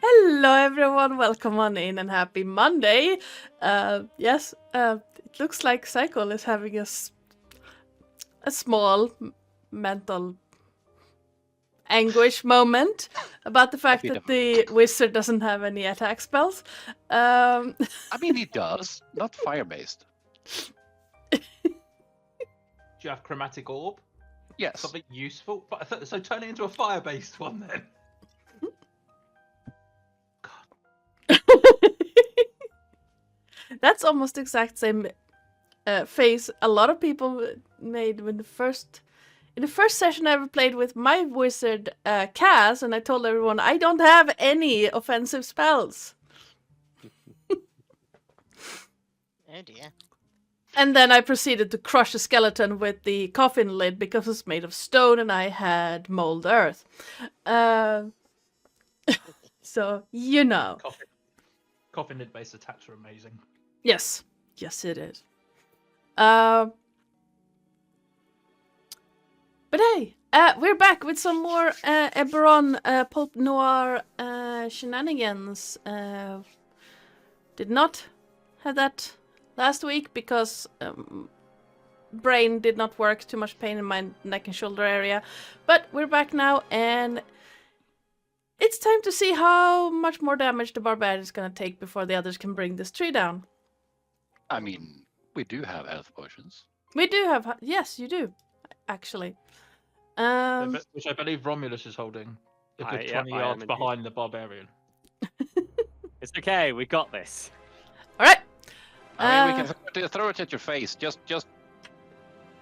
Hello, everyone. Welcome on in and happy Monday. Yes, it looks like Psycole is having a small mental anguish moment about the fact that the wizard doesn't have any attack spells. I mean, he does, not fire-based. Do you have chromatic orb? Yes. Something useful? So turn it into a fire-based one then. That's almost the exact same face a lot of people made when in the first session I ever played with my wizard Cass, and I told everyone I don't have any offensive spells. Oh dear. And then I proceeded to crush a skeleton with the coffin lid because it's made of stone and I had mold earth. So, you know. Coffin lid based attacks are amazing. Yes. Yes, it is. But hey, we're back with some more Eberron Pulp Noir shenanigans. Did not have that last week because brain did not work, too much pain in my neck and shoulder area. But we're back now, and it's time to see how much more damage the barbarian is going to take before the others can bring this tree down. I mean, we do have health potions. We do have... Yes, you do, actually. Which I believe Romulus is holding. A good 20 yards behind the barbarian. It's okay, we got this. Alright. I mean, we can throw it at your face. Just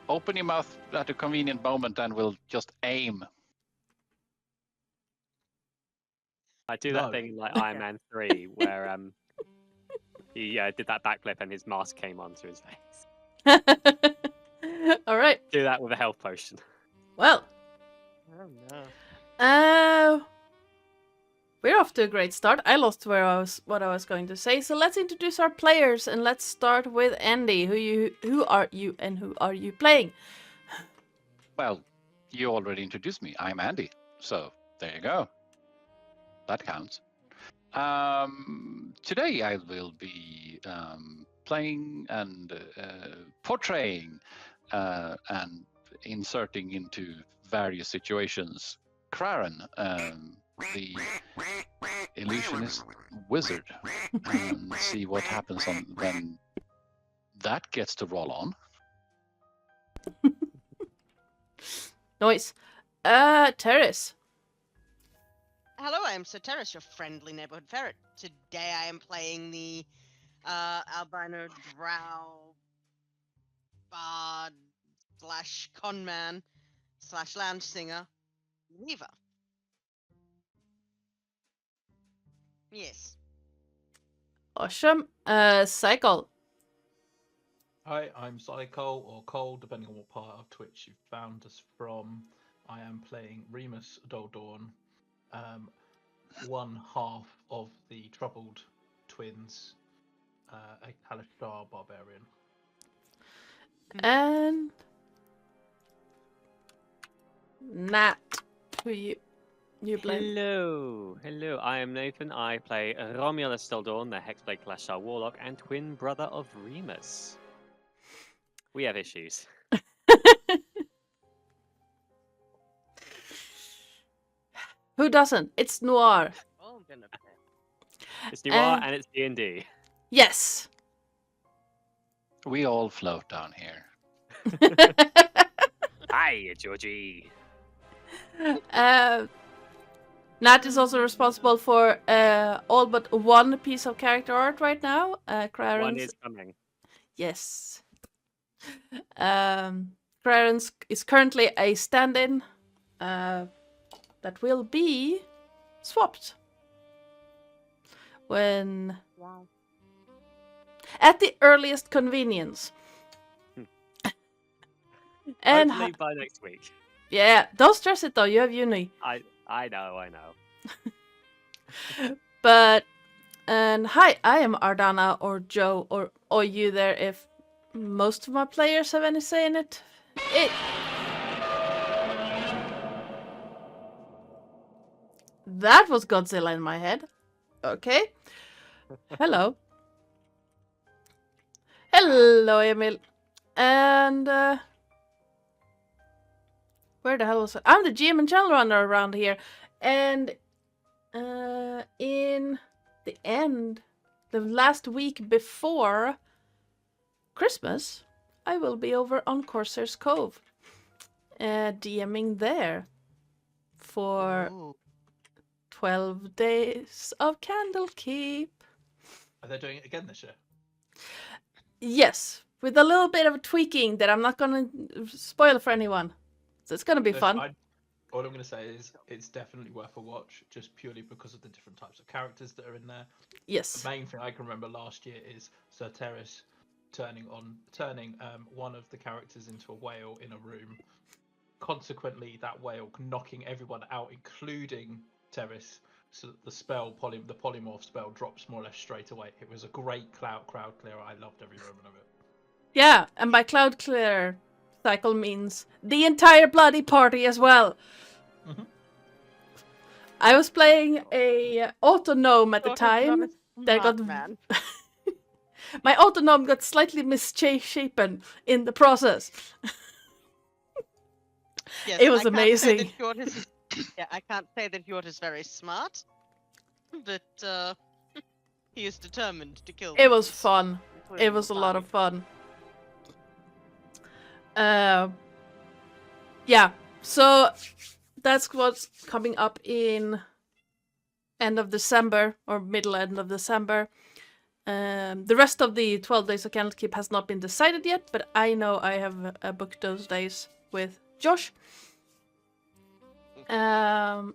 open your mouth at a convenient moment and we'll just aim. I do that thing in like Iron Man 3 where he did that backflip and his mask came onto his face. Alright. Do that with a health potion. Well. Oh no. We're off to a great start. I lost what I was going to say, so let's introduce our players and let's start with Andy. Who are you and who are you playing? Well, you already introduced me. I'm Andy. So there you go. That counts. Today I will be playing and portraying and inserting into various situations Craren, the illusionist wizard, and see what happens when that gets to roll on. Nice. Terris. Hello, I am Sir Terris, your friendly neighborhood ferret. Today I am playing the albino drow bard / conman / lounge singer, Weaver. Yes. Awesome. Psycole. Hi, I'm Psycole, or Cole, depending on what part of Twitch you've found us from. I am playing Remus Doldorn, one half of the Troubled Twins, a Kalashtar barbarian. And Nat, who you play? Hello. I am Nathan. I play Romulus Doldorn, the Hexblade Kalashtar Warlock and twin brother of Remus. We have issues. Who doesn't? It's Noir. Oh, I'm gonna play. It's Noir and it's D&D. Yes. We all float down here. Hi, Georgie. Nat is also responsible for all but one piece of character art right now. One is coming. Yes. Clarence is currently a stand-in that will be swapped when at the earliest convenience. And hopefully by next week. Yeah, don't stress it though. You have uni. I know. But and hi, I am Ardana or Joe or you there if most of my players have any say in it. That was Godzilla in my head. Okay. Hello. Hello, Emil. And where the hell was I? I'm the GM and channel runner around here. And in the last week before Christmas, I will be over on Corsair's Cove, DMing there for Ooh. 12 days of Candlekeep. Are they doing it again this year? Yes, with a little bit of tweaking that I'm not gonna spoil for anyone. So it's gonna be fun. All I'm going to say is it's definitely worth a watch, just purely because of the different types of characters that are in there. Yes. The main thing I can remember last year is Sir Terris turning one of the characters into a whale in a room. Consequently, that whale knocking everyone out, including Terris. So that the polymorph spell drops more or less straight away. It was a great crowd clearer. I loved every moment of it. Yeah, and by cloud clear, Psycole means the entire bloody party as well. Mhm. I was playing a autonome at the Thought it was time. not a That smart got man. my autonome got slightly misshapen in the process. Yes, It was I can't amazing. Say that Fjord is, yeah, I can't say that Fjord is very smart, but he is determined to kill. It was things, fun. including It was the a lot party. of fun. Yeah, so that's what's coming up in end of December or middle end of December. The rest of the 12 days of Candlekeep has not been decided yet, but I know I have booked those days with Josh. I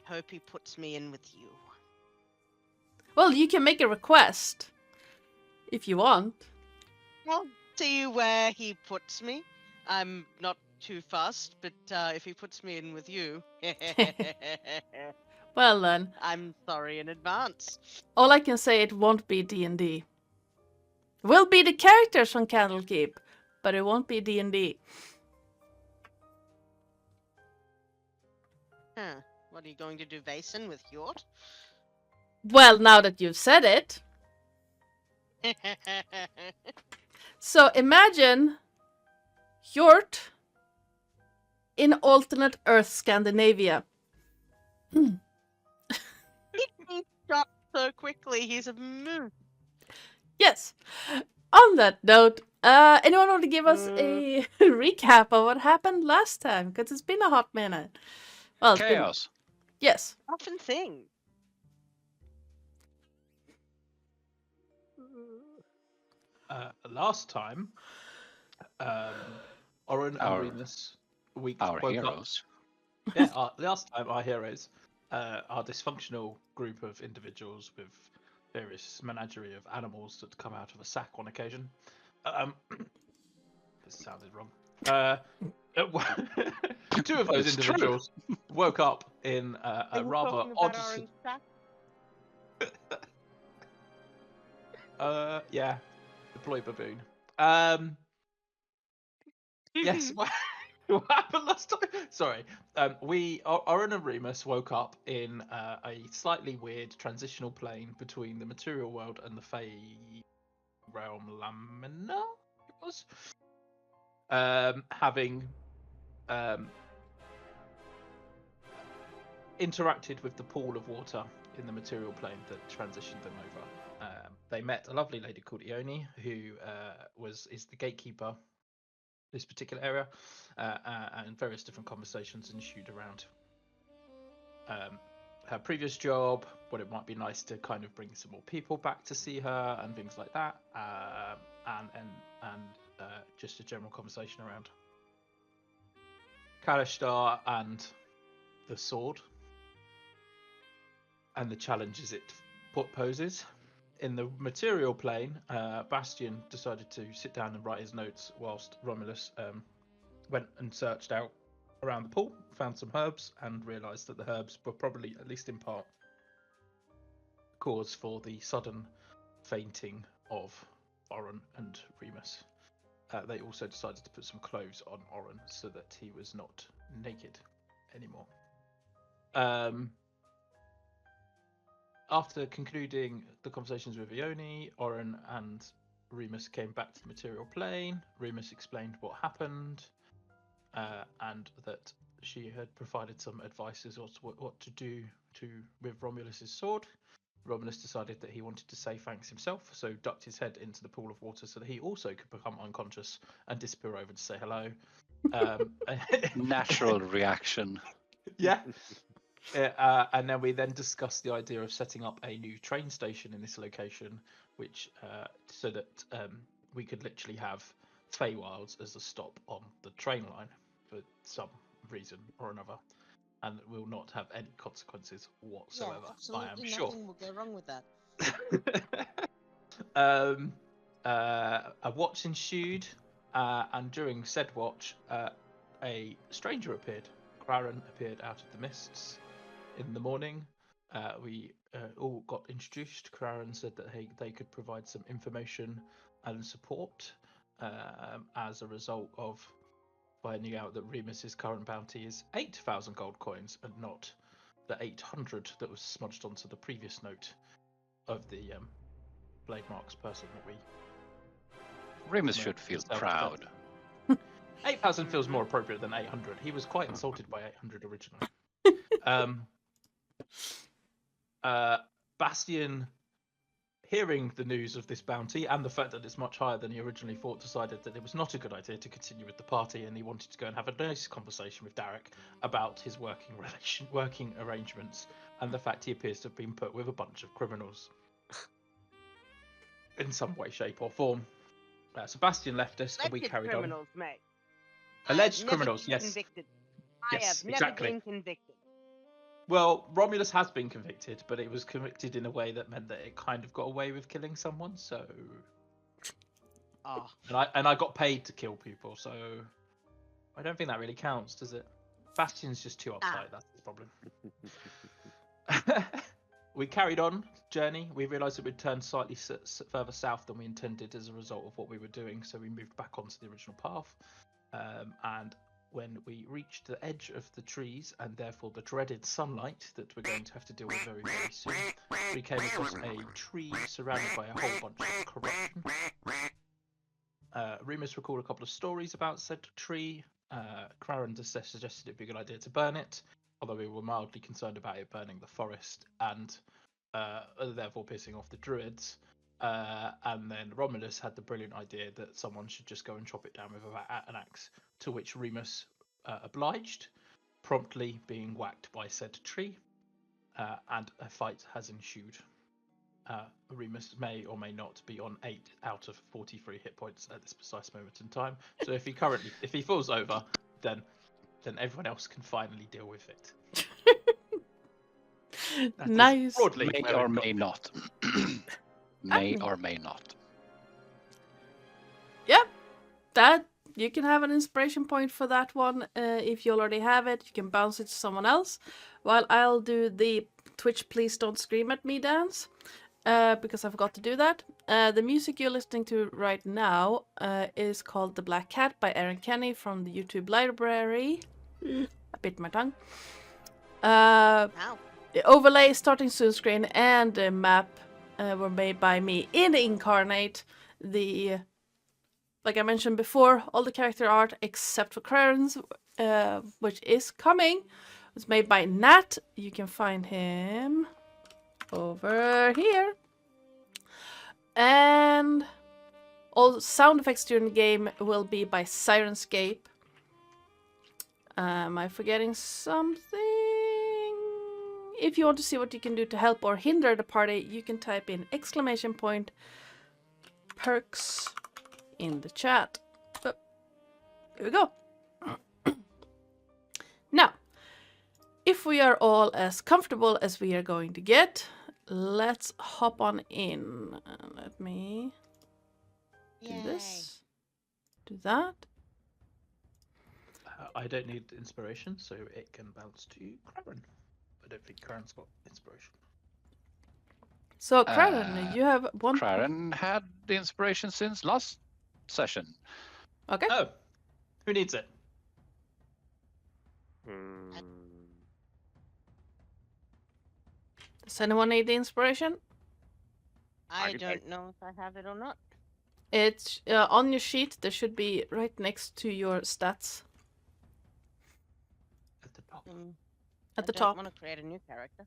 hope he puts me in with you. Well, you can make a request if you want. I'll see where he puts me. I'm not too fussed, but if he puts me in with you, Well then, I'm sorry in advance. all I can say, it won't be D&D. Will be the characters from Candlekeep, but it won't be D&D. Huh. What are you going to do, Vason, with Fjord? Well, now that you've said it. So imagine Hjort in alternate Earth Scandinavia. He shot so quickly, he's a moo. Yes. On that note, anyone want to give us a recap of what happened last time? Because it's been a hot minute. Well, it's been... Chaos. Yes. Often thing. Last time, Oren and Our- Remus woke Our up. heroes. Yeah, last time our heroes, our dysfunctional group of individuals with various menagerie of animals that come out of a sack on occasion. This sounded wrong. Two of those It's true. individuals woke up in a Are you rather talking odd. about Orange Sack? Yeah, deploy baboon. Yes. What happened last time? Sorry. Oren and Remus woke up in a slightly weird transitional plane between the material world and the Fey realm Lamina. It was. Having interacted with the pool of water in the material plane that transitioned them over. They met a lovely lady called Ione, who is the gatekeeper this particular area, and various different conversations ensued around her previous job, what it might be nice to kind of bring some more people back to see her, and things like that, and just a general conversation around Kalishtar and the sword and the challenges it poses. In the material plane, Bastian decided to sit down and write his notes whilst Romulus went and searched out around the pool, found some herbs, and realised that the herbs were probably, at least in part, cause for the sudden fainting of Oren and Remus. They also decided to put some clothes on Oren so that he was not naked anymore. After concluding the conversations with Ione, Oren and Remus came back to the material plane. Remus explained what happened, and that she had provided some advice as to what to do with Romulus's sword. Romulus decided that he wanted to say thanks himself, so ducked his head into the pool of water so that he also could become unconscious and disappear over to say hello. Natural reaction. Yeah. And then we discussed the idea of setting up a new train station in this location, which so that we could literally have Feywilds as a stop on the train line for some reason or another, and it will not have any consequences whatsoever. Yeah, absolutely I am sure. nothing will go wrong with that. A watch ensued, and during said watch, a stranger appeared. Craren appeared out of the mists. In the morning, we all got introduced. Craren said that they could provide some information and support as a result of finding out that Remus's current bounty is 8,000 gold coins and not the 800 that was smudged onto the previous note of the Blade Marks person that we... Remus should feel proud. 8,000 feels more appropriate than 800. He was quite insulted by 800 originally. Bastian, hearing the news of this bounty and the fact that it's much higher than he originally thought, decided that it was not a good idea to continue with the party, and he wanted to go and have a nice conversation with Derek about his working arrangements and the fact he appears to have been put with a bunch of criminals in some way, shape, or form. Sebastian left us, and we Alleged carried criminals, mate. Alleged I've never criminals, been yes. Convicted. Yes, I have never exactly. been convicted. Well, Romulus has been convicted, but it was convicted in a way that meant that it kind of got away with killing someone. So, Oh. and I got paid to kill people, so I don't think that really counts, does it? Bastian's just too uptight. That's the problem. We carried on journey. We realised that we'd turned slightly further south than we intended as a result of what we were doing, so we moved back onto the original path. And when we reached the edge of the trees, and therefore the dreaded sunlight that we're going to have to deal with very, very soon, we came across a tree surrounded by a whole bunch of corruption. Remus recalled a couple of stories about said tree. Craren suggested it'd be a good idea to burn it, although we were mildly concerned about it burning the forest and therefore pissing off the druids. And then Romulus had the brilliant idea that someone should just go and chop it down with an axe, to which Remus obliged, promptly being whacked by said tree, and a fight has ensued. Remus may or may not be on 8 out of 43 hit points at this precise moment in time. So if he falls over, then everyone else can finally deal with it. Nice. May or may not. May or may not. Yeah, that you can have an inspiration point for that one. If you already have it, you can bounce it to someone else. While I'll do the Twitch Please Don't Scream at Me dance, because I forgot to do that. The music you're listening to right now is called The Black Cat by Aaron Kenny from the YouTube library. I bit my tongue. Wow. The overlay, starting soon screen, and the map were made by me in Incarnate. Like I mentioned before, all the character art except for Craren's, which is coming, was made by Nat. You can find him over here. And all sound effects during the game will be by Sirenscape. Am I forgetting something? If you want to see what you can do to help or hinder the party, you can type in !perks in the chat. Oh, here we go. Now, if we are all as comfortable as we are going to get, let's hop on in. Let me do this. Do that. I don't need inspiration, so it can bounce to Craren. I don't think Craren's got inspiration. So, Craren, you have one. Craren had the inspiration since last session. Okay. Oh, who needs it? Does anyone need the inspiration? I can don't take- know if I have it or not. It's on your sheet. There should be right next to your stats At the top. at the I top. don't want to create a new character.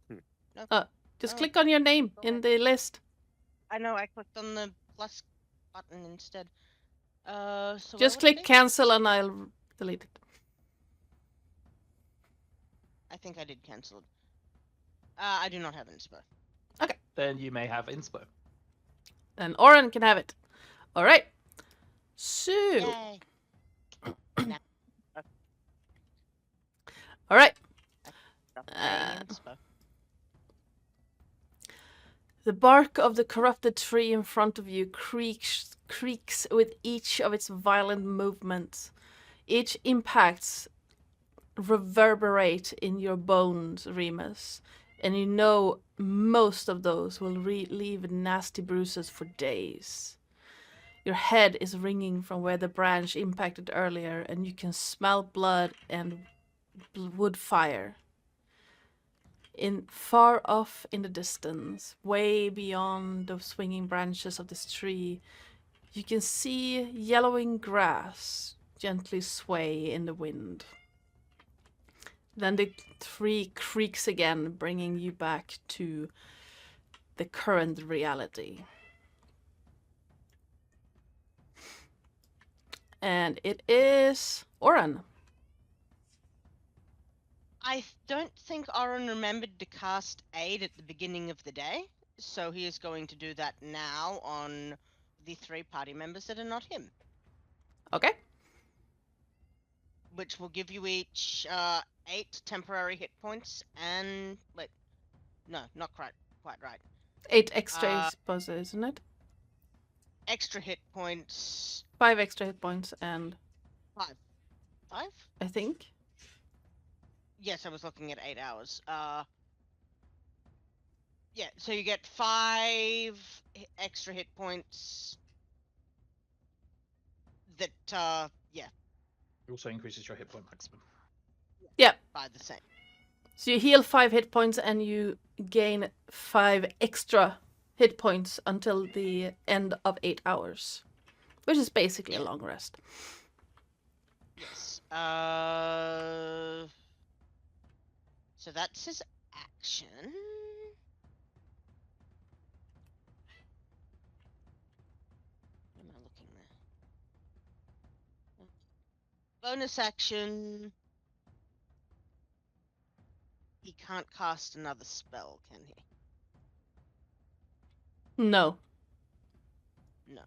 Hmm. No. Just Oh, click on your name go in ahead. the list. I know. I clicked on the plus button instead. So where Just would it click be? cancel and I'll delete it. I think I did cancel it. I do not have inspo. Then you may have inspo. And Oren can have it. All right. So, Yay! all right. Stop playing inspo. The bark of the corrupted tree in front of you creaks with each of its violent movements. Each impacts reverberate in your bones, Remus, and you know most of those will leave nasty bruises for days. Your head is ringing from where the branch impacted earlier, and you can smell blood and wood fire. Far off in the distance, way beyond the swinging branches of this tree, you can see yellowing grass gently sway in the wind. Then the tree creaks again, bringing you back to the current reality. And it is Oren. I don't think Oren remembered to cast aid at the beginning of the day, so he is going to do that now on the 3 party members that are not him, Okay. which will give you each 8 temporary hit points and wait, no, not quite right. 8 extra, I Uh, suppose, isn't it? Extra hit points 5 extra hit points and 5. I think. Yes, I was looking at 8 hours. Yeah, so you get 5 extra hit points. That yeah, It also increases your hit point maximum. by the same. So you heal 5 hit points and you gain 5 extra hit points until the end of 8 hours. Which is basically a long rest. Yes. So that's his action. Where am I looking there? Bonus action. He can't cast another spell, can he? No. No.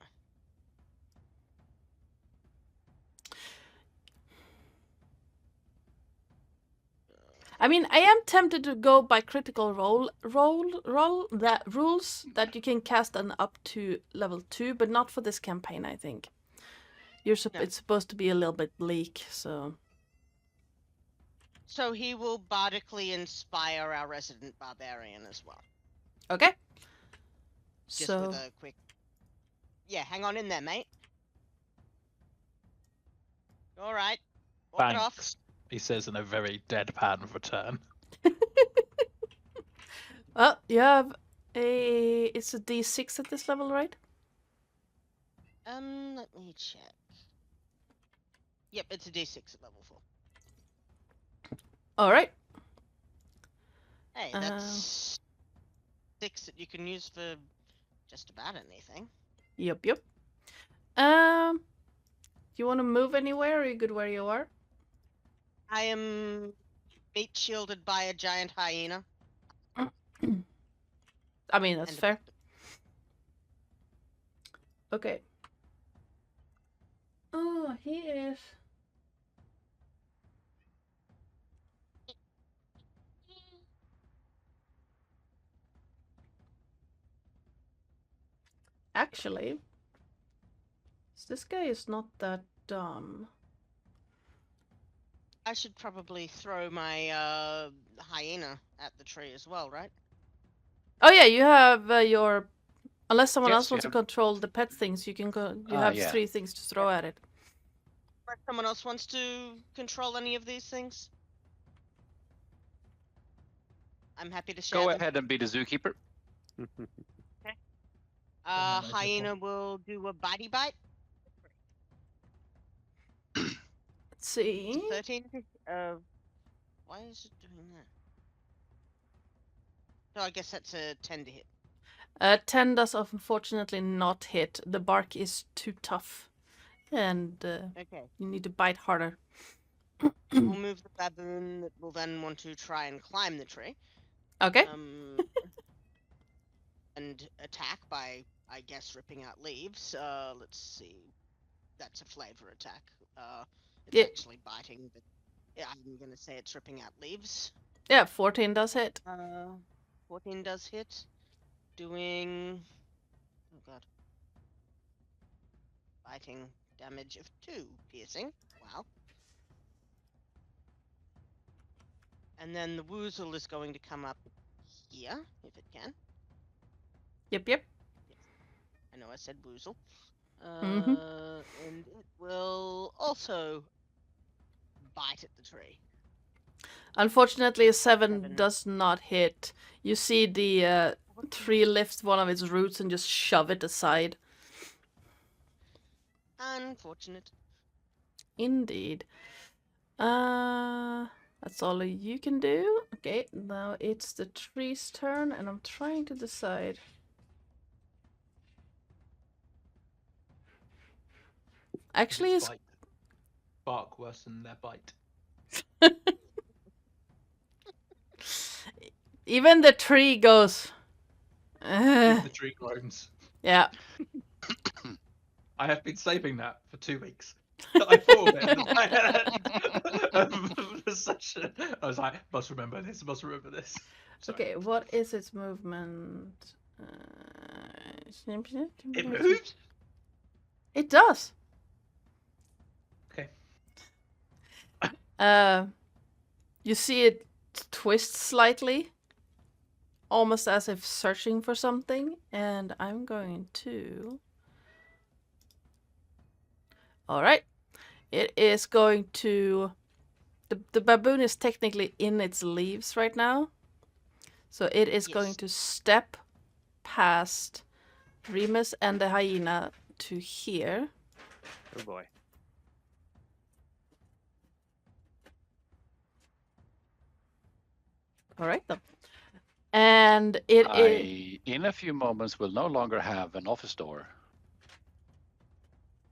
I mean, I am tempted to go by critical roll that rules that you can cast an up to level 2, but not for this campaign, I think. No. It's supposed to be a little bit bleak, so So he will bardically inspire our resident barbarian as well. okay. Just So with a quick. Yeah, hang on in there, mate. All right. Walk it off. Thanks, he says in a very deadpan return. well, you have it's a D6 at this level, right? Let me check. Yep, it's a D6 at level 4. All right. Hey, that's 6 that you can use for just about anything. Yep. Do you want to move anywhere, or are you good where you are? I am meat shielded by a giant hyena. I mean, that's and a fair. bit- Okay. Oh, he is. Actually, this guy is not that dumb. I should probably throw my hyena at the tree as well, right? Oh yeah, you have your. Unless someone Yes, else you wants to have- control the pet things, you can go. You Ah, have yeah. 3 things to throw at it. Or if someone else wants to control any of these things. I'm happy to share Go them. ahead and be the zookeeper. Then Hyena will do a bitey bite. Let's see. 13. Why is it doing that? No, I guess that's a 10 to hit. 10 does unfortunately not hit. The bark is too tough. And Okay. you need to bite harder. We'll move the baboon that will then want to try and climb the tree. Okay. And attack by, I guess, ripping out leaves. Let's see. That's a flavor attack. It's Yeah. actually biting, but yeah, I'm gonna say it's ripping out leaves. Yeah, 14 does hit. 14 does hit. Doing... Oh god. Biting damage of 2 piercing. Wow. And then the woozle is going to come up here, if it can. Yep. I know I said woozle. Mhm. And it will also bite at the tree. Unfortunately, a 7 7. does not hit. You see the tree lift one of its roots and just shove it aside. Unfortunate. Indeed. That's all you can do. Okay, now it's the tree's turn, and I'm trying to decide. Actually, it's bite. Bark worse than their bite. even the tree goes. Even the tree groans. Yeah. I have been saving that for 2 weeks. I thought of it in my head. I was like, must remember this, must remember this. Sorry. Okay, what is its movement? It moves? It does. Okay. You see it twist slightly, almost as if searching for something, and I'm going to... Alright. It is going to... The baboon is technically in its leaves right now. So it is Yes. going to step past Remus and the hyena to here. Oh boy. Alright then. And it is... In a few moments, will no longer have an office door.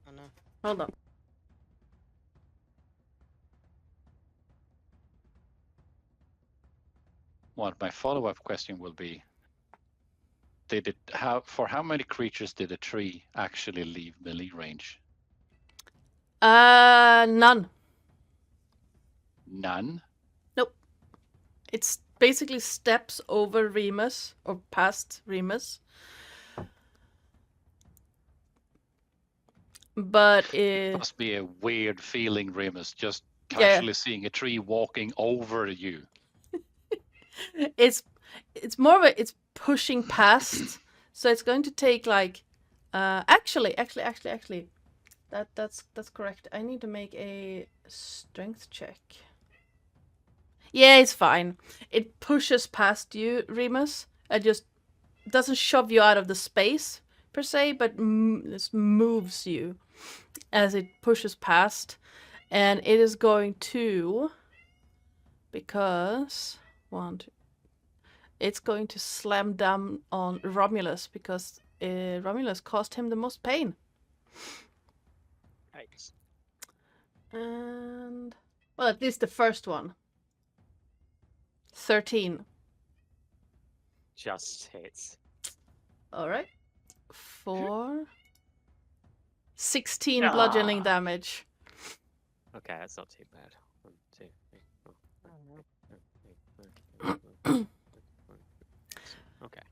Oh no. Hold on. What my follow-up question will be: for how many creatures did a tree actually leave melee range? None. None. Nope. It's basically steps over Remus, or past Remus. But it... Must be a weird feeling, Remus, just Yeah. casually seeing a tree walking over you. It's more of it's pushing past, so it's going to take like actually that's correct. I need to make a strength check. Yeah, it's fine. It pushes past you, Remus. It just doesn't shove you out of the space per se, but just moves you as it pushes past, and it is going to, because it's going to slam down on Romulus because Romulus caused him the most pain. Nice. And, well, at least the first one. 13. Just hits. Alright. 16 bludgeoning damage. Okay, that's not too bad. 1, 2, 3, 4. Okay.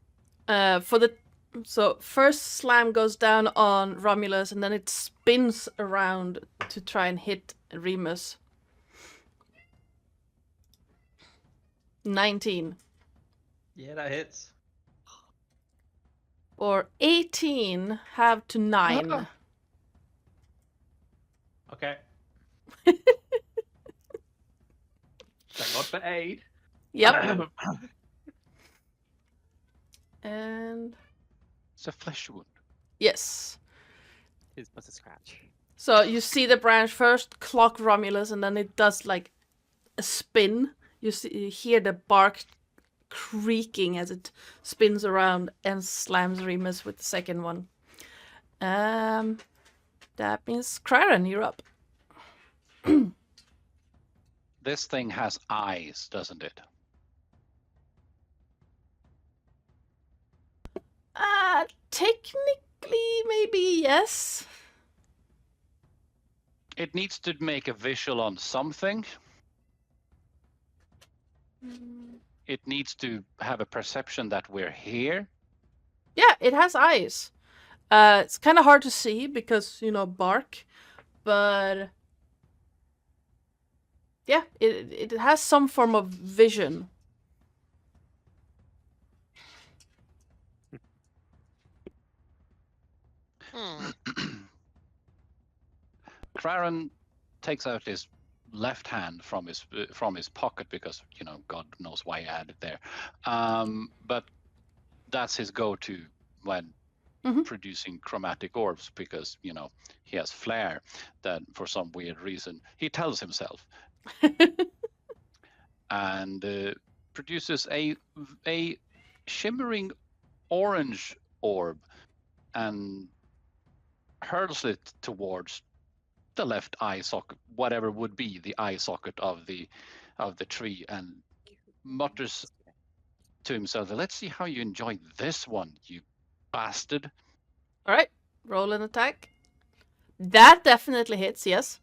So first slam goes down on Romulus, and then it spins around to try and hit Remus. 19. Yeah, that hits. Or 18 have to 9. Ah. Okay. Thank God for aid. Yep. And It's a flesh wound. yes. It's but a scratch. So you see the branch first clock Romulus, and then it does like a spin. You hear the bark creaking as it spins around and slams Remus with the second one. That means Craren, you're up. This thing has eyes, doesn't it? Technically, maybe yes. It needs to make a visual on something. It needs to have a perception that we're here. Yeah, it has eyes. It's kind of hard to see because, bark. But yeah, it has some form of vision. Craren takes out his left hand from his pocket because God knows why he had it there. But that's his go-to when producing chromatic orbs because he has flair that for some weird reason he tells himself, and produces a shimmering orange orb and hurls it towards the left eye socket, whatever would be the eye socket of the tree, and mutters to himself, "Let's see how you enjoy this one, you bastard." All right, roll an attack. That definitely hits, yes.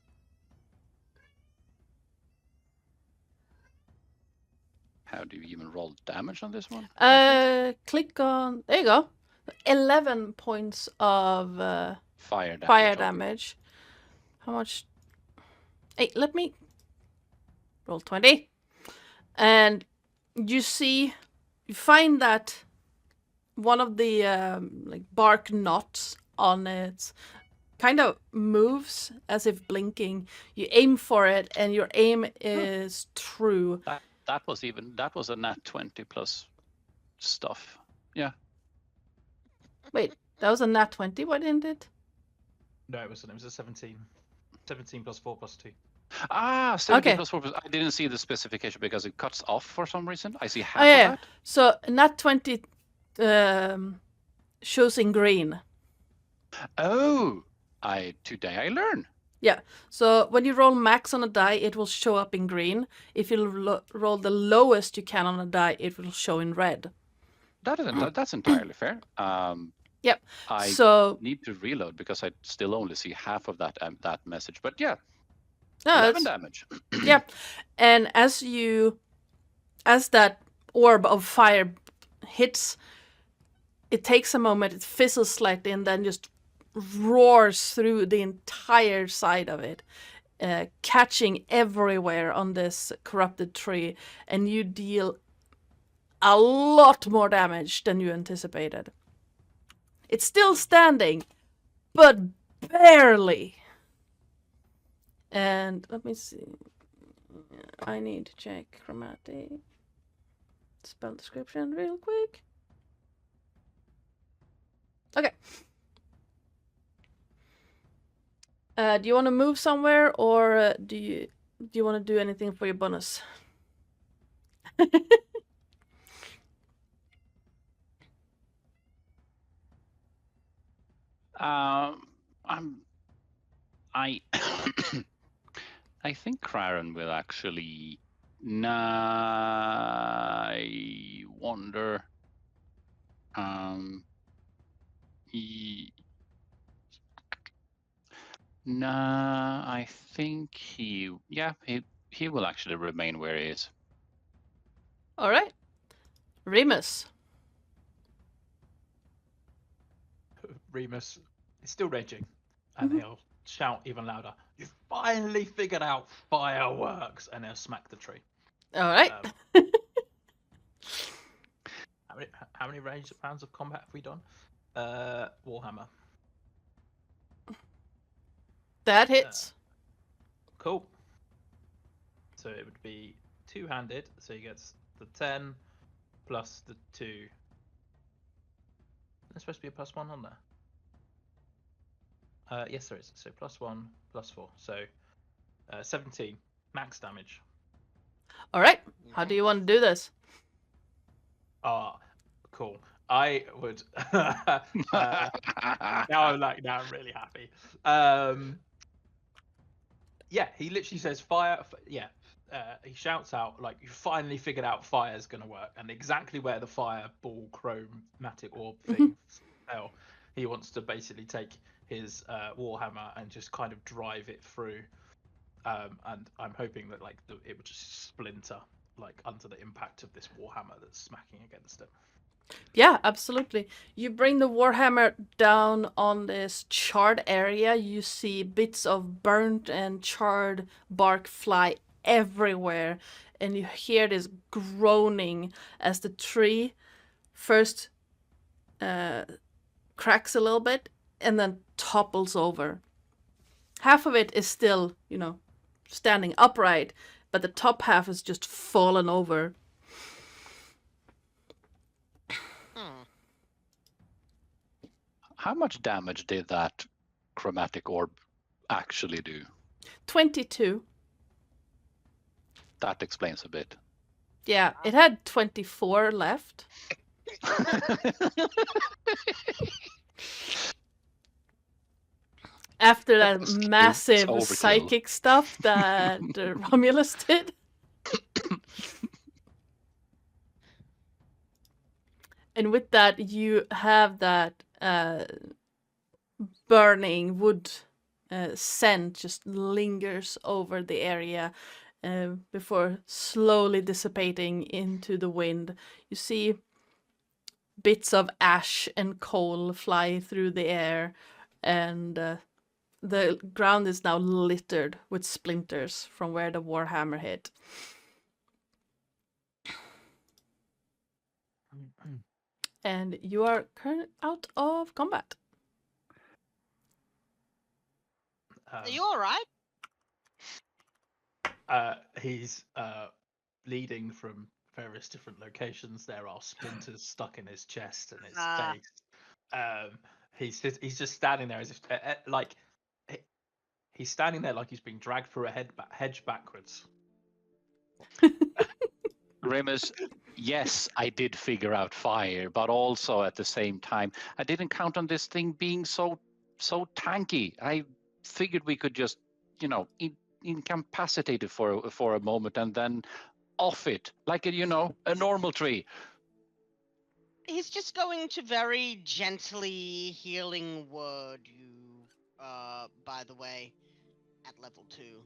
How do you even roll damage on this one? Click on. There you go. 11 points of Fire damage. fire okay. damage. How much? Hey, let me roll 20. And you find that one of the bark knots on it kind of moves as if blinking. You aim for it, and your aim is true. That was a nat 20 plus stuff. Yeah. Wait, that was a nat 20. Why didn't it? No, it was a 17. 17 plus 4 plus 2. 17 Okay. plus 4 plus... I didn't see the specification because it cuts off for some reason. I see half Oh, yeah. of that. So nat 20 shows in green. Oh, today I learn. Yeah. So when you roll max on a die, it will show up in green. If you roll the lowest you can on a die, it will show in red. That's entirely fair. Yep. I So need to reload because I still only see half of that message. But yeah, no, 11 damage. yeah. And as that orb of fire hits, it takes a moment, it fizzles slightly, and then just roars through the entire side of it, catching everywhere on this corrupted tree, and you deal a lot more damage than you anticipated. It's still standing, but barely. And let me see. I need to check chromatic spell description real quick. Okay. Do you want to move somewhere, or do you want to do anything for your bonus? I I think Craren will actually. I wonder. I think he will actually remain where he is. All right, Remus. Remus is still raging, and he'll shout even louder, "You finally figured out fireworks!" And he'll smack the tree. All right. How many rounds of combat have we done? Warhammer. That hits. Cool. So it would be two-handed, so he gets the 10 plus the 2 there's supposed to be a +1 on there? Yes, there is. So +1, +4. So 17 max damage. All right. How do you want to do this? Ah, cool. I would. Now I'm really happy. Yeah, he literally says fire. Yeah, he shouts out like, "You finally figured out fire's gonna work," and exactly where the fireball chromatic orb thing fell. He wants to basically take his warhammer and just kind of drive it through. And I'm hoping that like it would just splinter like under the impact of this warhammer that's smacking against it. Yeah, absolutely. You bring the warhammer down on this charred area. You see bits of burnt and charred bark fly everywhere, and you hear this groaning as the tree first cracks a little bit and then topples over. Half of it is still, standing upright, but the top half is just fallen over. How much damage did that chromatic orb actually do? 22. That explains a bit. Yeah, it had 24 left. After that massive overkill. psychic stuff that Romulus did. And with that, you have that burning wood scent just lingers over the area before slowly dissipating into the wind. You see bits of ash and coal fly through the air, and the ground is now littered with splinters from where the warhammer hit. And you are currently out of combat. Are you all right? He's bleeding from various different locations. There are splinters stuck in his chest and his face. He's just standing there as if he's standing there like he's being dragged through a hedge backwards. Remus, yes, I did figure out fire, but also at the same time, I didn't count on this thing being so tanky. I figured we could just, incapacitate it for a moment and then off it like a normal tree. He's just going to very gently healing word you, by the way, at level 2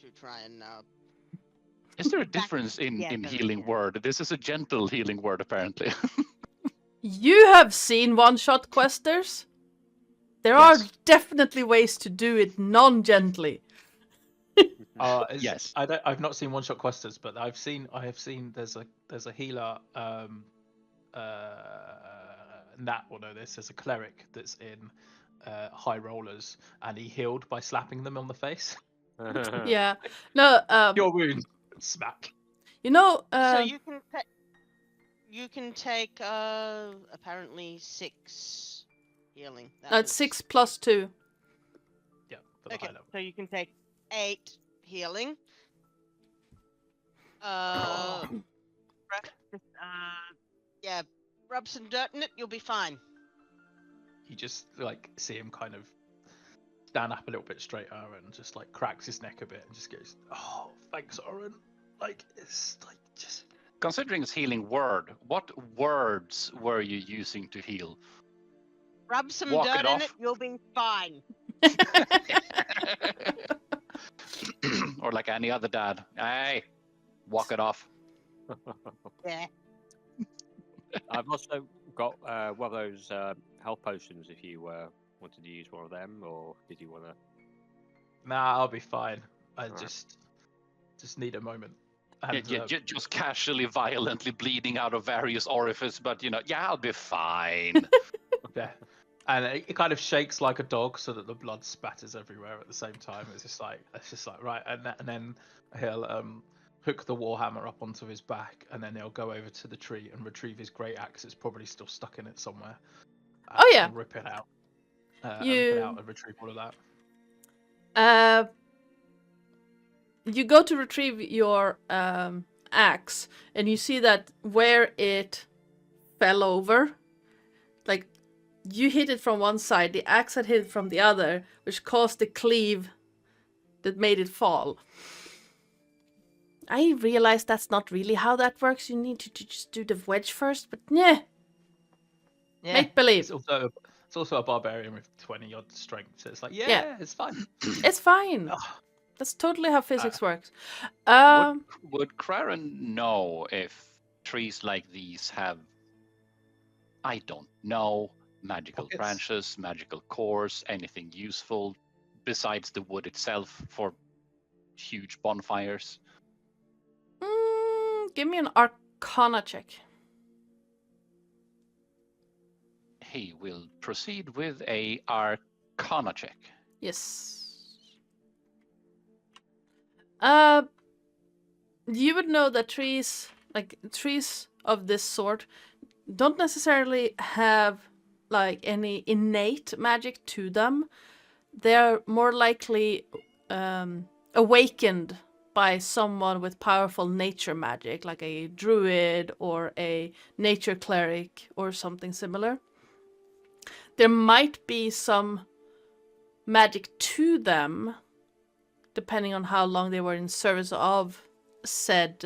to try and Is there a back difference in together healing again. word? This is a gentle healing word, apparently. You have seen one-shot questers. There are definitely ways to do it non-gently. Yes. I've not seen one-shot questers, but I have seen there's a healer. Nat will know this. There's a cleric that's in high rollers, and he healed by slapping them on the face. Yeah. No. Your wound, smack. So you can take apparently 6 healing. It's 6 plus 2. Yeah, for the high level. So you can take 8 healing. Yeah, rub some dirt in it, you'll be fine. You just see him kind of stand up a little bit straighter and just cracks his neck a bit and just goes, "Oh, thanks, Oren." It's just. Considering it's healing word, what words were you using to heal? Rub some Walk dirt it in off. it, you'll be fine. Or like any other dad. Hey, walk it off. Yeah. I've also got one of those health potions if you wanted to use one of them, or did you want to? Nah, I'll be fine. I just need a moment. And, just casually, violently bleeding out of various orifices, but I'll be fine. yeah. And it kind of shakes like a dog, so that the blood spatters everywhere at the same time. It's just like right, and then he'll hook the warhammer up onto his back, and then he'll go over to the tree and retrieve his great axe. It's probably still stuck in it somewhere. Oh, yeah. And rip it out. You- And retrieve all of that. You go to retrieve your axe, and you see that where it fell over, like you hit it from one side, the axe had hit it from the other, which caused the cleave that made it fall. I realize that's not really how that works. You need to just do the wedge first, but yeah, make believe. It's also a barbarian with 20 odd strength, so it's like, Yeah. it's fine. It's fine. Ugh. That's totally how physics works. Would Craren know if trees like these have, I don't know, magical Pockets? branches, magical cores, anything useful besides the wood itself for huge bonfires? Give me an Arcana check. He will proceed with a Arcana check. Yes. You would know that trees of this sort, don't necessarily have like any innate magic to them. They're more likely awakened by someone with powerful nature magic, like a druid or a nature cleric or something similar. There might be some magic to them, depending on how long they were in service of said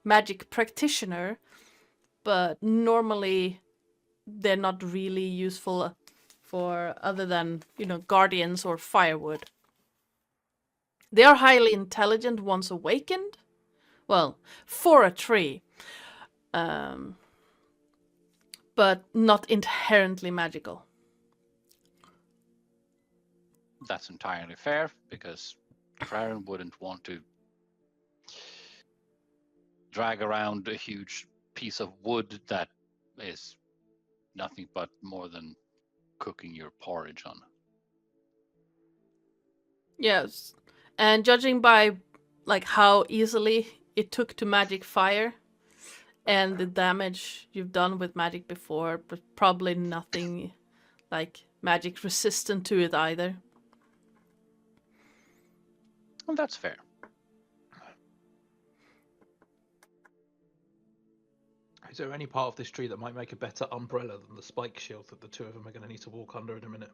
magic practitioner, but normally they're not really useful for other than, guardians or firewood. They are highly intelligent once awakened. Well, for a tree. But not inherently magical. That's entirely fair, because Craren wouldn't want to drag around a huge piece of wood that is nothing but more than cooking your porridge on. Yes. And judging by how easily it took to magic fire and the damage you've done with magic before, but probably nothing magic resistant to it either. Well, that's fair. Is there any part of this tree that might make a better umbrella than the spike shield that the two of them are going to need to walk under in a minute?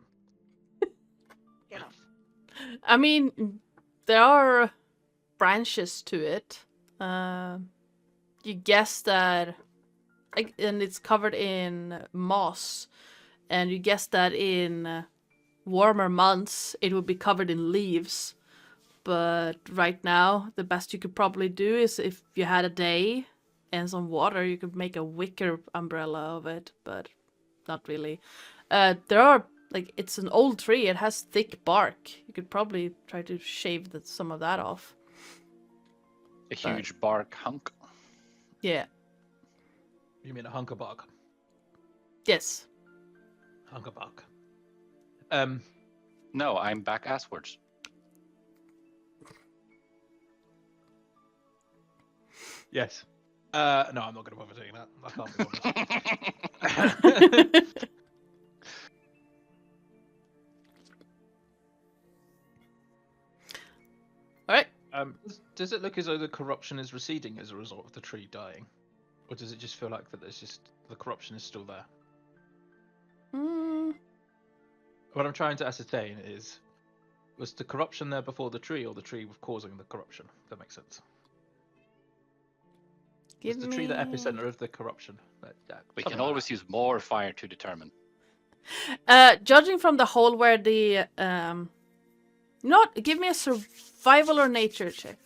Get off. I mean, there are branches to it. You guess that, and it's covered in moss, and you guess that in warmer months it would be covered in leaves. But right now, the best you could probably do is, if you had a day and some water, you could make a wicker umbrella of it, but not really. There are, it's an old tree, it has thick bark. You could probably try to shave some of that off. A huge bark hunk. Yeah. You mean a hunker bark? Yes. Hunker bark. No, I'm back asswards. Yes. No, I'm not going to bother doing that. I can't be bothered. All right. Does it look as though the corruption is receding as a result of the tree dying? Or does it just feel like that there's just the corruption is still there? What I'm trying to ascertain is, was the corruption there before the tree, or the tree was causing the corruption? If that makes sense. Was the tree the epicenter of the corruption? We can always use more fire to determine. Judging from the hole where the give me a survival or nature check.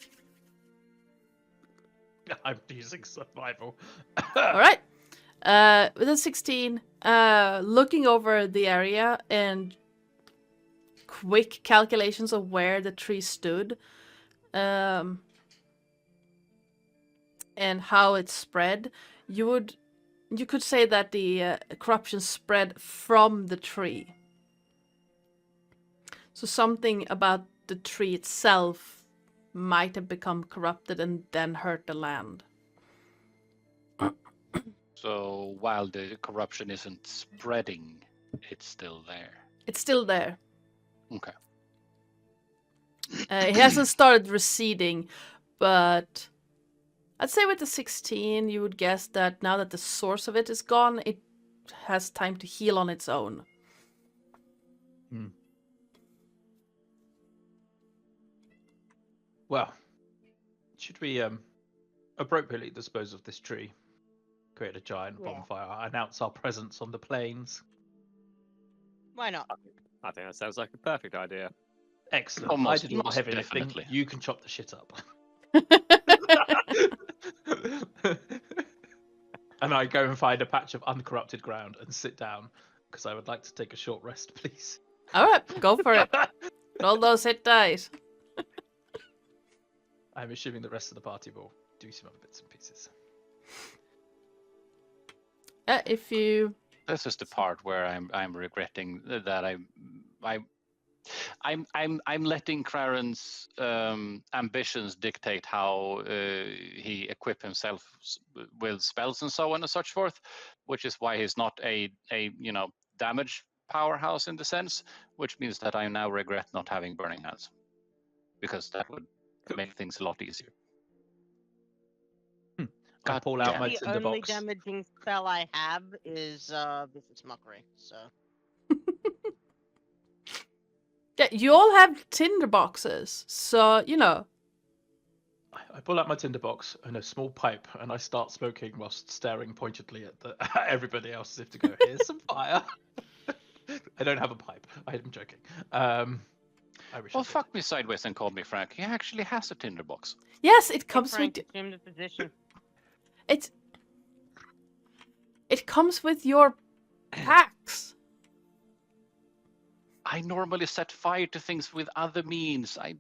I'm using survival. All right. With a 16, looking over the area and quick calculations of where the tree stood, and how it spread, you could say that the corruption spread from the tree. So something about the tree itself might have become corrupted and then hurt the land. So while the corruption isn't spreading, it's still there. It's still there. Okay. It hasn't started receding, but I'd say with the 16, you would guess that now that the source of it is gone, it has time to heal on its own. Well, should we appropriately dispose of this tree, create a giant Yeah. bonfire, announce our presence on the plains? Why not? I think that sounds like a perfect idea. Excellent. Almost- I did all the most heavy lifting. definitely. You can chop the shit up. And I go and find a patch of uncorrupted ground and sit down because I would like to take a short rest, please. Alright, go for it. Roll those hit dice. I'm assuming the rest of the party will do some other bits and pieces. If you... This is the part where I'm regretting that I'm letting Kraren's ambitions dictate how he equip himself with spells and so on and such forth, which is why he's not a damage powerhouse in the sense, which means that I now regret not having burning hands, because that would make things a lot easier. I God pull out damn my it. The tinderbox. only damaging spell I have is Vicious Mockery, so... Yeah, you all have tinderboxes, so, you know. I pull out my tinderbox and a small pipe, and I start smoking whilst staring pointedly at everybody else as if to go, "Here's some fire." I don't have a pipe. I'm joking. I wish. Well, I did. fuck me sideways and call me Frank. He actually has a tinderbox. Yes, it Hey, comes Frank, with... assume the position. It comes with your packs. I normally set fire to things with other means. I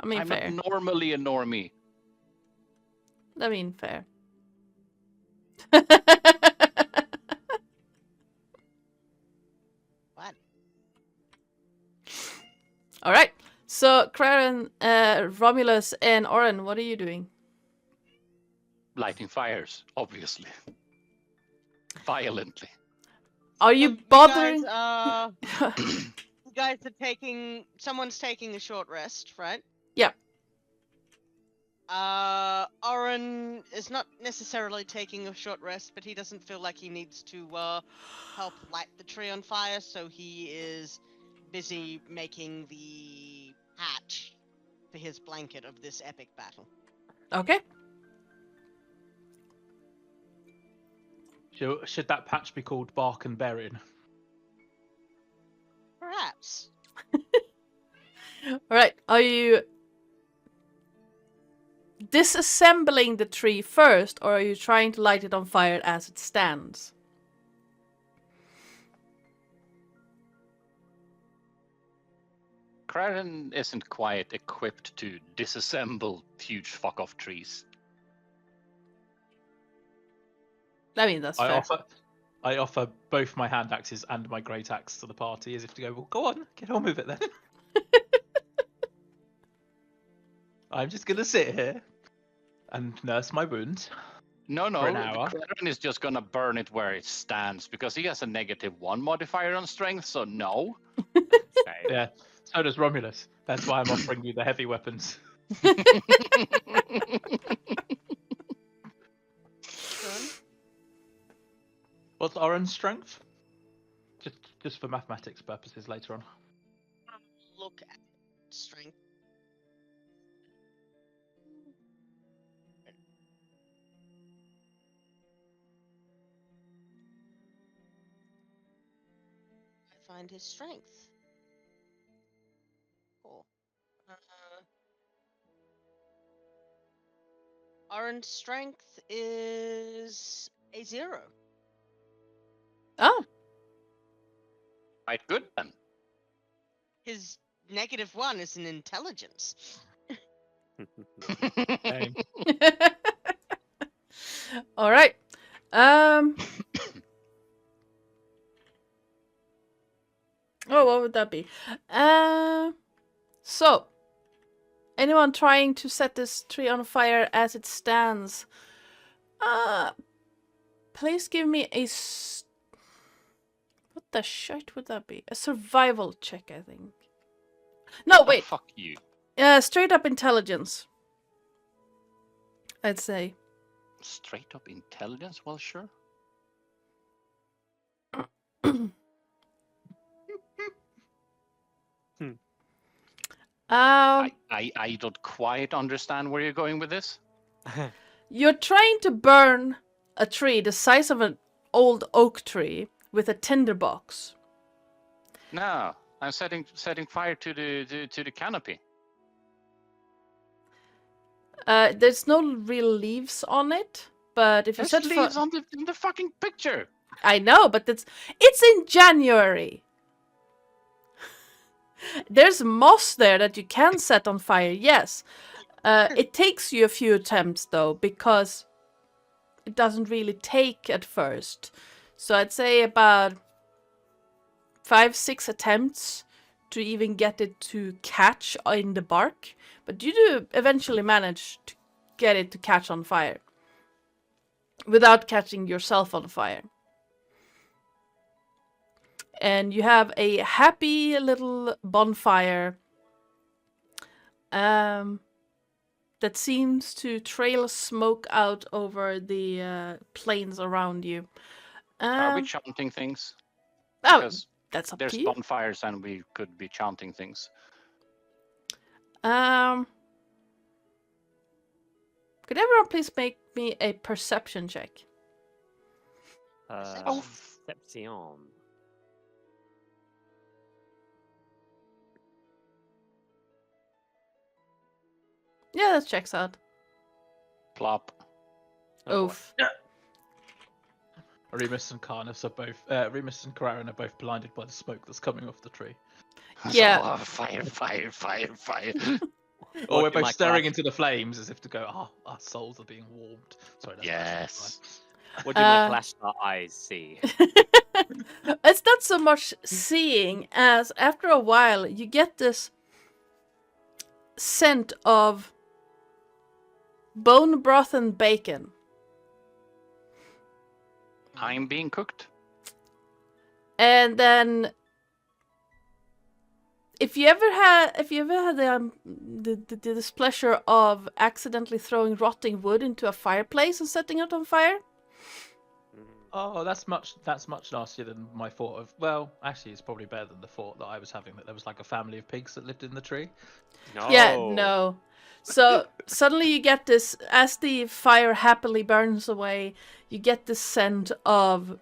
mean, I'm fair. not normally a normie. I mean, fair. What? All right. So, Craren, Romulus, and Oren, what are you doing? Lighting fires, obviously. Violently. Are So you bothering? You guys are taking... Someone's taking a short rest, right? Yeah. Oren is not necessarily taking a short rest, but he doesn't feel like he needs to help light the tree on fire, so he is busy making the hatch for his blanket of this epic battle. Okay. Should that patch be called Bark and Berrin? Perhaps. All right. Are you disassembling the tree first, or are you trying to light it on fire as it stands? Craren isn't quite equipped to disassemble huge fuck-off trees. I mean, that's fair. I offer both my hand axes and my great axe to the party as if to go, "Well, go on, get on with it then." I'm just gonna sit here and nurse my wound. No, For an hour. Craren is just gonna burn it where it stands because he has a -1 modifier on strength, so no. Same. Yeah, so does Romulus. That's why I'm offering you the heavy weapons. What's Oren's strength? Just for mathematics purposes later on. Look at strength. I find his strength. Cool. Oren's strength is a 0. Oh, Quite good then. His -1 is an intelligence. Same. all right. Oh, what would that be? So, anyone trying to set this tree on fire as it stands? please give me a... What the shit would that be? A survival check, I think. No, wait. Fuck you. Straight up intelligence. I'd say. Straight up intelligence? Well, sure. I don't quite understand where you're going with this. You're trying to burn a tree the size of an old oak tree with a tinderbox. No, I'm setting fire to the canopy. There's no real leaves on it, but if you There's set leaves on in the fucking picture. I know, but it's in January. There's moss there that you can set on fire, yes. It takes you a few attempts, though, because it doesn't really take at first. So I'd say about 5-6 attempts to even get it to catch in the bark. But you do eventually manage to get it to catch on fire. Without catching yourself on fire. And you have a happy little bonfire that seems to trail smoke out over the plains around you. Are we chanting things? Oh, Because that's up there's to you. bonfires and we could be chanting things. Could everyone please make me a perception check? Perception. Yeah, that checks out. Plop. Oh, boy. Oof. Remus and Carnis are both. Remus and Kararan are both blinded by the smoke that's coming off the tree. Yeah. Oh, fire. Or we're What do both my staring class- into the flames as if to go, our souls are being warmed. Sorry, that's Yes. What do my Uh, flash star eyes see? It's not so much seeing as after a while you get this scent of bone broth and bacon. I'm being cooked. And then if you ever had the displeasure of accidentally throwing rotting wood into a fireplace and setting it on fire? Oh, that's much nastier than my thought of. Well, actually, it's probably better than the thought that I was having, that there was like a family of pigs that lived in the tree. No. Yeah, no. So suddenly you get this, as the fire happily burns away, you get this scent of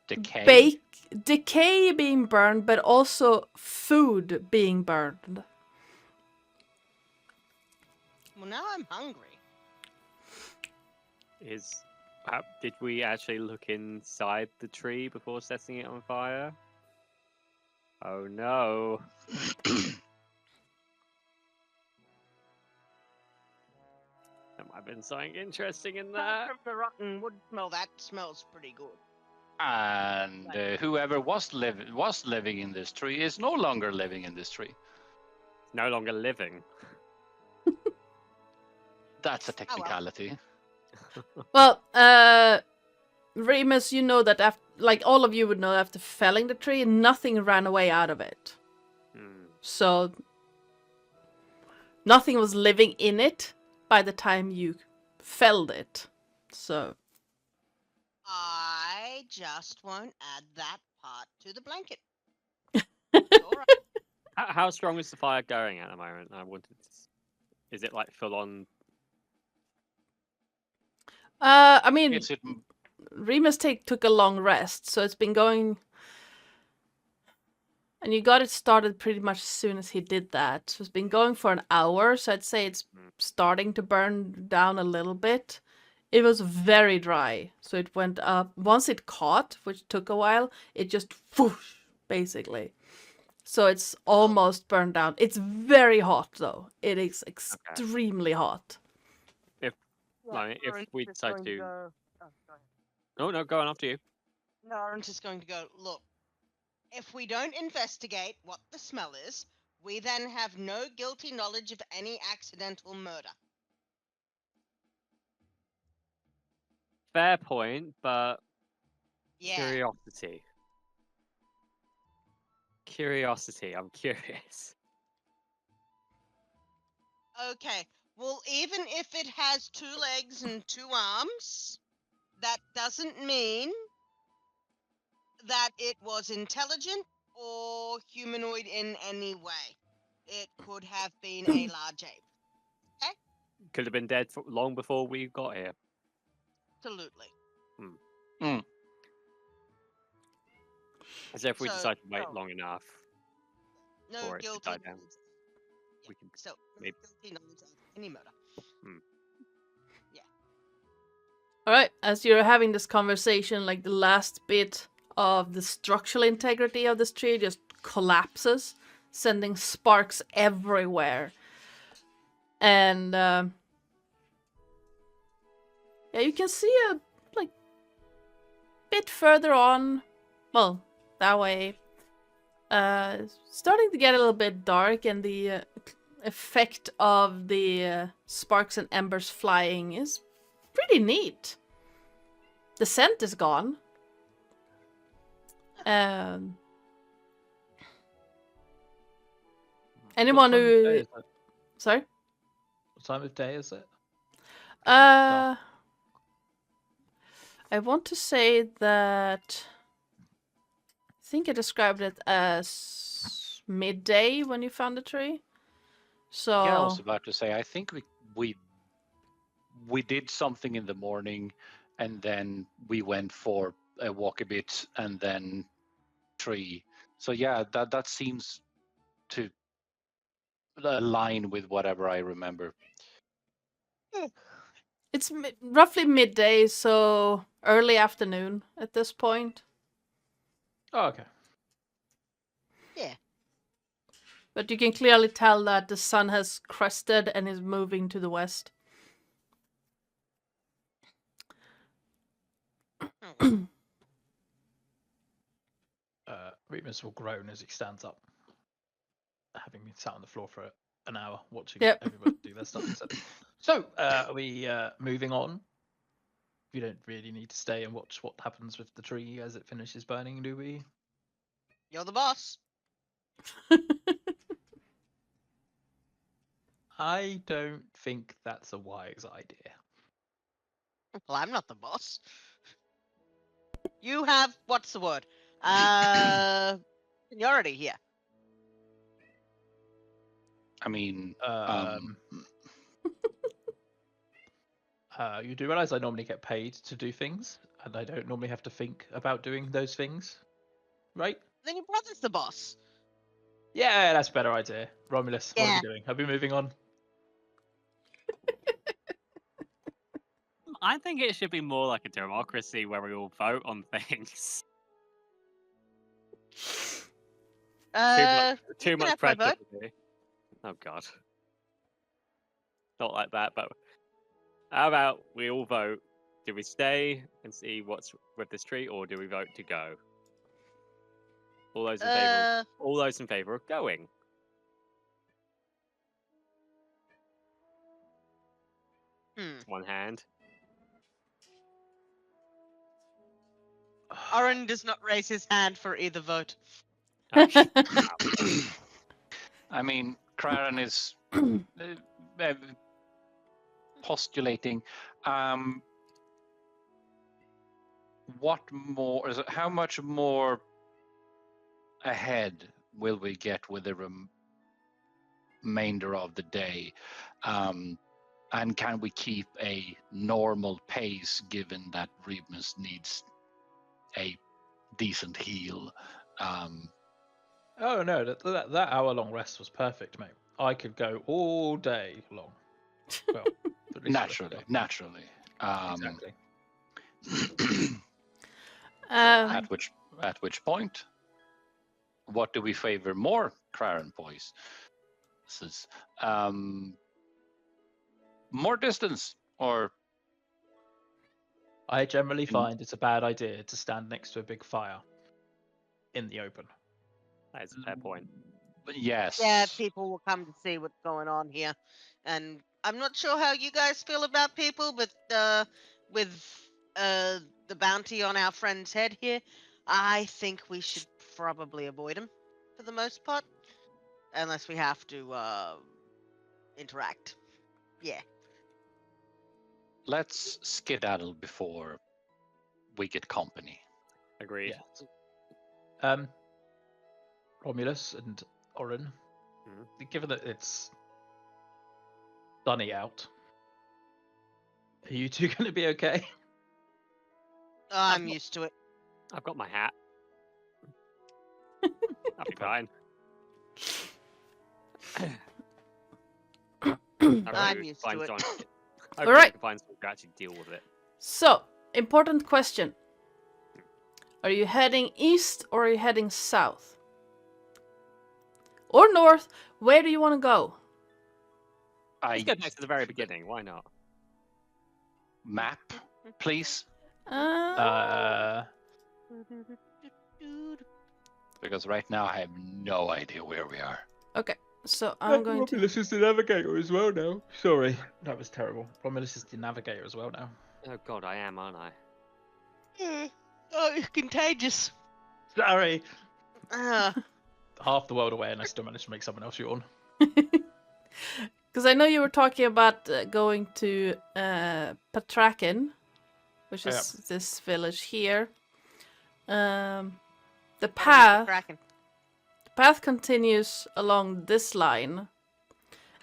Decay. decay being burned, but also food being burned. Well, now I'm hungry. Did we actually look inside the tree before setting it on fire? Oh no. There might have been something interesting in Apart that. from the rotten wood smell, that smells pretty good. And whoever was living in this tree is no longer living in this tree. No longer living. That's a technicality. Well, Remus, you know that after, like all of you would know, after felling the tree, nothing ran away out of it. So nothing was living in it by the time you felled it. So I just won't add that part to the blanket. All right. How strong is the fire going at the moment? Is it like full on? I mean, Is it Remus took a long rest, so it's been going. And you got it started pretty much as soon as he did that. So it's been going for an hour, so I'd say it's starting to burn down a little bit. It was very dry, so it went up. Once it caught, which took a while, it just whoosh, basically. So it's almost burned down. It's very hot, though. It is extremely hot. If we decide to... Oh, no, go on after you. Lauren's just going to go, look, if we don't investigate what the smell is, we then have no guilty knowledge of any accidental murder. Fair point, but Yeah. curiosity. Curiosity. I'm curious. Okay. Well, even if it has 2 legs and 2 arms, that doesn't mean that it was intelligent or humanoid in any way. It could have been a large ape. Could have been dead for long before we got here. Absolutely. As if we So, decide to wait no. long enough No for it to guilty die down. knowledge. Yeah. We can So, no maybe- guilty knowledge of any murder. All right, as you're having this conversation, like the last bit of the structural integrity of this tree just collapses, sending sparks everywhere. And yeah, you can see a bit further on, well, that way, starting to get a little bit dark, and the effect of the sparks and embers flying is pretty neat. The scent is gone. Anyone who... Sorry? What time of day is it? I want to say that... I think I described it as midday when you found the tree. So... Yeah, I was about to say, I think we did something in the morning, and then we went for a walk a bit, and then tree. So yeah, that seems to align with whatever I remember. It's roughly midday, so early afternoon at this point. Oh, okay. Yeah. But you can clearly tell that the sun has crested and is moving to the west. Remus will groan as he stands up, having been sat on the floor for an hour watching Yep. everybody do their stuff. So, are we moving on? We don't really need to stay and watch what happens with the tree as it finishes burning, do we? You're the boss. I don't think that's a wise idea. Well, I'm not the boss. You have, what's the word? Seniority here. I mean, You do realize I normally get paid to do things, and I don't normally have to think about doing those things, right? Then your brother's the boss. Yeah, that's a better idea. Romulus, what are Yeah. we doing? Are we moving on? I think it should be more like a democracy where we all vote on things. Too you can much have my pressure vote. to do. Oh god. Not like that, but how about we all vote? Do we stay and see what's with this tree, or do we vote to go? All those in favor. All those in favor of going. One hand. Oren does not raise his hand for either vote. Okay. I mean, Kraran is postulating. What more? How much more ahead will we get with the remainder of the day? And can we keep a normal pace given that Remus needs a decent heal? Oh no, that hour-long rest was perfect, mate. I could go all day long. Well, at least Naturally. Exactly. At which point, what do we favor more, Kraran boys? This is more distance, or I generally find it's a bad idea to stand next to a big fire in the open. That is a fair point. yes. Yeah, people will come to see what's going on here. And I'm not sure how you guys feel about people, but with the bounty on our friend's head here, I think we should probably avoid him for the most part, unless we have to interact. Yeah. Let's skedaddle before we get company. Agreed. Yeah. Romulus and Oren, given that it's sunny out, are you two going to be okay? I'm used to it. I've got my hat. I'll be fine. I'm used to it. All right. Find someone to actually deal with it. So, important question. Are you heading east or are you heading south? Or north? Where do you want to go? Let's go back to the very beginning. Why not? Map, please. Because right now I have no idea where we are. Okay, so I'm going to... Romulus is the navigator as well now. Sorry, that was terrible. Romulus is the navigator as well now. Oh god, I am, aren't I? Oh, it's contagious. Sorry. Uh, Half the world away and I still managed to make someone else yawn. Because I know you were talking about going to Patraken, which is this village here. The path continues along this line.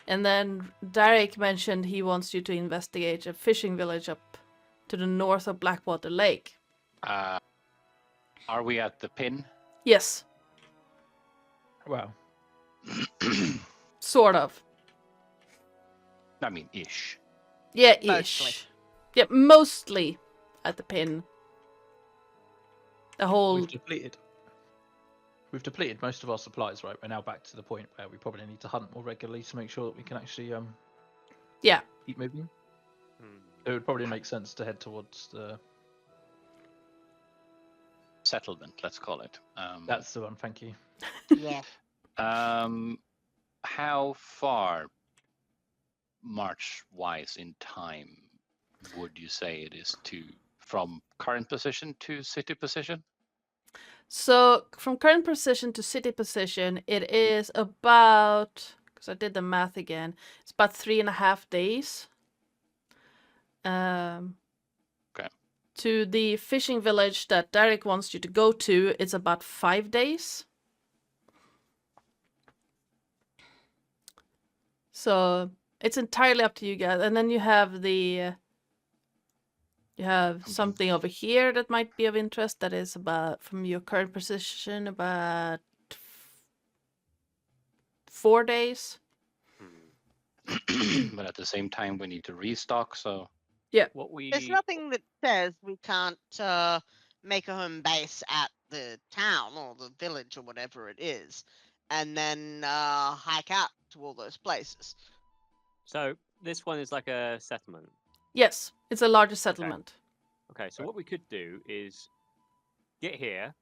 And then Derek mentioned he wants you to investigate a fishing village up to the north of Blackwater Lake. Are we at the pin? Yes, Wow. sort of. I mean, ish. Yeah, Mostly. ish. Yeah, mostly at the pin. The whole... We've depleted most of our supplies, right? We're now back to the point where we probably need to hunt more regularly to make sure that we can actually Yeah. keep moving. It would probably make sense to head towards the... Settlement, let's call it. That's the one, thank you. yeah. How far, march-wise in time, would you say it is from current position to city position? So, from current position to city position, it is about... Because I did the math again. It's about 3.5 days. Okay. To the fishing village that Derek wants you to go to, it's about 5 days. So it's entirely up to you guys. And then you have the... You have something over here that might be of interest. That is about, from your current position, about 4 days. But at the same time, we need to restock, so... There's nothing that says we can't make a home base at the town or the village or whatever it is, and then hike out to all those places. So this one is like a settlement. Yes, it's a larger settlement. Okay, so what we could do is get here,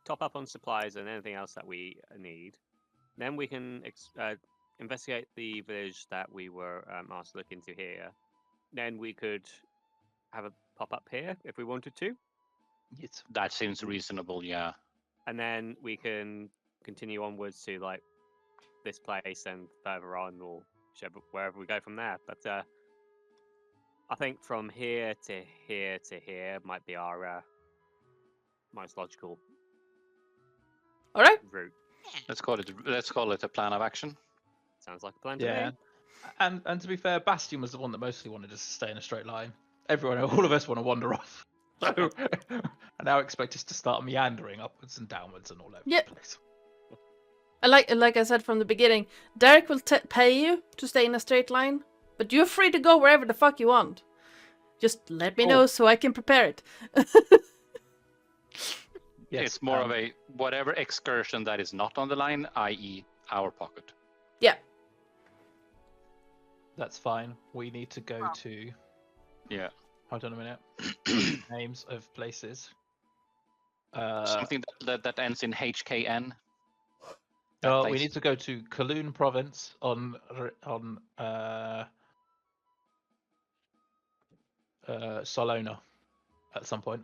top up on supplies and anything else that we need. Then we can investigate the village that we were asked to look into here. Then we could have a pop up here if we wanted to. Yes. That seems reasonable, yeah. And then we can continue onwards to like this place and further on, or wherever we go from there. But I think from here to here to here might be our most logical All right. route. Let's call it a plan of action. Sounds like a plan to Yeah. me. And to be fair, Bastion was the one that mostly wanted us to stay in a straight line. All of us want to wander off. So I now expect us to start meandering upwards and downwards and all over Yeah. the place. Like I said from the beginning, Derek will pay you to stay in a straight line, but you're free to go wherever the fuck you want. Just let me know so I can prepare it. Yes, It's more of a whatever excursion that is not on the line, i.e. our pocket. Yeah. That's fine. We need to go to... Yeah. Hold on a minute. Names of places. Something that ends in HKN. We need to go to Kowloon Province on Solona. at some point.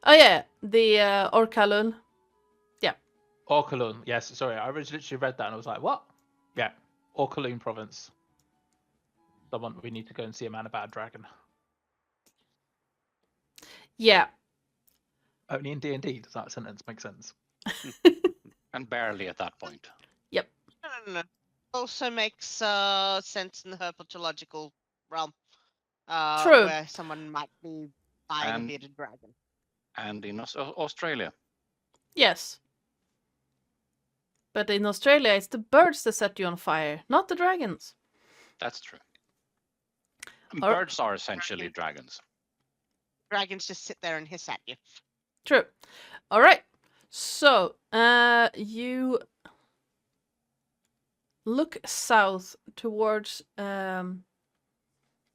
Oh yeah, the Orkalun. Orkalun, yes. Sorry, I literally read that and I was like, what? Yeah, Orkalun province. Someone we need to go and see a man about a dragon. Yeah. Only in D&D does that sentence make sense. And barely at that point. No. Also makes sense in the herpetological realm, True. where someone might be buying And- a bearded dragon. And in Australia. Yes. But in Australia, it's the birds that set you on fire, not the dragons. That's true. Or- Birds are essentially dragons. Dragons just sit there and hiss at you. True. All right. So, you look south towards the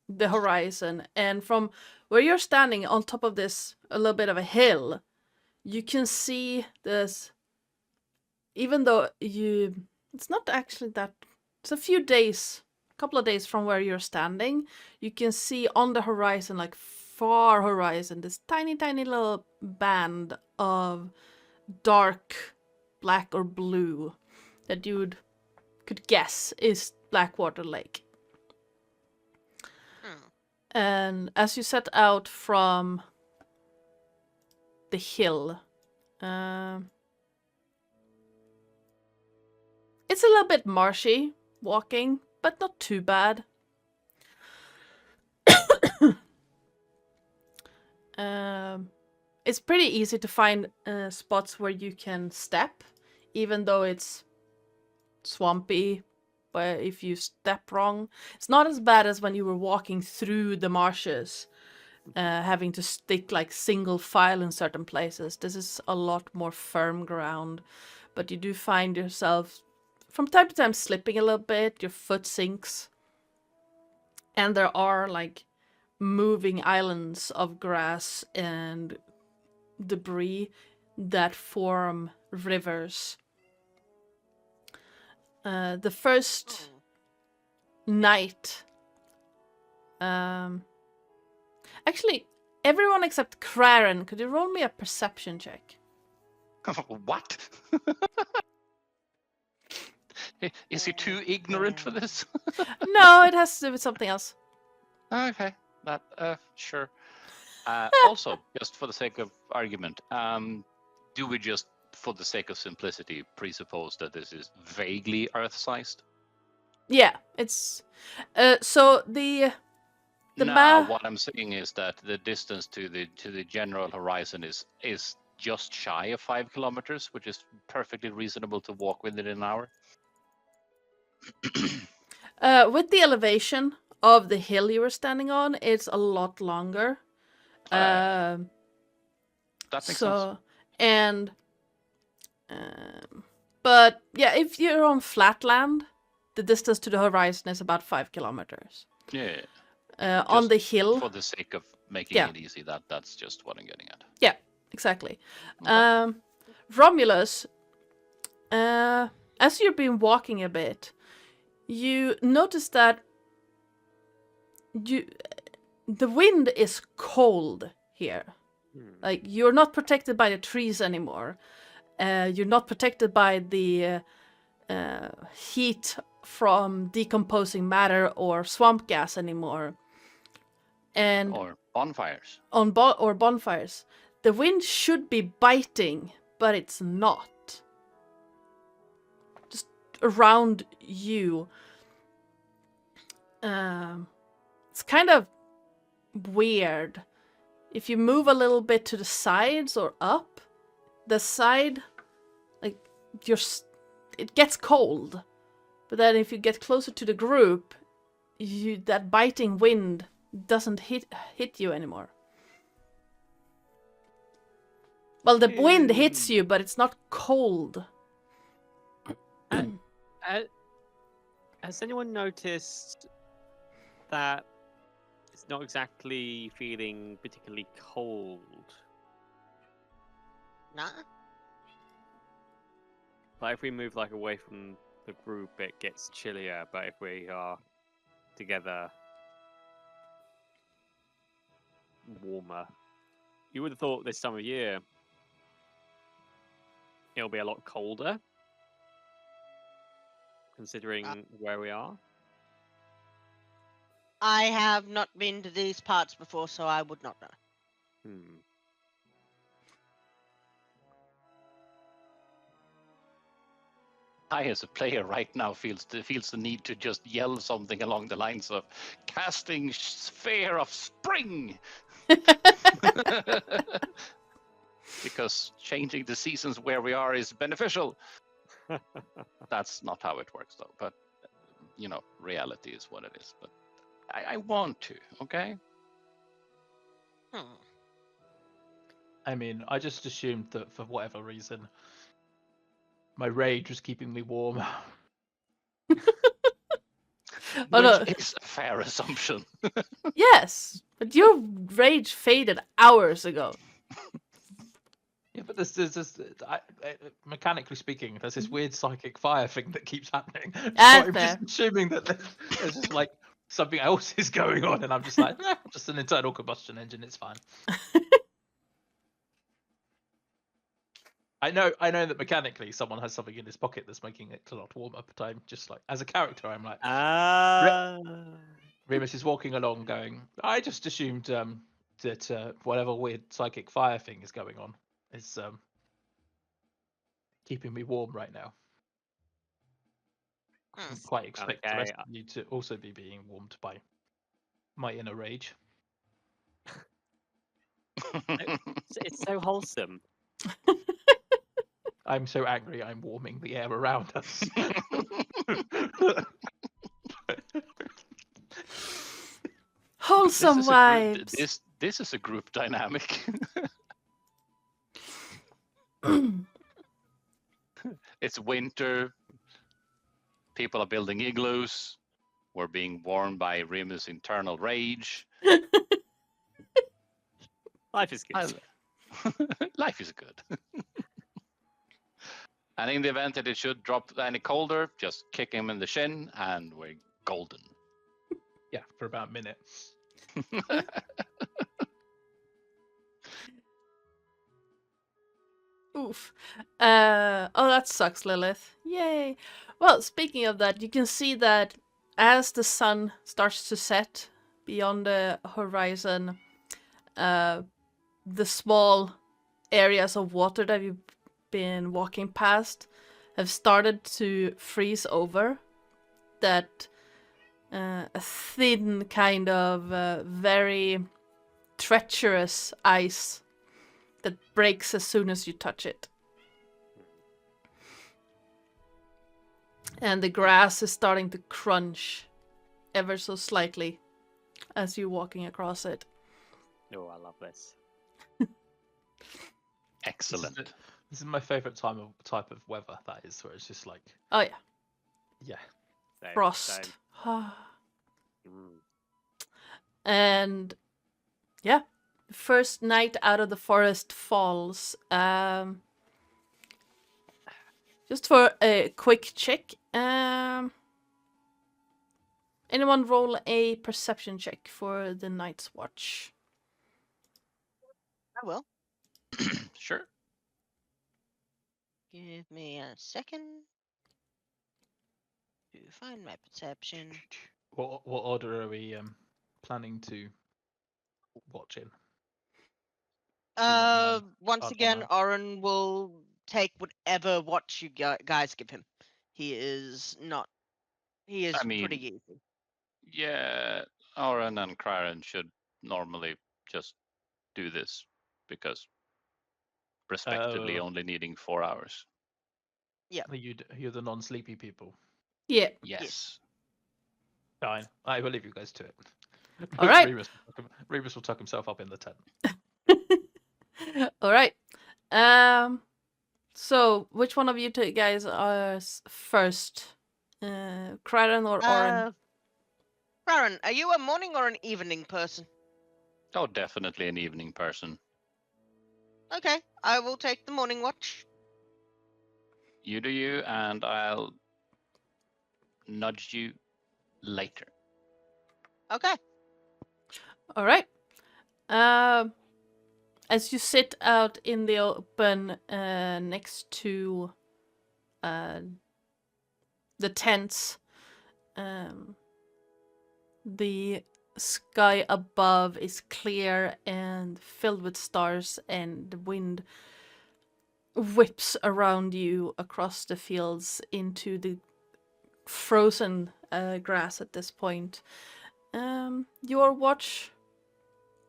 horizon, and from where you're standing on top of this, a little bit of a hill, you can see this. Even though it's not actually that. It's a few days, a couple of days from where you're standing. You can see on the horizon, like far horizon, this tiny, tiny little band of dark black or blue that you could guess is Blackwater Lake. And as you set out from the hill, it's a little bit marshy walking, but not too bad. It's pretty easy to find spots where you can step, even though it's swampy. But if you step wrong, it's not as bad as when you were walking through the marshes, having to stick like single file in certain places. This is a lot more firm ground, but you do find yourself from time to time slipping a little bit. Your foot sinks, and there are like moving islands of grass and debris that form rivers. The first night, actually, everyone except Craren, could you roll me a perception check? What? Is he too ignorant for this? No, it has to do with something else. Okay, that sure. Also, just for the sake of argument, do we just, for the sake of simplicity, presuppose that this is vaguely Earth-sized? Yeah, it's so the No, what I'm saying is that the distance to the general horizon is just shy of 5 kilometers, which is perfectly reasonable to walk within an hour. with the elevation of the hill you were standing on, it's a lot longer. That makes sense. And but yeah, if you're on flat land, the distance to the horizon is about 5 kilometers. Yeah. On the Just hill, for the sake of making Yeah. it easy, that's just what I'm getting at. yeah, exactly. Okay. Romulus, as you've been walking a bit, you notice that the wind is cold here. Like, you're not protected by the trees anymore. You're not protected by the heat from decomposing matter or swamp gas anymore. And Or bonfires. or bonfires. The wind should be biting, but it's not. Just around you. It's kind of weird. If you move a little bit to the sides or up, the side, like, it gets cold. But then if you get closer to the group, that biting wind doesn't hit you anymore. Well, the wind hits you, but it's not cold. Has anyone noticed that it's not exactly feeling particularly cold? Nah. Like if we move like away from the group, it gets chillier. But if we are together, warmer. you would have thought this time of year it'll be a lot colder, considering where we are. I have not been to these parts before, so I would not know. Hmm. I, as a player right now, feels the need to just yell something along the lines of "casting sphere of spring," because changing the seasons where we are is beneficial. That's not how it works, though. But reality is what it is. But I want to. Okay. I mean, I just assumed that for whatever reason, my rage was keeping me warm. Oh, no. Which is a fair assumption. Yes, but your rage faded hours ago. Yeah, but there's mechanically speaking, there's this weird psychic fire thing that keeps happening. So I'm fair. just assuming that there's just like something else is going on, and I'm just like, just an internal combustion engine. It's fine. I know that mechanically someone has something in his pocket that's making it a lot warmer, but I'm just like, as a character, I'm like, Remus is walking along going, I just assumed that whatever weird psychic fire thing is going on is keeping me warm right now. I didn't quite expect the rest of you to also be being warmed by my inner rage. It's so wholesome. I'm so angry I'm warming the air around us. Wholesome vibes. This is a group dynamic. It's winter. People are building igloos. We're being warmed by Remus' internal rage. Life is good. Life is good. And in the event that it should drop any colder, just kick him in the shin and we're golden. Yeah, for about a minute. Oof. Oh, that sucks, Lilith. Yay. Well, speaking of that, you can see that as the sun starts to set beyond the horizon, the small areas of water that you've been walking past have started to freeze over. That a thin kind of very treacherous ice that breaks as soon as you touch it. And the grass is starting to crunch ever so slightly as you're walking across it. Oh, I love this. Excellent. This is my favorite type of weather, that is, where it's just like... Oh, yeah. Yeah. Same, Frost. same. And yeah, the first night out of the forest falls. Just for a quick check, anyone roll a perception check for the night's watch? I will. Sure. Give me a second to find my perception. What order are we planning to watch in? Once again, Oren will take whatever watch you guys give him. He is pretty easy. Yeah, Auron and Craren should normally just do this because respectively only needing 4 hours. Yeah. You're the non-sleepy people. Yeah. Yes. Fine. I will leave you guys to it. All right. Remus will tuck himself up in the tent. All right. So which one of you two guys are first? Craren or Oren? Craren, are you a morning or an evening person? Oh, definitely an evening person. Okay, I will take the morning watch. You do you, and I'll nudge you later. Okay. All right. as you sit out in the open next to the tents, the sky above is clear and filled with stars, and the wind whips around you across the fields into the frozen grass at this point. Your watch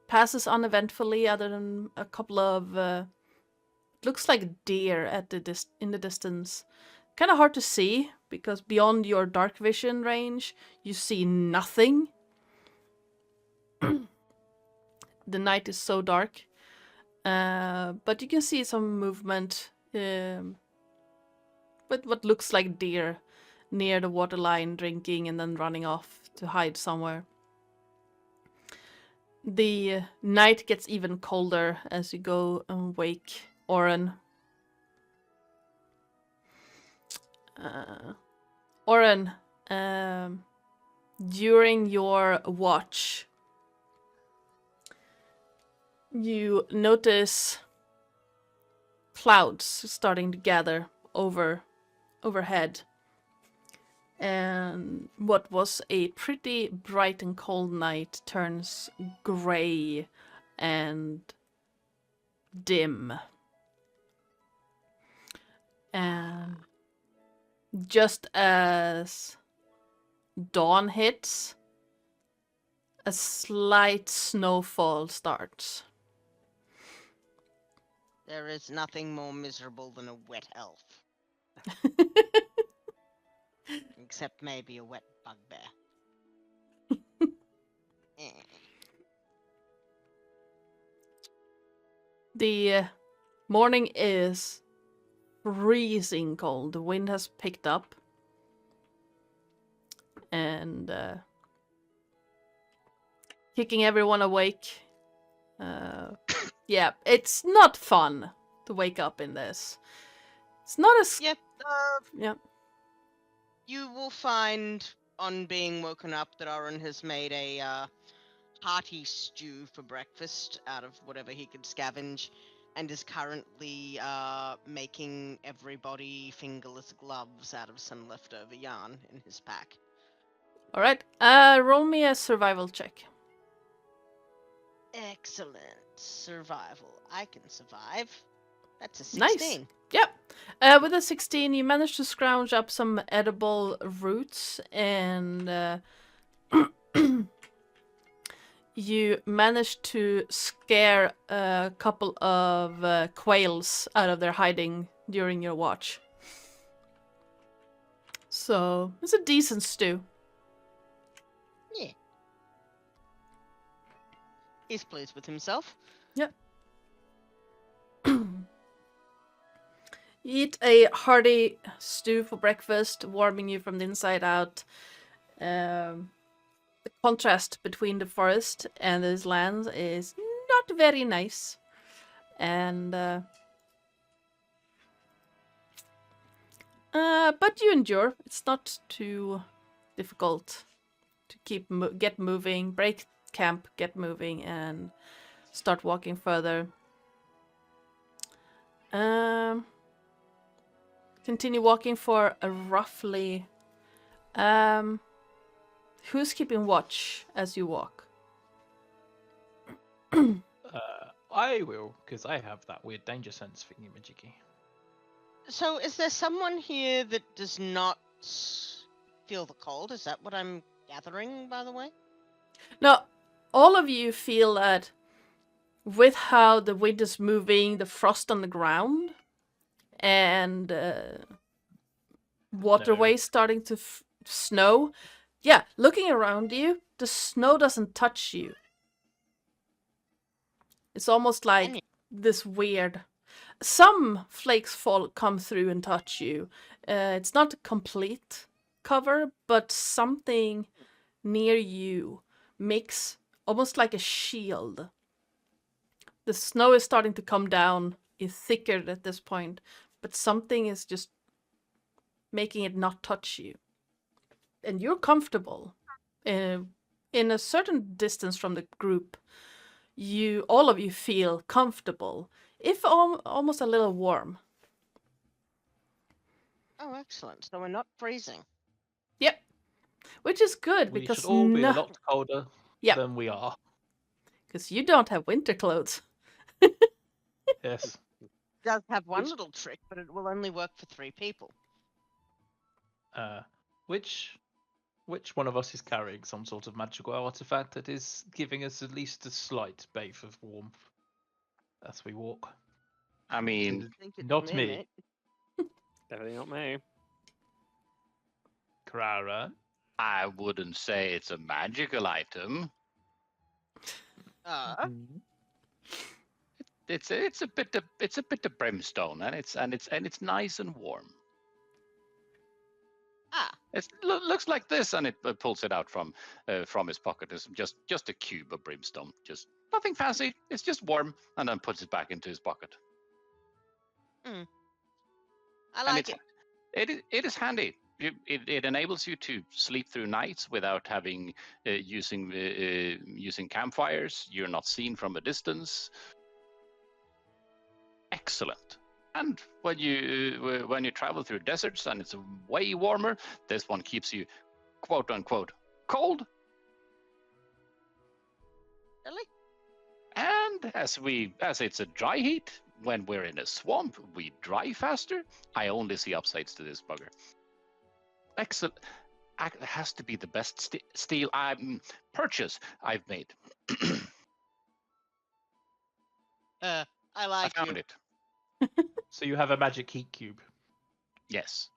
passes uneventfully, other than a couple of looks like deer at in the distance. Kind of hard to see because beyond your dark vision range, you see nothing. The night is so dark, but you can see some movement with what looks like deer near the waterline, drinking and then running off to hide somewhere. The night gets even colder as you go and wake Oren. Oren, during your watch, you notice clouds starting to gather overhead. And what was a pretty bright and cold night turns gray and dim. And just as dawn hits, a slight snowfall starts. There is nothing more miserable than a wet elf. Except maybe a wet bugbear. The morning is freezing cold. The wind has picked up. And kicking everyone awake. Yeah, it's not fun to wake up in this. It's not as... Yep, yeah. you will find on being woken up that Oren has made a hearty stew for breakfast out of whatever he could scavenge, and is currently making everybody fingerless gloves out of some leftover yarn in his pack. Alright, roll me a survival check. Excellent. Survival. I can survive. That's a 16. Nice. Yep. With a 16, you managed to scrounge up some edible roots, and you managed to scare a couple of quails out of their hiding during your watch. So, it's a decent stew. Yeah. He's pleased with himself. Yep. Eat a hearty stew for breakfast, warming you from the inside out. The contrast between the forest and these lands is not very nice. And but you endure. It's not too difficult to get moving, break camp, get moving, and start walking further. Continue walking for a roughly... who's keeping watch as you walk? I will, because I have that weird danger sense thingy-majiggy. So, is there someone here that does not feel the cold? Is that what I'm gathering, by the way? No, all of you feel that with how the wind is moving, the frost on the ground, and waterways starting to snow. Yeah, looking around you, the snow doesn't touch you. It's almost like this weird... Some flakes come through and touch you. It's not a complete cover, but something near you makes almost like a shield. The snow is starting to come down. It's thicker at this point, but something is just making it not touch you. And you're comfortable. In a certain distance from the group, all of you feel comfortable, if almost a little warm. Oh, excellent. So we're not freezing. Yep, which is good We because should all be a lot colder Yep. than we are. because you don't have winter clothes. Yes. It does have one Which- little trick, but it will only work for 3 people. Which one of us is carrying some sort of magical artifact that is giving us at least a slight bath of warmth as we walk? I mean, I think it's Not me. mate. Definitely not me. Clara? I wouldn't say it's a magical item. It's a bit of brimstone, and it's nice and warm. Ah, It looks like this, and it pulls it out from his pocket. It's just a cube of brimstone, just nothing fancy. It's just warm, and then puts it back into his pocket. I And like it. it is handy. It enables you to sleep through nights without having using campfires. You're not seen from a distance. Excellent. And when you travel through deserts and it's way warmer, this one keeps you, quote unquote, cold. Really? And as it's a dry heat, when we're in a swamp, we dry faster. I only see upsides to this bugger. Excellent. It has to be the best steel purchase I've made. I I like found you. it. So you have a magic heat cube. Yes.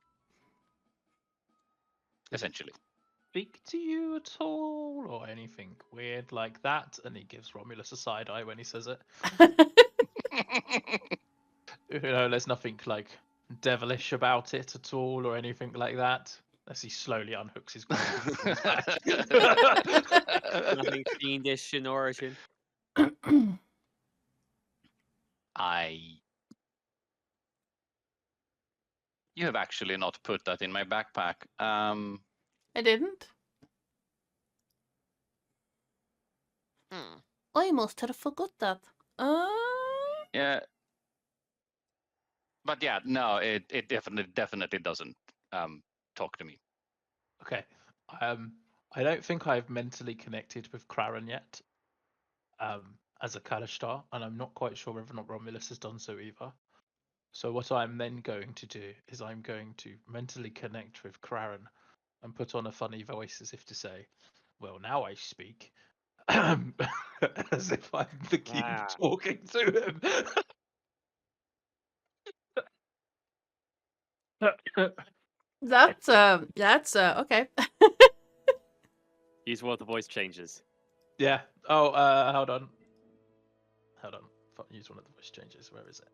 Essentially. Speak to you at all, or anything weird like that? And he gives Romulus a side eye when he says it. There's nothing like devilish about it at all, or anything like that. As he slowly unhooks his back. Nothing fiendish in origin. You have actually not put that in my backpack. I didn't. I must have forgot that. Yeah. But yeah, no, it definitely doesn't talk to me. Okay. I don't think I've mentally connected with Kraran yet. As a Kalishtar, and I'm not quite sure whether or not Romulus has done so either. So what I'm then going to do is I'm going to mentally connect with Kraran and put on a funny voice as if to say, well, now I speak. As if I'm the king Wow. talking to him. That's okay. Use what the voice changes. Yeah. Oh, hold on. Hold on. Use one of the voice changes. Where is it?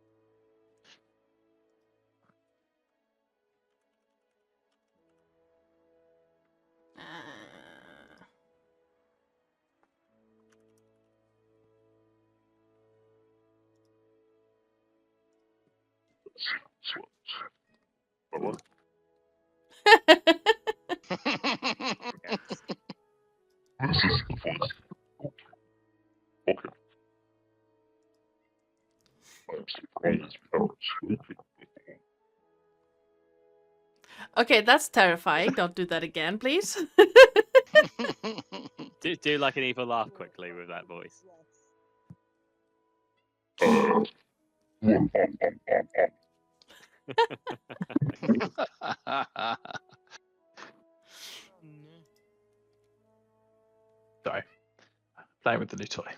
Okay, that's terrifying. Don't do that again, please. Do like an evil laugh quickly with that voice. Sorry. Playing with the new toy.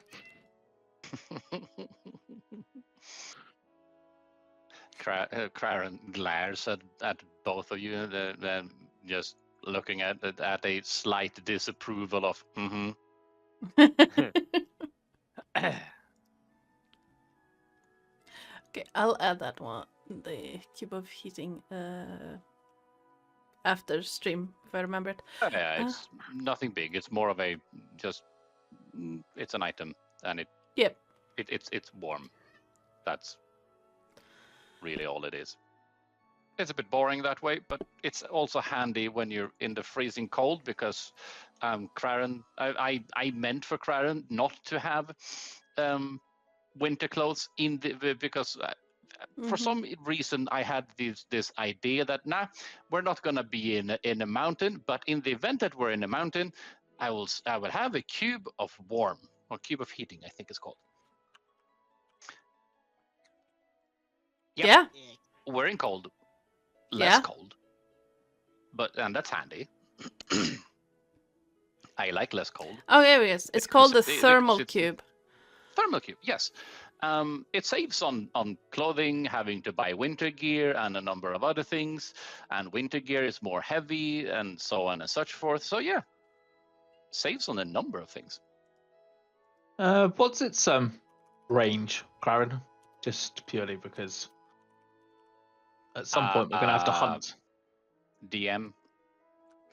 Kraran glares at both of you, just looking at a slight disapproval of. Okay, I'll add that one. The cube of heating after stream, if I remember it. Yeah, it's nothing big. It's more of a just. It's an item, and it's warm. That's really all it is. It's a bit boring that way, but it's also handy when you're in the freezing cold because Kraran, I meant for Kraran not to have winter clothes because for some reason I had this idea that we're not gonna be in a mountain, but in the event that we're in a mountain, I will have a cube of warm or cube of heating, I think it's called. Yep. Yeah. We're in cold, less cold, and that's handy. I like less cold. Oh, yeah, yes. It's called the thermal cube. Thermal cube, yes. It saves on clothing, having to buy winter gear and a number of other things. And winter gear is more heavy and so on and such forth. So yeah, saves on a number of things. What's its range, Claren? Just purely because at some point we're gonna have to hunt. DM,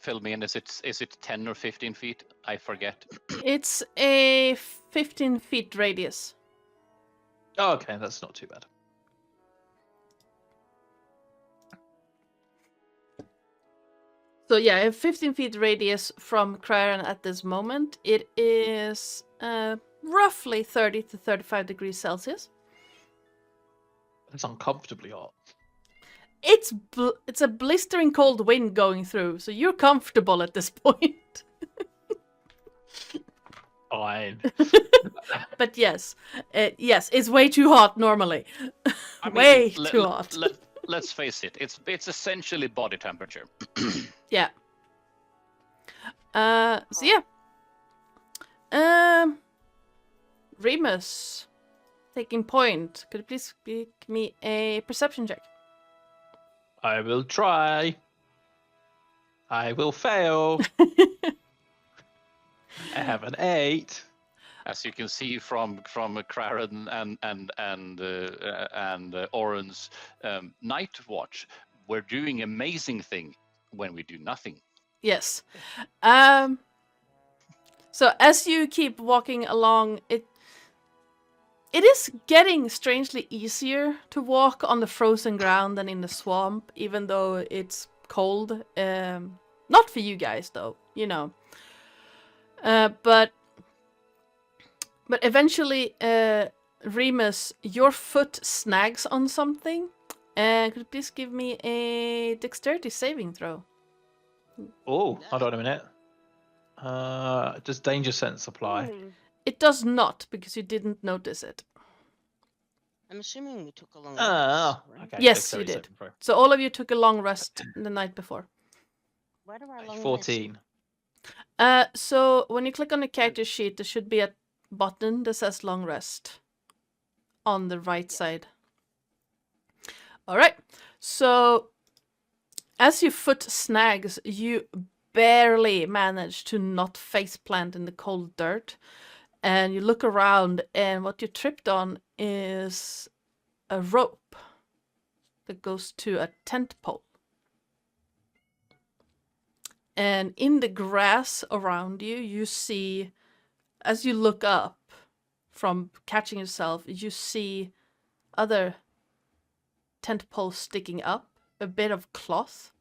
fill me in. Is it 10 or 15 feet? I forget. It's a 15 feet radius. Oh, okay, that's not too bad. So yeah, a 15 feet radius from Claren at this moment. It is roughly 30 to 35 degrees Celsius. It's uncomfortably hot. It's a blistering cold wind going through, so you're comfortable at this point. Fine. But yes, it's way too hot normally. I mean, way too hot. Let's face it, it's essentially body temperature. Yeah. So yeah. Remus, taking point. Could you please give me a perception check? I will try. I will fail. I have an 8. As you can see from Claren and Oren's night watch, we're doing amazing thing when we do nothing. Yes. So as you keep walking along, it is getting strangely easier to walk on the frozen ground than in the swamp, even though it's cold. Not for you guys, though, you know. But eventually, Remus, your foot snags on something. Could you please give me a dexterity saving throw? Oh, hold on a minute. Does danger sense apply? It does not, because you didn't notice it. I'm assuming we took a long Oh, rest, right? okay. Yes, dexterity you did. saving throw. So all of you took a long rest the night before. Where do I long 14. So when you click on the character sheet, there should be a button that says long rest on the right side. All right. So as your foot snags, you barely manage to not faceplant in the cold dirt. And you look around, and what you tripped on is a rope that goes to a tent pole. And in the grass around you, you see, as you look up from catching yourself, you see other tent poles sticking up, a bit of cloth.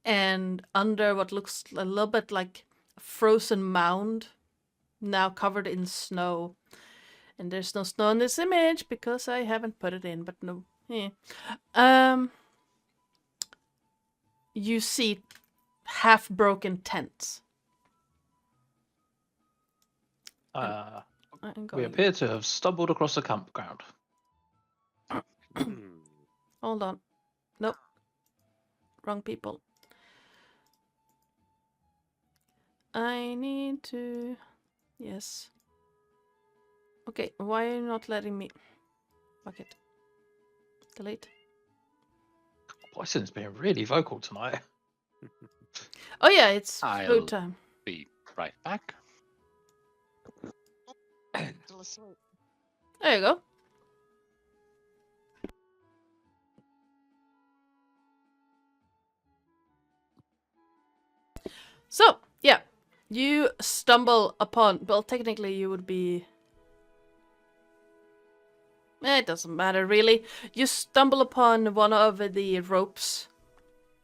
And under what looks a little bit like a frozen mound, now covered in snow. And there's no snow in this image because I haven't put it in, but no. Yeah. You see half-broken tents. We appear to have stumbled across a campground. Hold on. Nope. Wrong people. I need to... Yes. Okay, why are you not letting me... Fuck it. Delete. Poison's being really vocal tonight. Oh yeah, it's I'll- food time. Be right back. Still asleep. There you go. So, yeah. You stumble upon... Well, technically you would be... It doesn't matter, really. You stumble upon one of the ropes.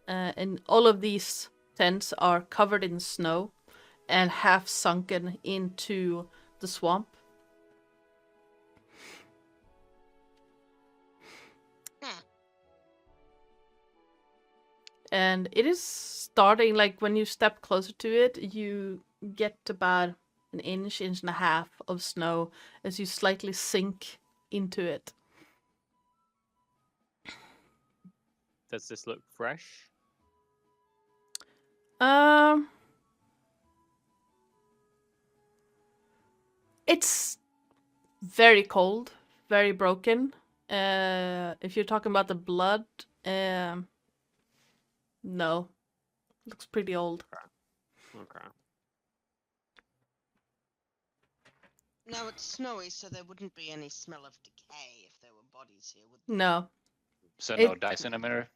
And all of these tents are covered in snow and half sunken into the swamp. And it is starting, like, when you step closer to it, you get about an inch and a half of snow as you slightly sink into it. Does this look fresh? It's very cold, very broken. If you're talking about the blood, no. Looks pretty old. Okay. Now it's snowy, so there wouldn't be any smell of decay if there were bodies here, would there? No. So It- no dice in a mirror.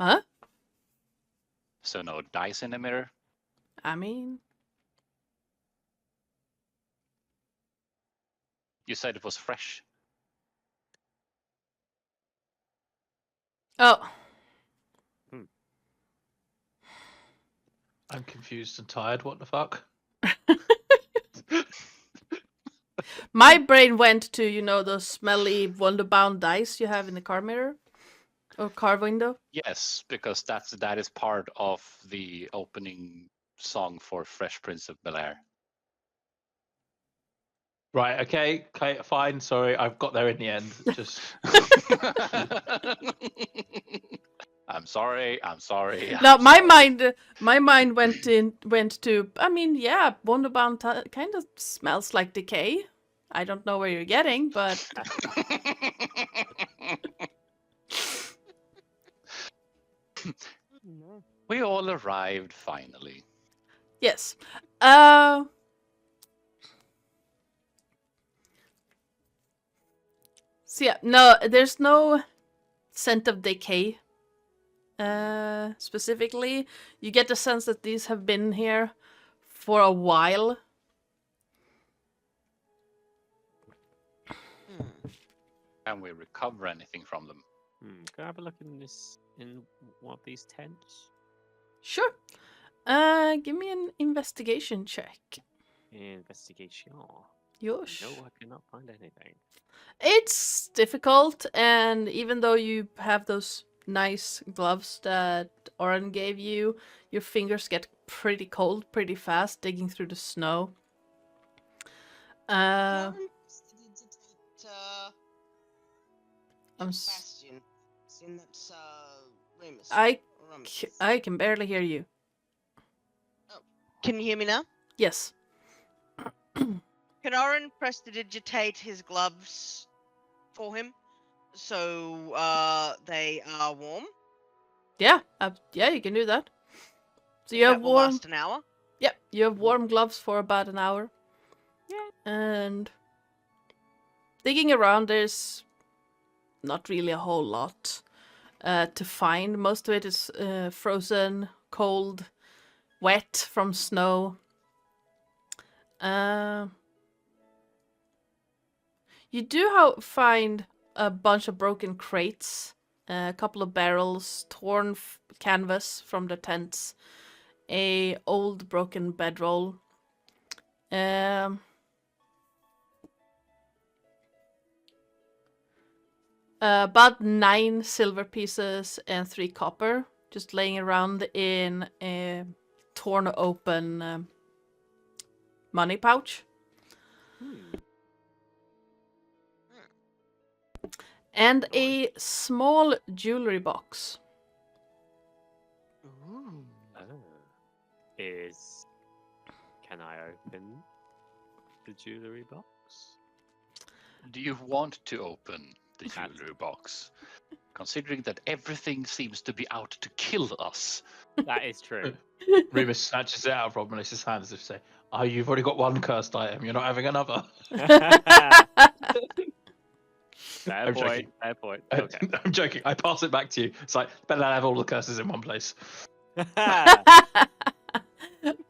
Huh? So no dice in a mirror. I mean, You said it was fresh. oh, I'm confused and tired. What the fuck? my brain went to, those smelly Wonderbound dice you have in the car mirror or car window. Yes, because that is part of the opening song for Fresh Prince of Bel-Air. Right. Okay. Fine. Sorry, I've got there in the end. Just I'm sorry. No, I'm my sorry. mind went to. I mean, yeah, Wonderbound kind of smells like decay. I don't know where you're getting, but We all arrived finally. yes. So yeah, no, there's no scent of decay. Specifically, you get the sense that these have been here for a while. Can we recover anything from them? Can I have a look in one of these tents? Sure. Give me an investigation check. Investigation. Yosh. No, I cannot find anything. It's difficult, and even though you have those nice gloves that Oren gave you, your fingers get pretty cold pretty fast digging through the snow. I'm Bastion. Seen that's Remus. I Remus. I can barely hear you. Can you hear me now? Yes. Can Oren prestidigitate his gloves for him so they are warm? Yeah. Yeah, you can do that. So you That have will warm. last an hour. Yep, you have warm gloves for about an hour. Yeah. And digging around, there's not really a whole lot to find. Most of it is frozen, cold, wet from snow. You do find a bunch of broken crates, a couple of barrels, torn canvas from the tents, a old broken bedroll. About 9 silver pieces and 3 copper, just laying around in a torn open money pouch. And a small jewelry box. Ooh. Can I open the jewelry box? Do you want to open the jewelry box? Considering that everything seems to be out to kill us. That is true. Remus snatches it out from Melissa's hands as if to say, "Oh, you've already got one cursed item. You're not having another." Fair I'm point. joking. Fair point. Okay. I'm joking. I pass it back to you. It's like better than have all the curses in one place.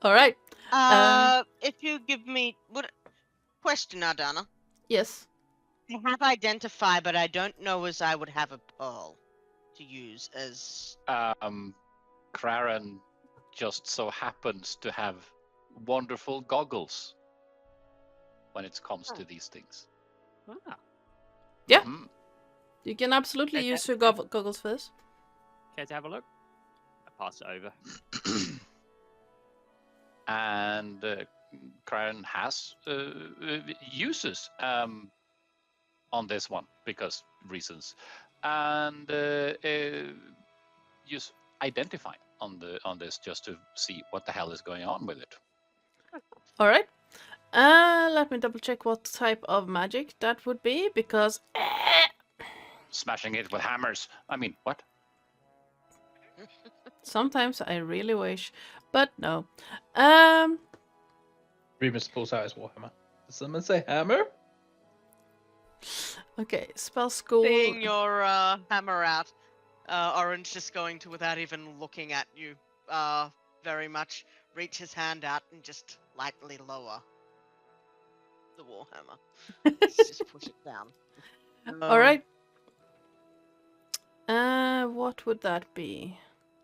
All right. If you give me question, Ardana. Yes. I have identify, but I don't know as I would have a pearl to use as. Kraran just so happens to have wonderful goggles when it comes to these things. Ah, Yeah. Mhm. You can absolutely Okay. use your goggles for this. care to have a look? I pass it over. And Cryon has uses on this one because reasons, and use identify on this just to see what the hell is going on with it. All right. Let me double check what type of magic that would be because Smashing it with hammers. I mean, what? sometimes I really wish, but no. Remus pulls out his warhammer. Did someone say hammer? Okay, spell school. Seeing your hammer out, Orange just going to, without even looking at you very much, reach his hand out and just lightly lower the warhammer. Just push it down. All right. What would that be?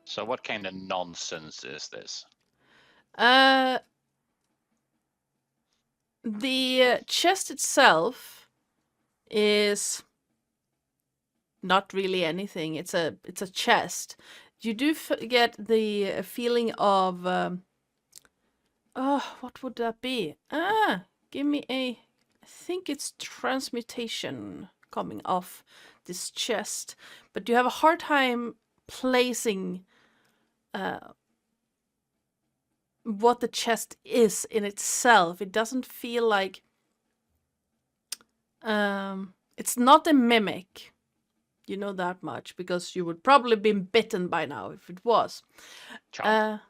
So what kind of nonsense is this? The chest itself is not really anything. It's a chest. You do get the feeling of what would that be? Give me I think it's transmutation coming off this chest, but you have a hard time placing what the chest is in itself. It doesn't feel like it's not a mimic. You know that much because you would probably been bitten by now if it was. Chomp.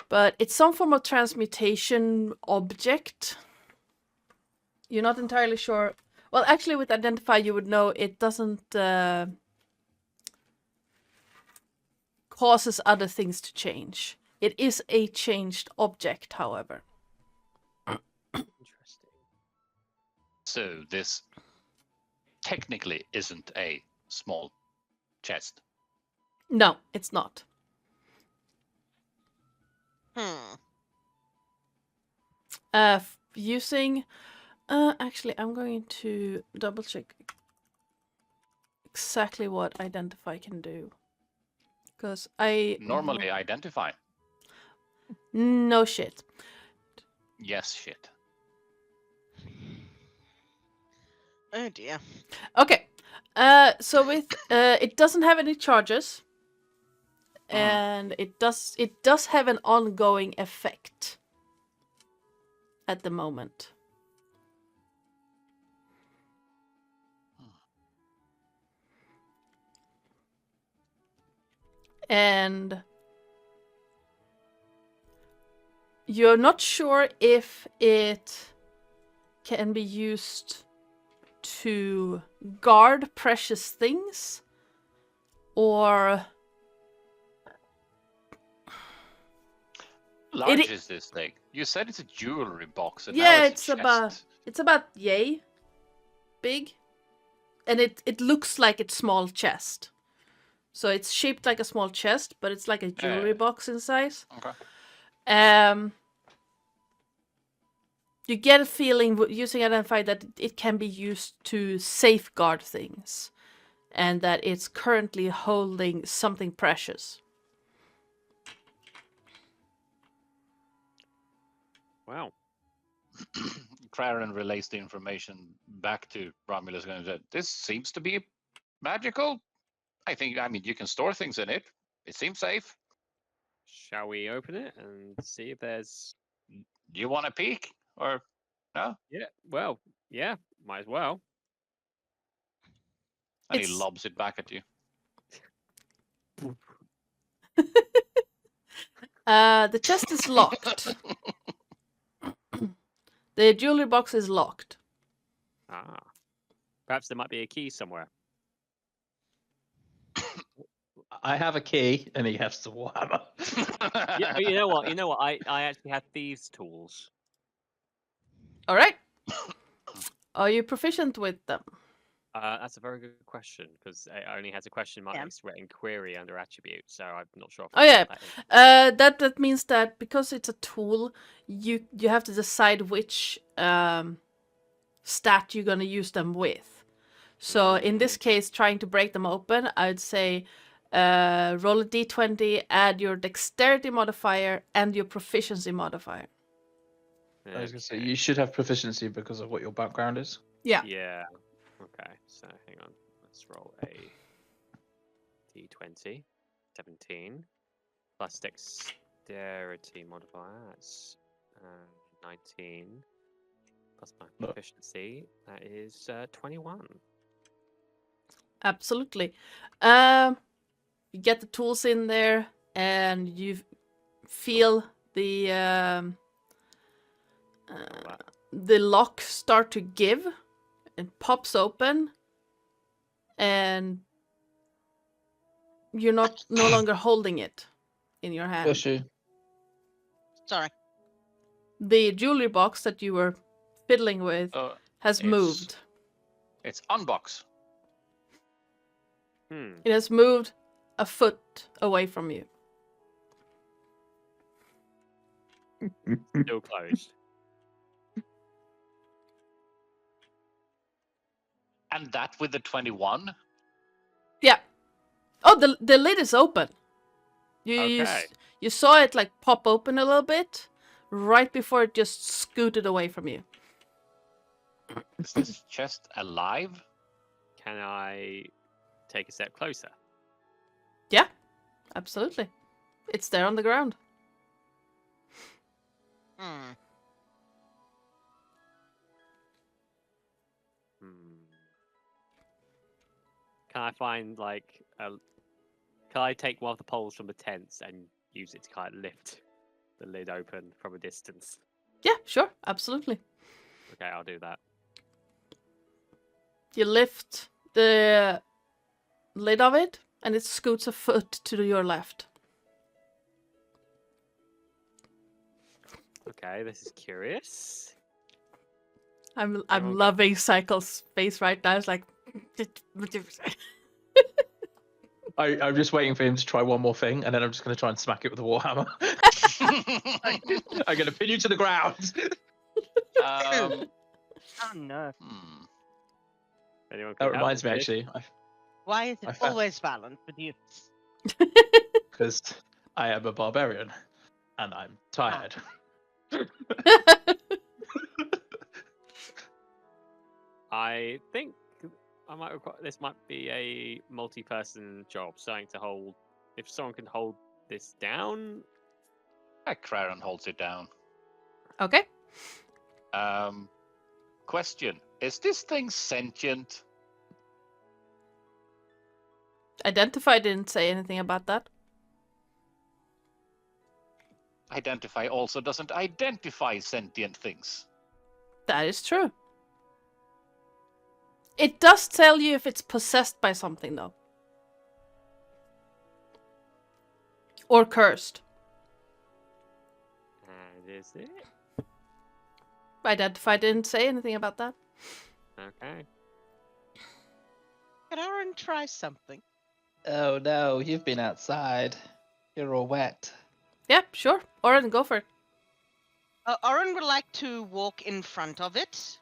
But it's some form of transmutation object. You're not entirely sure. Well, actually, with identify, you would know it doesn't causes other things to change. It is a changed object, however. Interesting. So this technically isn't a small chest. No, it's not. Using actually I'm going to double check exactly what identify can do, because I Normally identify. no shit. Yes, shit. Oh dear. Okay, so with it doesn't have any charges, and it does have an ongoing effect at the moment. And you're not sure if it can be used to guard precious things or Large is this thing? You said it's a jewelry box. And yeah, now it's about yay big, and it looks like it's small chest. So it's shaped like a small chest, but it's like a jewelry box in size. Okay. You get a feeling using identify that it can be used to safeguard things, and that it's currently holding something precious. Wow. Claren relays the information back to Romulus and said, "This seems to be magical. I mean, you can store things in it. It seems safe. Shall we open it and see if there's... Do you want a peek? Or no?" Yeah, well, yeah, might as well. And he lobs it back at you. The chest is locked. The jewelry box is locked. Ah. Perhaps there might be a key somewhere. I have a key, and he has the warhammer. Yeah, you know what? I actually have thieves' tools. All right. Are you proficient with them? That's a very good question because it only has a question mark Yeah. next to it in query under attribute, so I'm not sure. If Oh I yeah, put that in. that means that because it's a tool, you have to decide which stat you're gonna use them with. So in this case, trying to break them open, I'd say roll a d20, add your dexterity modifier and your proficiency modifier. I was gonna say Okay. you should have proficiency because of what your background is. Yeah. Yeah. Okay. So hang on. Let's roll a d20. 17 plus dexterity modifier. That's 19 plus my No. proficiency. That is 21. Absolutely. You get the tools in there, and you feel the lock start to give. It pops open, and you're no longer holding it in your hand. Bless you. Sorry. The jewelry box that you were fiddling with has it's- moved. It's unbox. It has moved a foot away from you. Still closed. And that with the 21? Yeah. Oh, the lid is open. Okay. You saw it like pop open a little bit right before it just scooted away from you. Is this chest alive? Can I take a step closer? Yeah, absolutely. It's there on the ground. Hmm. Can I find like can I take one of the poles from the tents and use it to kind of lift the lid open from a distance? Yeah, sure, absolutely. Okay, I'll do that. You lift the lid of it, and it scoots a foot to your left. Okay, this is curious. I'm Everyone go- loving Psychole's face right now. It's like I'm just waiting for him to try one more thing, and then I'm just going to try and smack it with a warhammer. I'm going to pin you to the ground. um, Oh no. Anyone That can help reminds me, with this? actually, Why is I it found- always violent with you? because I am a barbarian, and I'm tired. I think I might require. This might be a multi-person job. Starting to hold. If someone can hold this down, Craren holds it down. Okay. Question: is this thing sentient? Identify didn't say anything about that. Identify also doesn't identify sentient things. That is true. It does tell you if it's possessed by something, though. Or cursed. and is it? Identify didn't say anything about that. Okay. Can Aaron try something? Oh no, you've been outside. You're all wet. Yeah, sure. Oren, go for it. Aaron would like to walk in front of it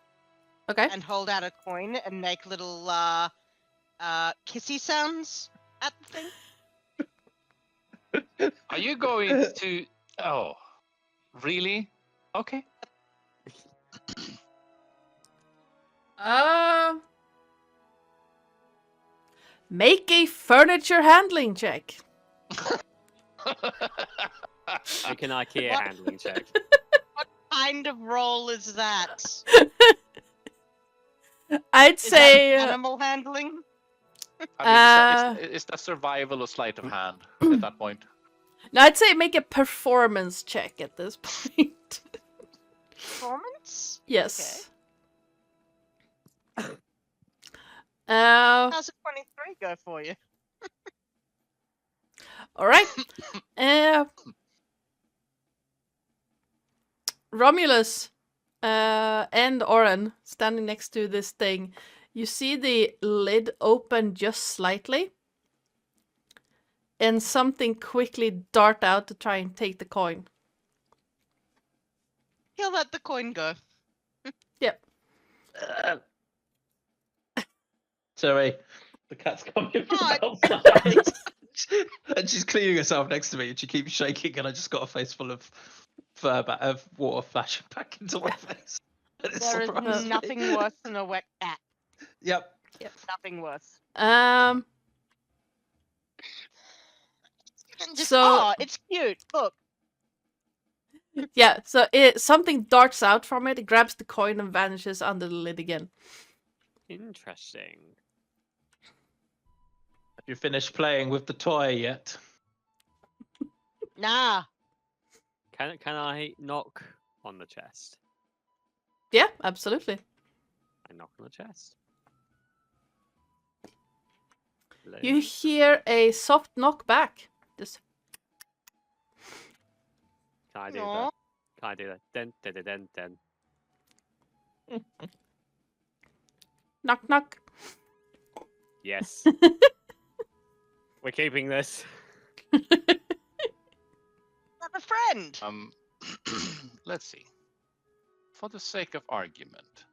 Okay. and hold out a coin and make little kissy sounds at the thing. Are you going to? Oh, really? Okay. Make a furniture handling check. Make an IKEA What? handling check. What kind of roll is that? I'd Is say that animal handling? I mean, is that survival or sleight of hand at that point? no, I'd say make a performance check at this point. Performance? Yes. How's a 23 go for you? All right. Romulus and Oren standing next to this thing. you see the lid open just slightly, and something quickly dart out to try and take the coin. He'll let the coin go. Yep. Sorry, the cat's coming from Oh, outside. And she's cleaning herself next to me, and she keeps shaking, and I just got a face full of of water flashing back into my face. And it There surprised is me. nothing worse than a wet cat. Yep. Nothing worse. Just, So- oh, it's cute. Look. Yeah, so something darts out from it, grabs the coin and vanishes under the lid again. Interesting. Have you finished playing with the toy yet? Nah. Can I knock on the chest? Yeah, absolutely. I knock on the chest. Hello? You hear a soft knock back. Just Can I do Aw. that? Can I do that? Den den den den den. knock knock. Yes. We're keeping this. Have a friend. Let's see. For the sake of argument,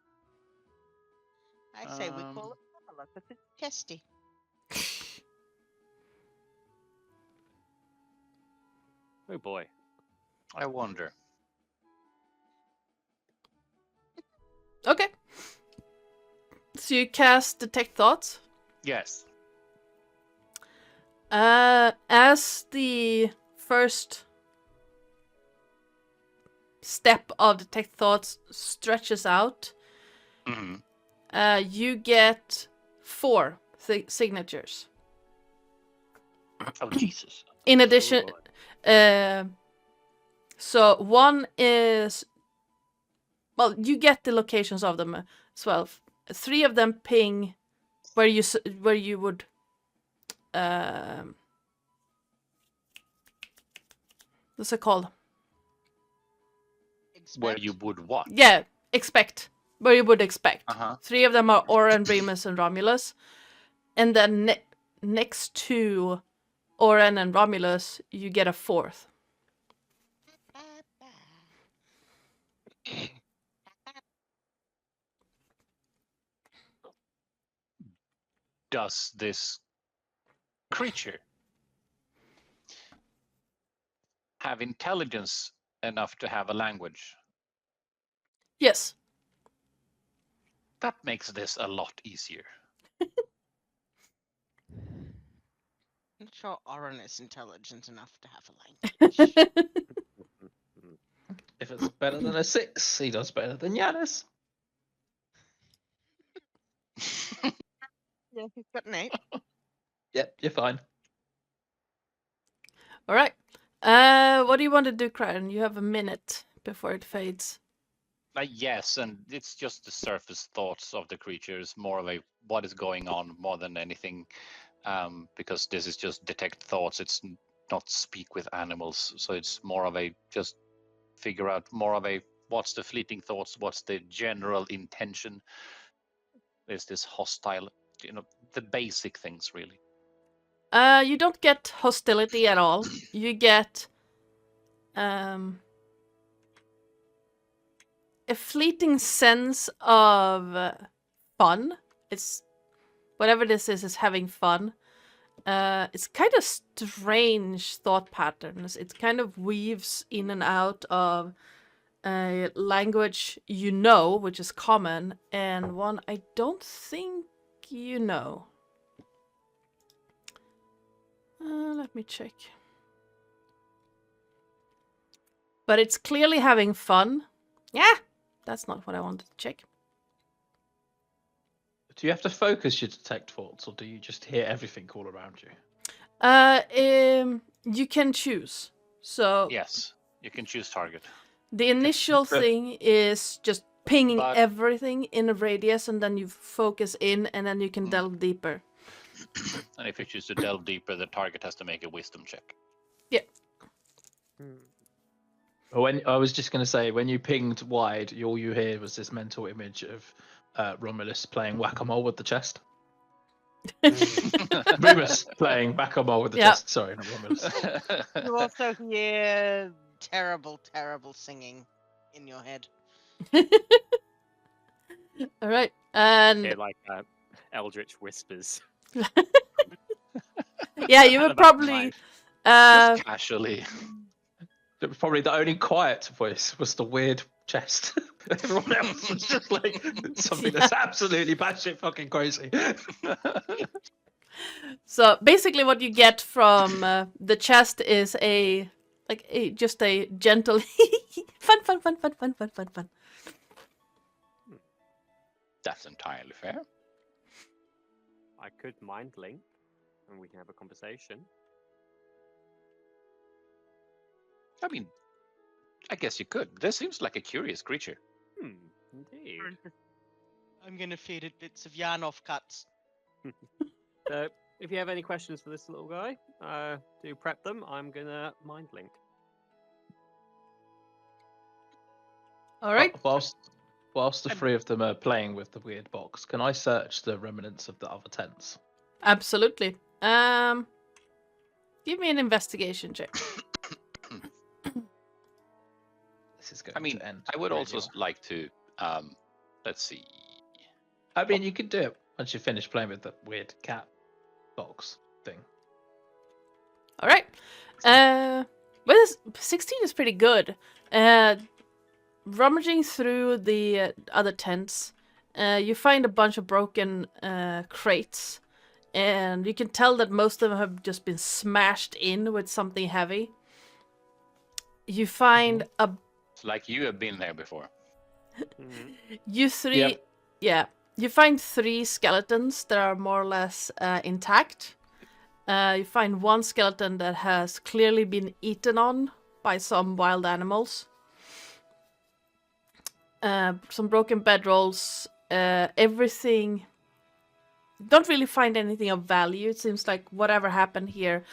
I say we call it Pamela because it's testy. Oh boy. I wonder. Okay. So you cast Detect Thoughts. Yes. As the first step of Detect Thoughts stretches out, Hmm. you get 4 signatures. Oh Jesus. In addition, Oh, so one is, well, you get the locations of them as well. 3 of them ping where you would what's it called? Where Expect. you would what? Yeah, expect. Where you would expect. Uh-huh. 3 of them are Oren, Remus, and Romulus. And then next to Oren and Romulus, you get a 4th. Does this creature have intelligence enough to have a language? Yes. That makes this a lot easier. I'm sure Oren is intelligent enough to have a language. If it's better than a 6, he does better than Yanis. Yeah, he's got an 8. Yep, you're fine. All right. What do you want to do, Crichton? You have a minute before it fades. Yes, and it's just the surface thoughts of the creature. It's more of a what is going on more than anything, because this is just detect thoughts. It's not speak with animals, so it's more of a just figure out more of a what's the fleeting thoughts, what's the general intention. Is this hostile? The basic things really. You don't get hostility at all. You get a fleeting sense of fun. It's whatever this is having fun. It's kind of strange thought patterns. It kind of weaves in and out of a language you know, which is common, and one I don't think you know. Let me check. But it's clearly having fun. Yeah, that's not what I wanted to check. Do you have to focus your detect thoughts, or do you just hear everything all around you? You can choose. So Yes, you can choose target. the initial But- thing is just pinging But- everything in a radius, and then you focus in, and then you can delve deeper. And if you choose to delve deeper, the target has to make a wisdom check. When I was just going to say, when you pinged wide, all you hear was this mental image of Romulus playing whack-a-mole with the chest. Remus playing whack-a-mole with the Yeah. chest. Sorry, not Romulus. You also hear terrible, terrible singing in your head. All right, and Hear like eldritch whispers. yeah, you At would the back of my probably. mind. Just casually. It was probably the only quiet voice was the weird chest. Everyone else was just like something that's absolutely batshit fucking crazy. So basically, what you get from the chest is just a gentle fun. That's entirely fair. I could mind link, and we can have a conversation. I mean, I guess you could. This seems like a curious creature. Indeed. I'm gonna feed it bits of yarn off cuts. So, if you have any questions for this little guy, do prep them. I'm gonna mind link. All right. Whilst the three of them are playing with the weird box, can I search the remnants of the other tents? Absolutely. Give me an investigation check. This is going I mean, to end. I would really also well. like to, let's see. I mean, you could do it once you finish playing with the weird cat box thing. All right. Well, 16 is pretty good. Rummaging through the other tents, you find a bunch of broken crates, and you can tell that most of them have just been smashed in with something heavy. You find It's like you have been there before. you find 3 skeletons that are more or less intact. You find one skeleton that has clearly been eaten on by some wild animals. Some broken bedrolls, everything. Don't really find anything of value. It seems like whatever happened here,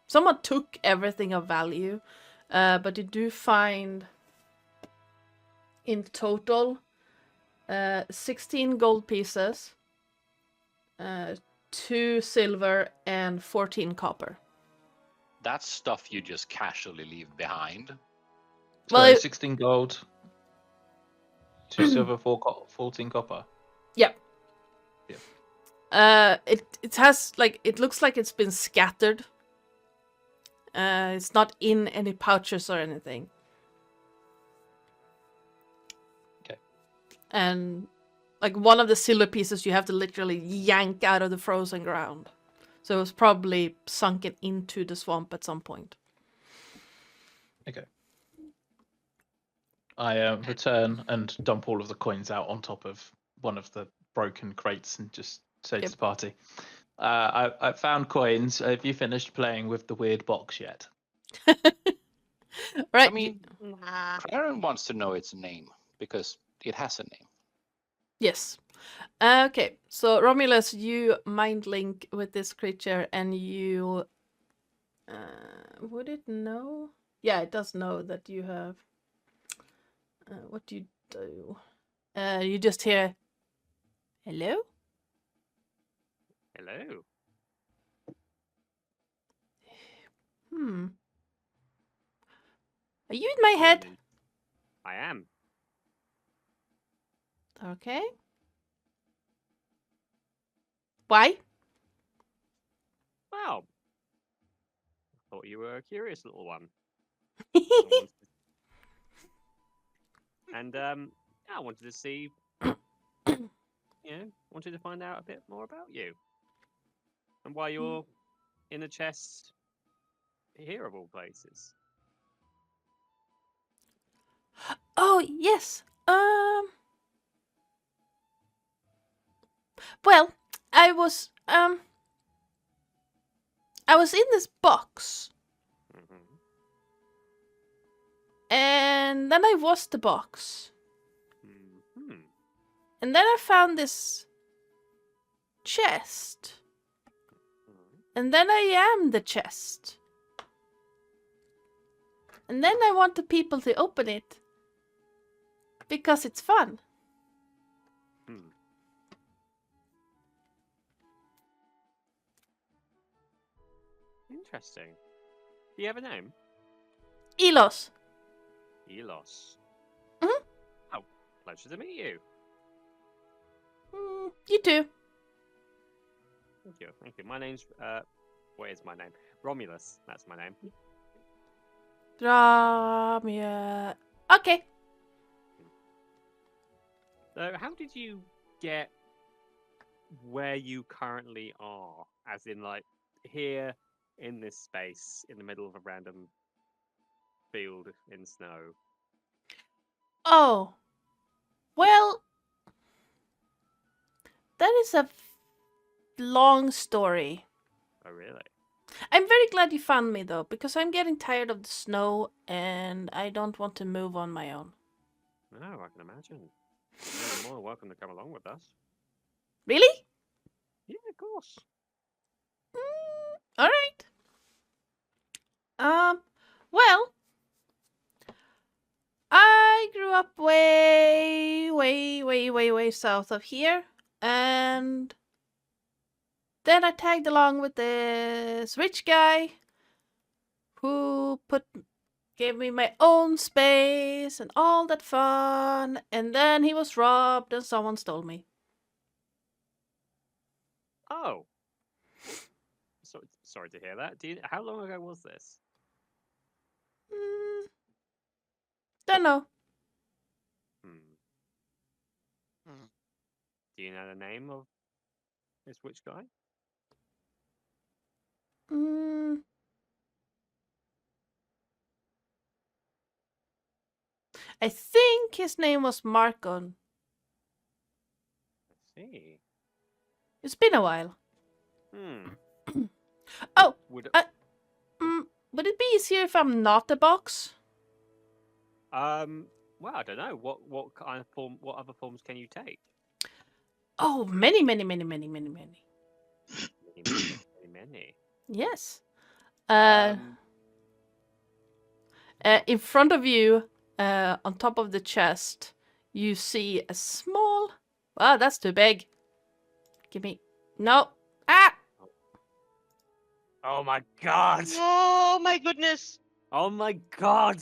someone took everything of value. But you do find in total 16 gold pieces, 2 silver, and 14 copper. That's stuff you just casually leave behind. Well, Sorry, it- 16 gold, 2 silver, 14 copper. Yep. Yeah. It has it looks like it's been scattered. It's not in any pouches or anything. Okay. And one of the silver pieces you have to literally yank out of the frozen ground. So it was probably sunken into the swamp at some point. Okay. I return and dump all of the coins out on top of one of the broken crates and just say to the party, I found coins. Have you finished playing with the weird box yet? Right. I mean, Nah. Claren wants to know its name because it has a name. Yes. Okay. So Romulus, you mind link with this creature, and you would it know? Yeah, it does know that you have. What do you do? You just hear, "Hello." Hello. Are you in my head? I am. Okay. Why? Wow. I thought you were a curious little one. And I wanted to see, wanted to find out a bit more about you and why you're in a chest here of all places. Oh, yes. Well, I was in this box, and then I was the box, and then I found this chest, and then I am the chest, and then I want the people to open it because it's fun. Interesting. Do you have a name? Elos. Elos. Mhm. Oh, pleasure to meet you. You too. Thank you. Thank you. My name's what is my name? Romulus. That's my name. Dramia. Okay. So, how did you get where you currently are? As in, like, here in this space in the middle of a random field in snow. Oh. Well, that is a long story. Oh, really? I'm very glad you found me though, because I'm getting tired of the snow and I don't want to move on my own. No, I can imagine. You're more than welcome to come along with us. Really? Yeah, of course. All right. Well, I grew up way south of here, and then I tagged along with this rich guy who gave me my own space and all that fun, and then he was robbed and someone stole me. Oh. Sorry to hear that. How long ago was this? Don't know. Do you know the name of this witch guy? I think his name was Markon. I see. It's been a while. Oh, Would would it be easier if I'm not a box? well, I don't know. What kind of form? What other forms can you take? Oh, many. Many. Yes. In front of you, on top of the chest, you see a small... Wow, that's too big. Give me... No. Ah! Oh my god! Oh my goodness! Oh my god!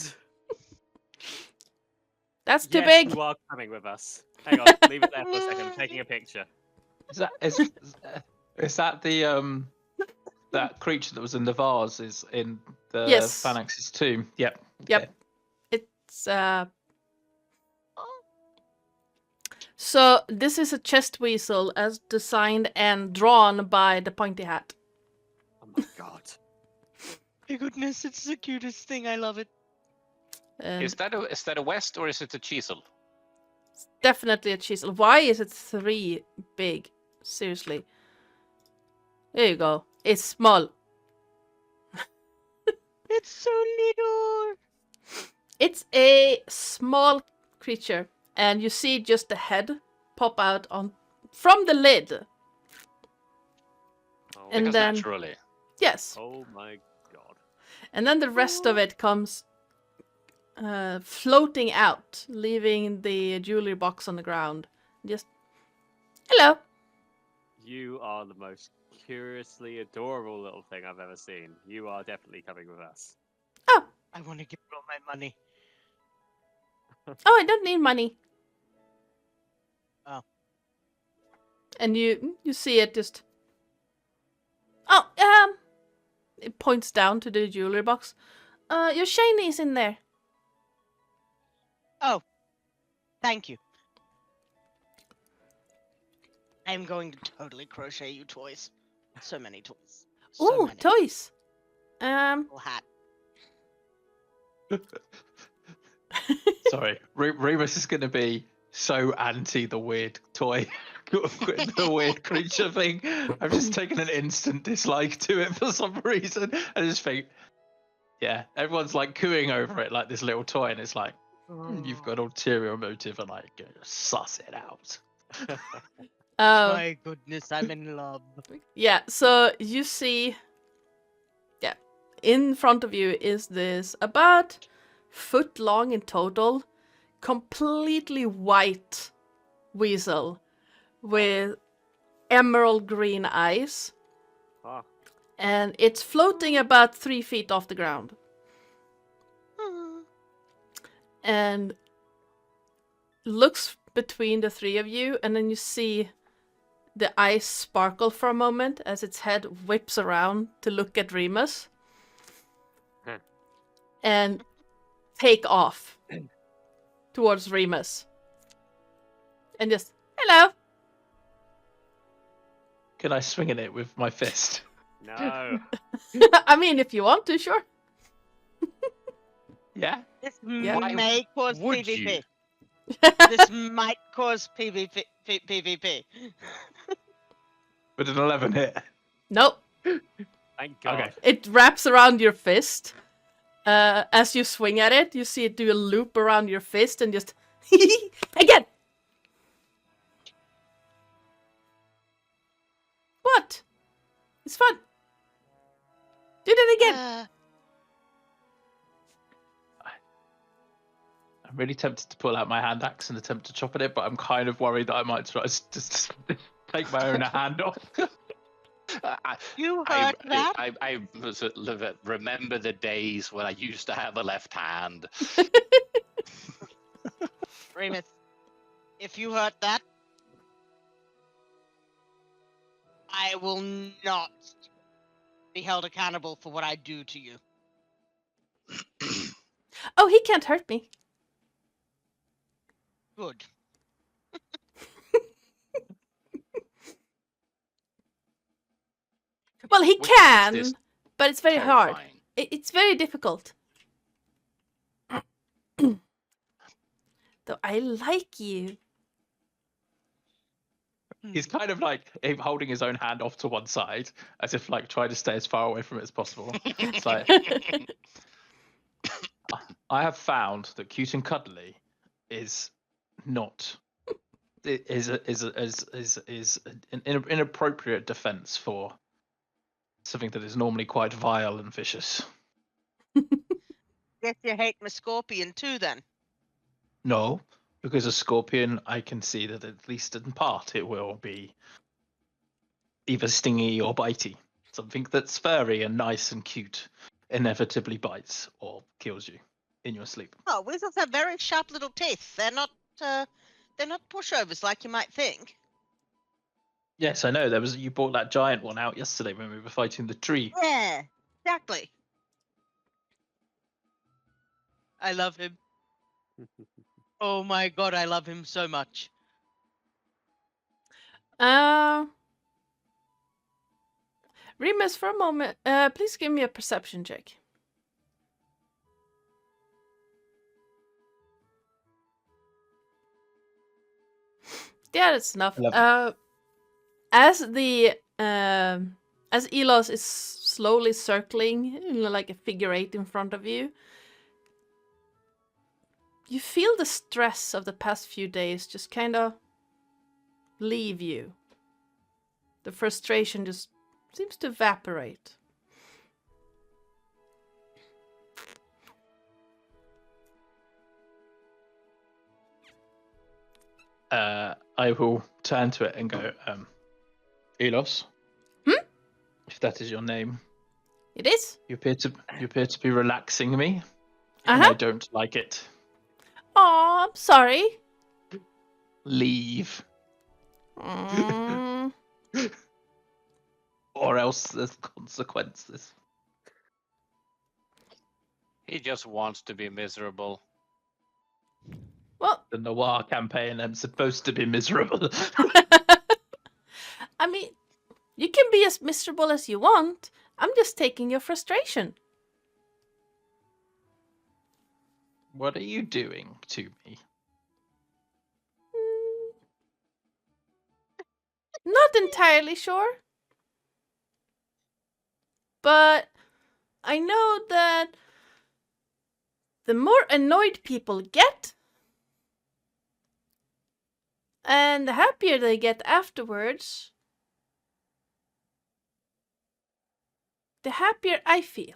That's too Yes, big. you are coming with us. Hang on, leave it there for a second. I'm taking a picture. Is that the that creature that was in the vase is in the Yes. Phalanx's tomb? Yep. Yep. Okay. It's So this is a chest weasel as designed and drawn by the pointy hat. Oh my god. My goodness, it's the cutest thing. I love it. And Is that a west or is it a chisel? it's definitely a chisel. Why is it 3 big? Seriously. There you go. It's small. It's so little. It's a small creature, and you see just the head pop out from the lid. Oh, And Because then- naturally. Yes. oh my god. And then the rest of it comes floating out, leaving the jewelry box on the ground. Just, hello. You are the most curiously adorable little thing I've ever seen. You are definitely coming with us. Oh, I want to give her all my money. I don't need money. Oh. And you see it just. Oh, it points down to the jewelry box. Your shinies in there. Oh, thank you. I'm going to totally crochet you toys. So many toys. So Ooh, many. toys. Little hat. Sorry, Remus is going to be so anti the weird toy, the weird creature thing. I've just taken an instant dislike to it for some reason. I just think, yeah, everyone's like cooing over it like this little toy, and it's like, you've got ulterior motive, and like, suss it out. My goodness, I'm in love. Yeah, so you see, yeah, in front of you is this about foot long in total, completely white weasel with emerald green eyes. Ah. And it's floating about 3 feet off the ground. And looks between the three of you, and then you see the eyes sparkle for a moment as its head whips around to look at Remus. And take off towards Remus. And just, hello! Can I swing at it with my fist? No. I mean, if you want to, sure. Yeah. This Yeah. may cause would PvP. you? This might cause PvP. With an 11 hit. Nope. Thank God. Okay. It wraps around your fist. As you swing at it, you see it do a loop around your fist and just again. What? It's fun. Do that again. I'm really tempted to pull out my hand axe and attempt to chop at it, but I'm kind of worried that I might try to just take my own hand off. You heard that? I remember the days when I used to have a left hand. Remus, if you heard that, I will not be held accountable for what I do to you. Oh, he can't hurt me. Good. Well, he Which can, is but it's very hard. Terrifying. It's very difficult. Though I like you. He's kind of like holding his own hand off to one side, as if like trying to stay as far away from it as possible. It's like, I have found that cute and cuddly is not is an inappropriate defense for something that is normally quite vile and vicious. Guess you hate my scorpion too, then. No, because a scorpion, I can see that at least in part it will be either stingy or bitey. Something that's furry and nice and cute inevitably bites or kills you in your sleep. Oh, weasels have very sharp little teeth. They're not pushovers like you might think. Yes, I know. You brought that giant one out yesterday when we were fighting the tree. Yeah, exactly. I love him. Oh my god, I love him so much. Remus, for a moment, please give me a perception check. Yeah, that's enough. 11. As Elos is slowly circling, like a figure 8 in front of you, you feel the stress of the past few days just kind of leave you. The frustration just seems to evaporate. I will turn to it and go, Elos, if that is your name, It is? you appear to be relaxing me, and I don't like it. Aw, I'm sorry. Leave, Mm. or else there's consequences. He just wants to be miserable. Well, The Noir campaign, I'm supposed to be miserable. I mean, you can be as miserable as you want. I'm just taking your frustration. What are you doing to me? Not entirely sure. But I know that the more annoyed people get, and the happier they get afterwards, the happier I feel.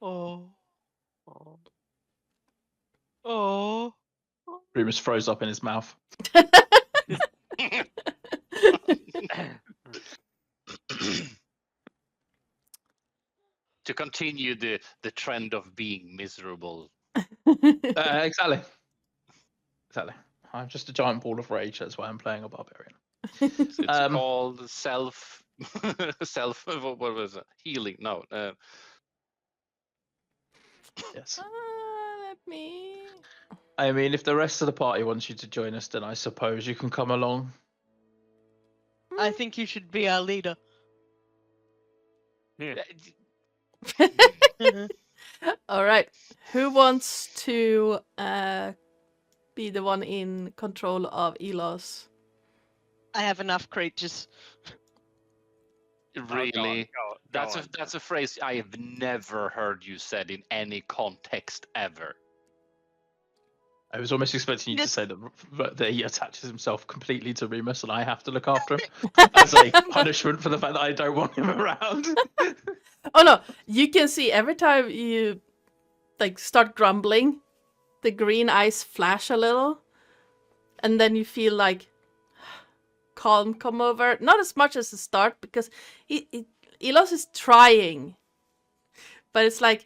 Oh. Oh. Remus froze up in his mouth. to continue the trend of being miserable. Exactly. I'm just a giant ball of rage. That's why I'm playing a barbarian. It's called self what was it? Healing? No. Yes. Let me. I mean, if the rest of the party wants you to join us, then I suppose you can come along. I think you should be our leader. Yeah. All right. Who wants to be the one in control of Elos? I have enough creatures. Really? Go on. That's a phrase I have never heard you said in any context ever. I was almost expecting you to Yes. say that he attaches himself completely to Remus and I have to look after him as a punishment for the fact that I don't want him around. Oh no, you can see every time you like start grumbling, the green eyes flash a little, and then you feel like calm come over. Not as much as the start because Elos is trying, but it's like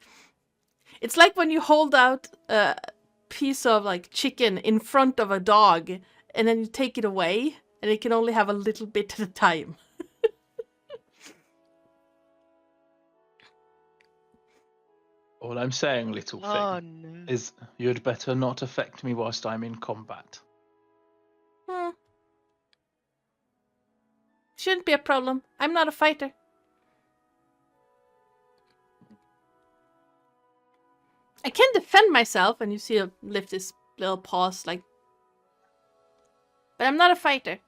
when you hold out a piece of like chicken in front of a dog, and then you take it away, and it can only have a little bit at a time. All I'm saying, little thing, Oh no. is you'd better not affect me whilst I'm in combat. Shouldn't be a problem. I'm not a fighter. I can defend myself, and you see him lift his little paws, like. But I'm not a fighter.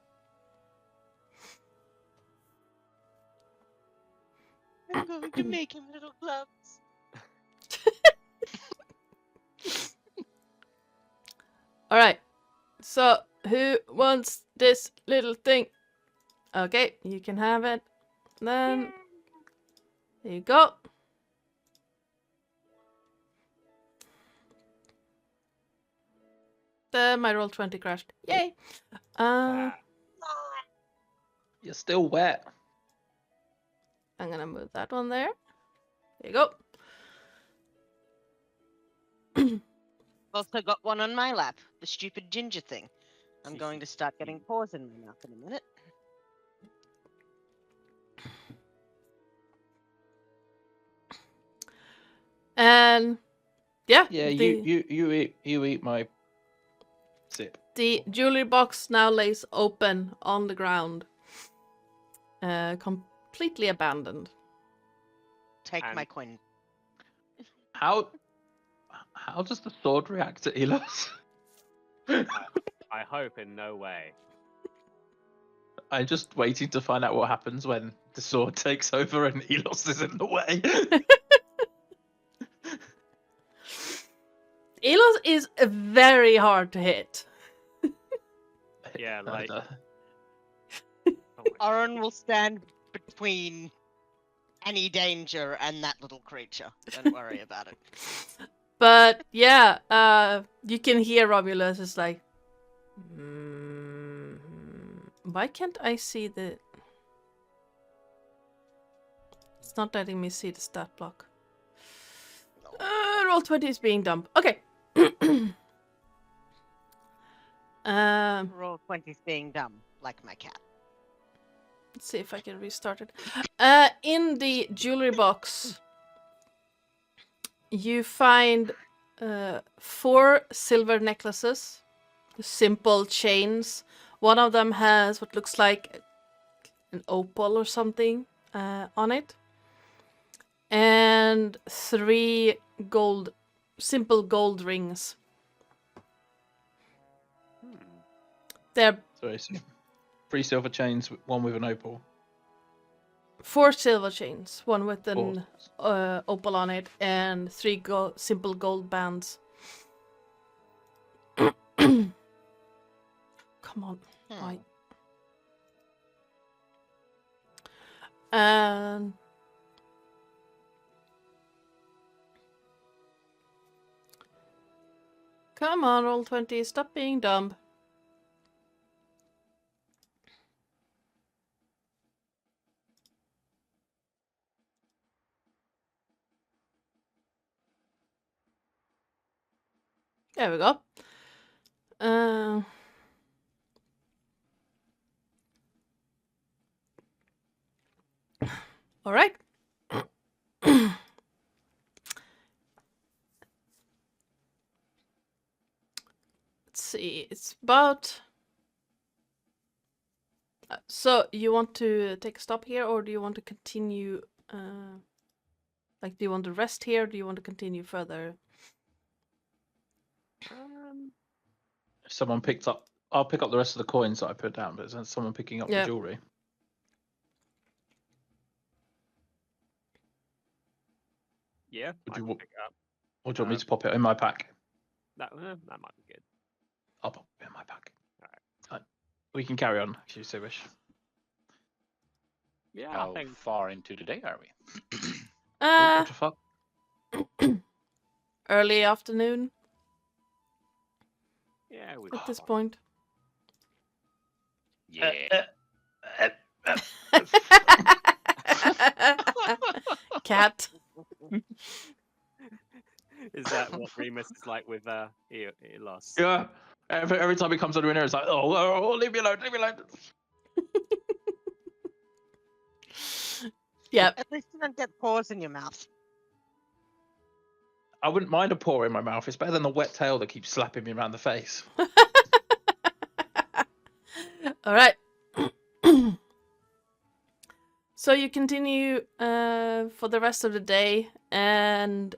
I'm going to make him little gloves. All right. So who wants this little thing? Okay, you can have it. Then there you go. My roll 20 crashed. Yay. Ah, You're still wet. I'm gonna move that one there. There you go. Also got one on my lap, the stupid ginger thing. I'm going to start getting paws in my mouth in a minute. And yeah, Yeah, the, you eat my sip. the jewelry box now lays open on the ground. Completely abandoned. Take my And- coin. How does the sword react to Elos? I hope in no way. I'm just waiting to find out what happens when the sword takes over and Elos is in the way. Elos is very hard to hit. Yeah, like. Uh, Oh my Oren will stand between any danger and that little creature. Don't worry about it. But yeah, you can hear Romulus is like, why can't I see the? It's not letting me see the stat block. Roll 20 is being dumb. Okay. Roll 20's being dumb, like my cat. Let's see if I can restart it. In the jewelry box, you find 4 silver necklaces, simple chains. One of them has what looks like an opal or something on it, and 3 simple gold rings. They're sorry, so 3 silver chains, 1 with an opal. 4 silver chains, 1 with an opal on it, and 3 simple gold bands. Come on, why? And come on, roll 20. Stop being dumb. There we go. All right. Let's see. It's about. So you want to take a stop here, or do you want to continue? Like, do you want to rest here? Or do you want to continue further? If someone picked up, I'll pick up the rest of the coins that I put down. But is someone picking up Yeah. the jewelry? Yeah, Would I you can wa- pick it up. Or do you want me to pop it in my pack? That might be good. I'll pop it in my pack. Alright. We can carry on if you so wish. Yeah, I How think far into the day are we? What the fuck? Early afternoon yeah, we at this point. Yeah. Cat. Is that what Remus is like with Elos? Yeah. Every time he comes under in here, it's like, oh, leave me alone, leave me alone. Yep. At least you don't get paws in your mouth. I wouldn't mind a paw in my mouth. It's better than the wet tail that keeps slapping me around the face. All right. So you continue for the rest of the day, and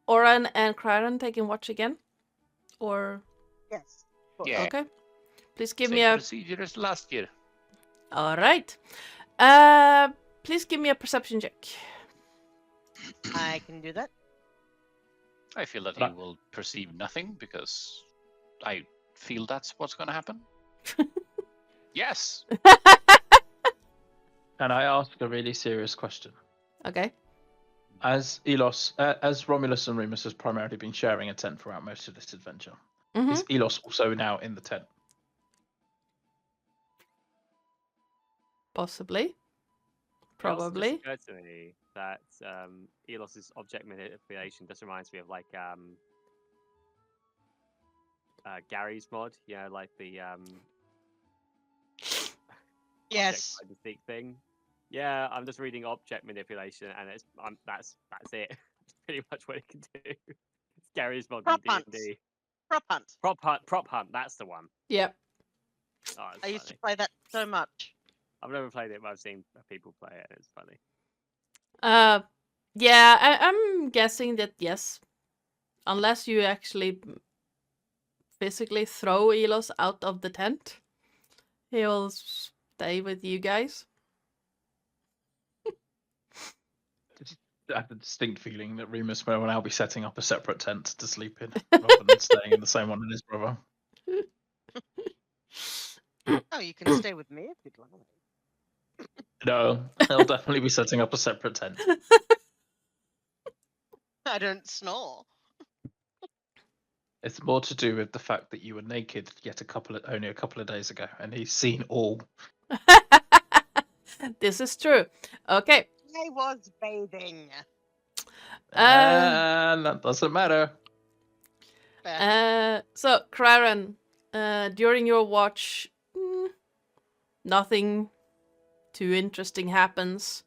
Oran and Kryran taking watch again, or Yes. Yeah. okay. Please give Same me a. procedure as last year. All right. Please give me a perception check. I can do that. I feel that Right. he will perceive nothing because I feel that's what's going to happen. Yes. And I ask a really serious question. Okay. As as Romulus and Remus has primarily been sharing a tent throughout most of this adventure, Mm-hmm. is Elos also now in the tent? Possibly. It also just Probably. occurred to me that Elos's object manipulation just reminds me of like Gary's mod, like the Yes. object deceit thing. Yeah, I'm just reading object manipulation, and that's it. That's pretty much what it can do. It's Gary's mod in Prop hunt. D&D. Prop hunt. Prop hunt. That's the one. Yep. Oh, it's I used to funny. play that so much. I've never played it, but I've seen people play it. And it's funny. Yeah, I'm guessing that yes. Unless you actually physically throw Elos out of the tent, he'll stay with you guys. I have a distinct feeling that Remus will now be setting up a separate tent to sleep in, rather than staying in the same one with his brother. Oh, you can stay with me if you'd like. No, he'll definitely be setting up a separate tent. I don't snore. It's more to do with the fact that you were naked yet only a couple of days ago, and he's seen all. This is true. Okay. I was bathing. And that doesn't matter. So Kryran, during your watch, nothing too interesting happens.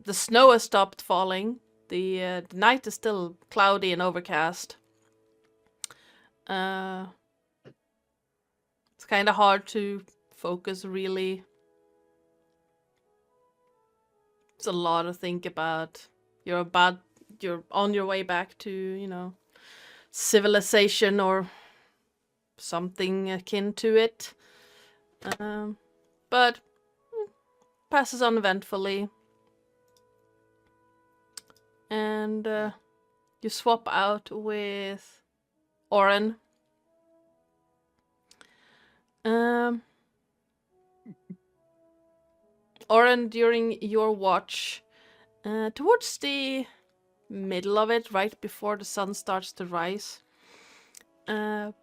The snow has stopped falling. The night is still cloudy and overcast. It's kind of hard to focus, really. It's a lot to think about. You're on your way back to, civilization or something akin to it. But passes uneventfully. And you swap out with Oren. Oren, during your watch, towards the middle of it, right before the sun starts to rise, you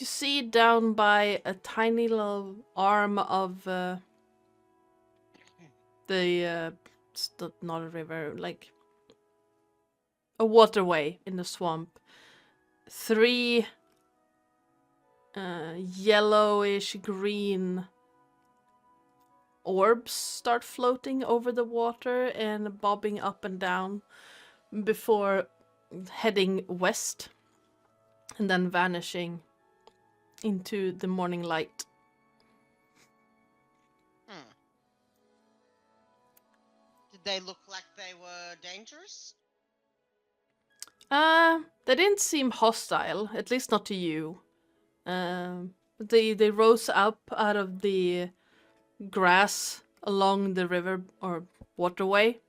see down by a tiny little arm of not a river, like a waterway in the swamp. 3 yellowish green orbs start floating over the water and bobbing up and down before heading west and then vanishing into the morning light. Did they look like they were dangerous? They didn't seem hostile, at least not to you. They rose up out of the grass along the river or waterway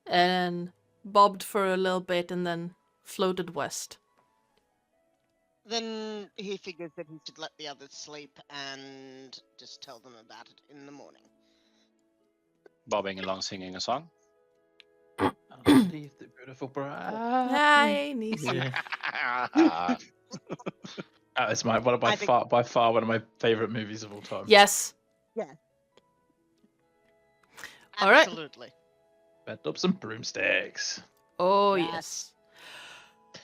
and bobbed for a little bit and then floated west. Then he figures that he should let the others sleep and just tell them about it in the morning. Bobbing along, singing a song. Leave the beautiful bride. Hi, Nisi. Yeah. That is by far one of my favorite movies of all time. Yes. All right. Absolutely. Bed up some broomsticks. Oh, Yes. yes.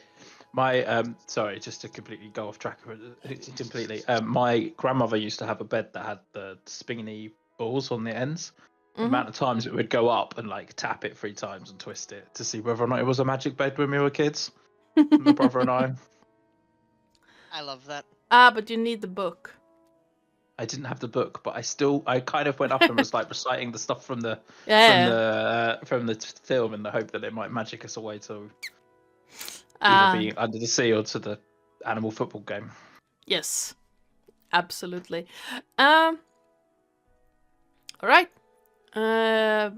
My sorry, just to completely go off track completely. My grandmother used to have a bed that had the spinny balls on the ends. The amount of times it would go up and like tap it 3 times and twist it to see whether or not it was a magic bed when we were kids. My brother and I. I love that. But you need the book. I didn't have the book, but I kind of went up and was like reciting the stuff from the from the film in the hope that it might magic us away to either be under the sea or to the animal football game. Yes, absolutely. All right.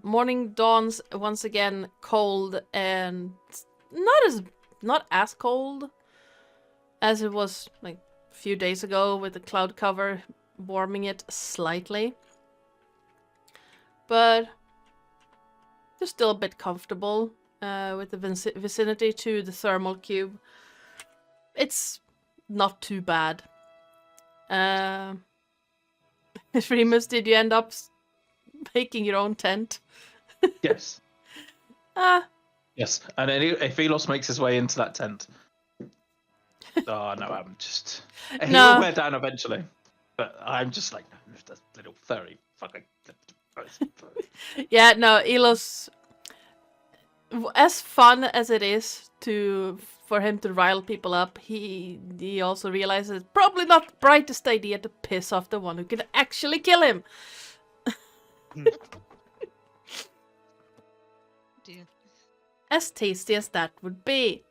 Morning dawns once again, cold and not as cold as it was like a few days ago, with the cloud cover warming it slightly, but you're still a bit comfortable with the vicinity to the thermal cube. It's not too bad. Remus, did you end up making your own tent? Yes. Yes, and if Elos makes his way into that tent. Oh no, I'm just. He No. will wear down eventually, but I'm just like that little furry fucking. Yeah, no, Elos, as fun as it is for him to rile people up, he also realizes it's probably not the brightest idea to piss off the one who can actually kill him. Dear. As tasty as that would be.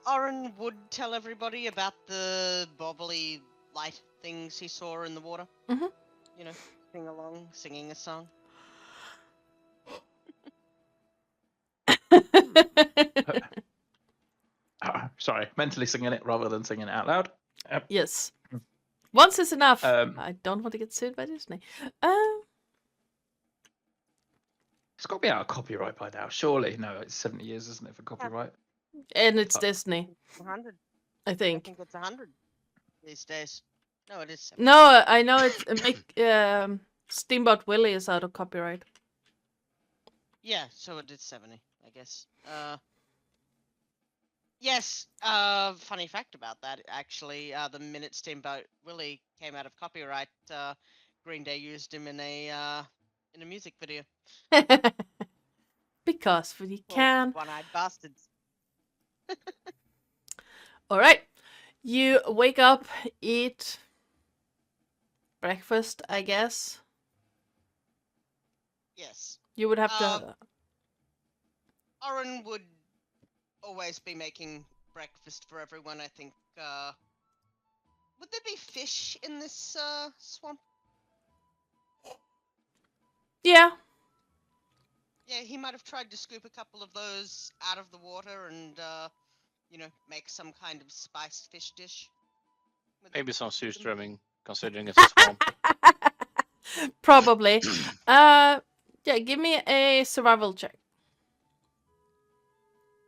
Oren would tell everybody about the bobbly light things he saw in the water. Mhm. You know, sing along, singing a song. Sorry, mentally singing it rather than singing it out loud. Yes. Once is enough. I don't want to get sued by Disney. It's got to be out of copyright by now, surely. No, it's 70 years, isn't it, for copyright? And it's Disney, 100. I I think. think it's 100 these days. No, it is 70. No, I know it's Steamboat Willie is out of copyright. Yeah, so it is 70, I guess. Yes, funny fact about that, actually, the minute Steamboat Willie came out of copyright, Green Day used him in a music video. Because we Called can. One-Eyed Bastards. All right. You wake up, eat breakfast, I guess. Yes. You would have to. Oren would always be making breakfast for everyone, I think. Would there be fish in this swamp? Yeah. Yeah, he might have tried to scoop a couple of those out of the water and, make some kind of spiced fish dish. Maybe some surströmming, considering it's a swamp. Probably. Yeah, give me a survival check.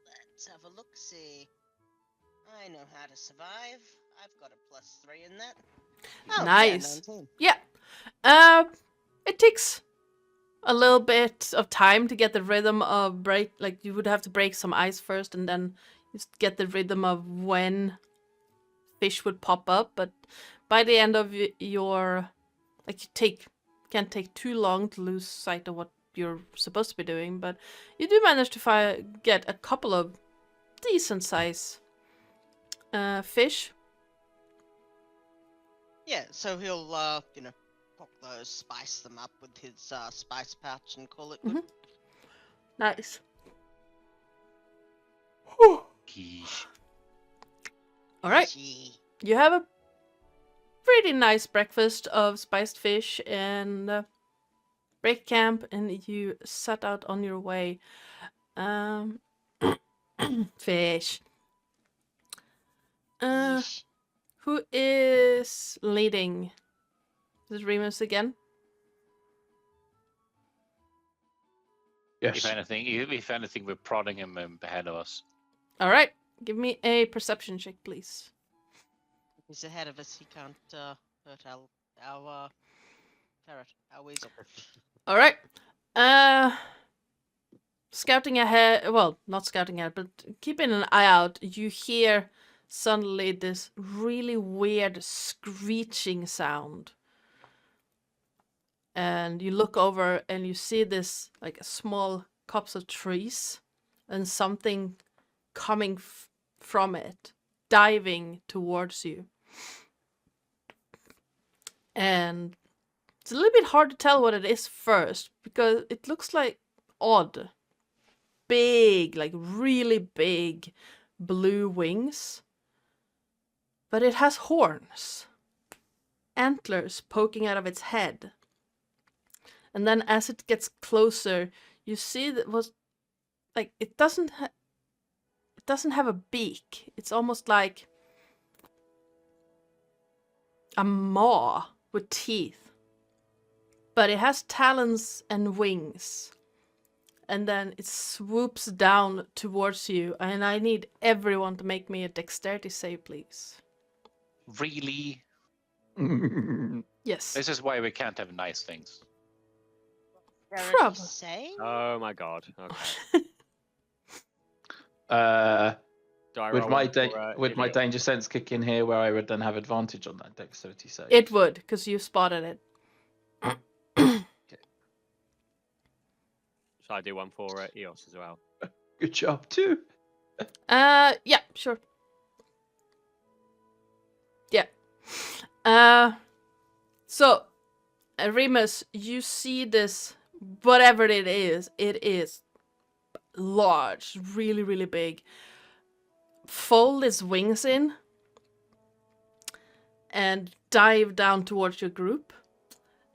Let's have a look-see. I know how to survive. I've got a +3 in that. Oh, Nice. Yeah, 19. Yeah. It takes a little bit of time to get the rhythm of break. Like you would have to break some ice first, and then just get the rhythm of when fish would pop up. But by the end of your, like can't take too long to lose sight of what you're supposed to be doing. But you do manage to get a couple of decent size fish. Yeah, so he'll, pop those, spice them up with his spice pouch and call it good. Nice. Geesh. All right. Gee. You have a pretty nice breakfast of spiced fish and break camp, and you set out on your way. Fish. Yeesh. Who is leading? Is it Remus again? Yes. If anything, we're prodding him ahead of us. All right. Give me a perception check, please. He's ahead of us. He can't hurt our ferret, our weasel. All right. Scouting ahead. Well, not scouting ahead, but keeping an eye out. You hear suddenly this really weird screeching sound. And you look over and you see this like a small copse of trees and something coming from it, diving towards you. And it's a little bit hard to tell what it is first because it looks like odd. Big, like really big blue wings. But it has horns. Antlers poking out of its head. And then as it gets closer, you see that it doesn't have a beak. It's almost like a maw with teeth. But it has talons and wings. And then it swoops down towards you. And I need everyone to make me a dexterity save, please. Really? Yes. This is why we can't have nice things. Probably. Say? Oh my god. Okay. Do I Would roll my one for, would my idiot? danger sense kick in here where I would then have advantage on that dexterity save? It would, because you spotted it. Shall I do one for Eos as well? Good job too. Yeah, sure. Yeah. So, Remus, you see this, whatever it is large, really, really big. Fold its wings in and dive down towards your group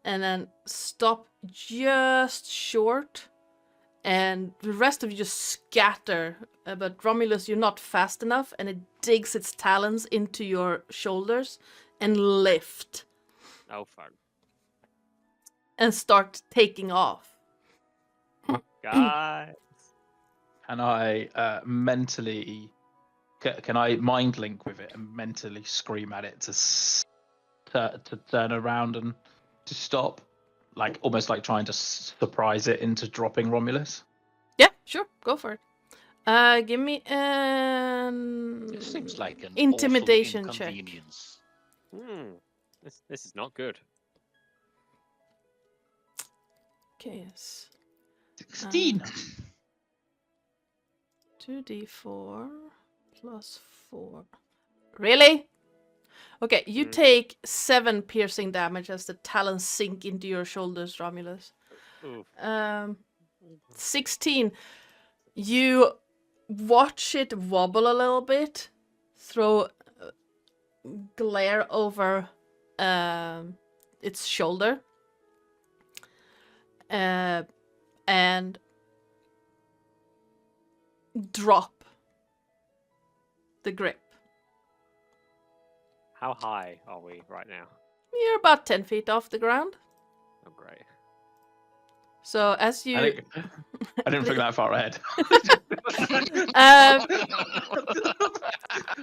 and then stop just short and the rest of you just scatter. But Romulus, you're not fast enough and it digs its talons into your shoulders and lift Oh fuck. and start taking off. Guys. Can I mentally? Can I mind link with it and mentally scream at it to turn around and to stop, like almost like trying to surprise it into dropping Romulus? Yeah, sure, go for it. Give me an It seems like an intimidation awful check. inconvenience. This is not good. Okay, yes. 16. 2d4 plus 4. Really? Okay, you take 7 piercing damage as the talons sink into your shoulders, Romulus. Oof. 16. You watch it wobble a little bit, throw glare over its shoulder, and drop the grip. How high are we right now? You're about 10 feet off the ground. Oh great. So as you... I didn't think that far ahead.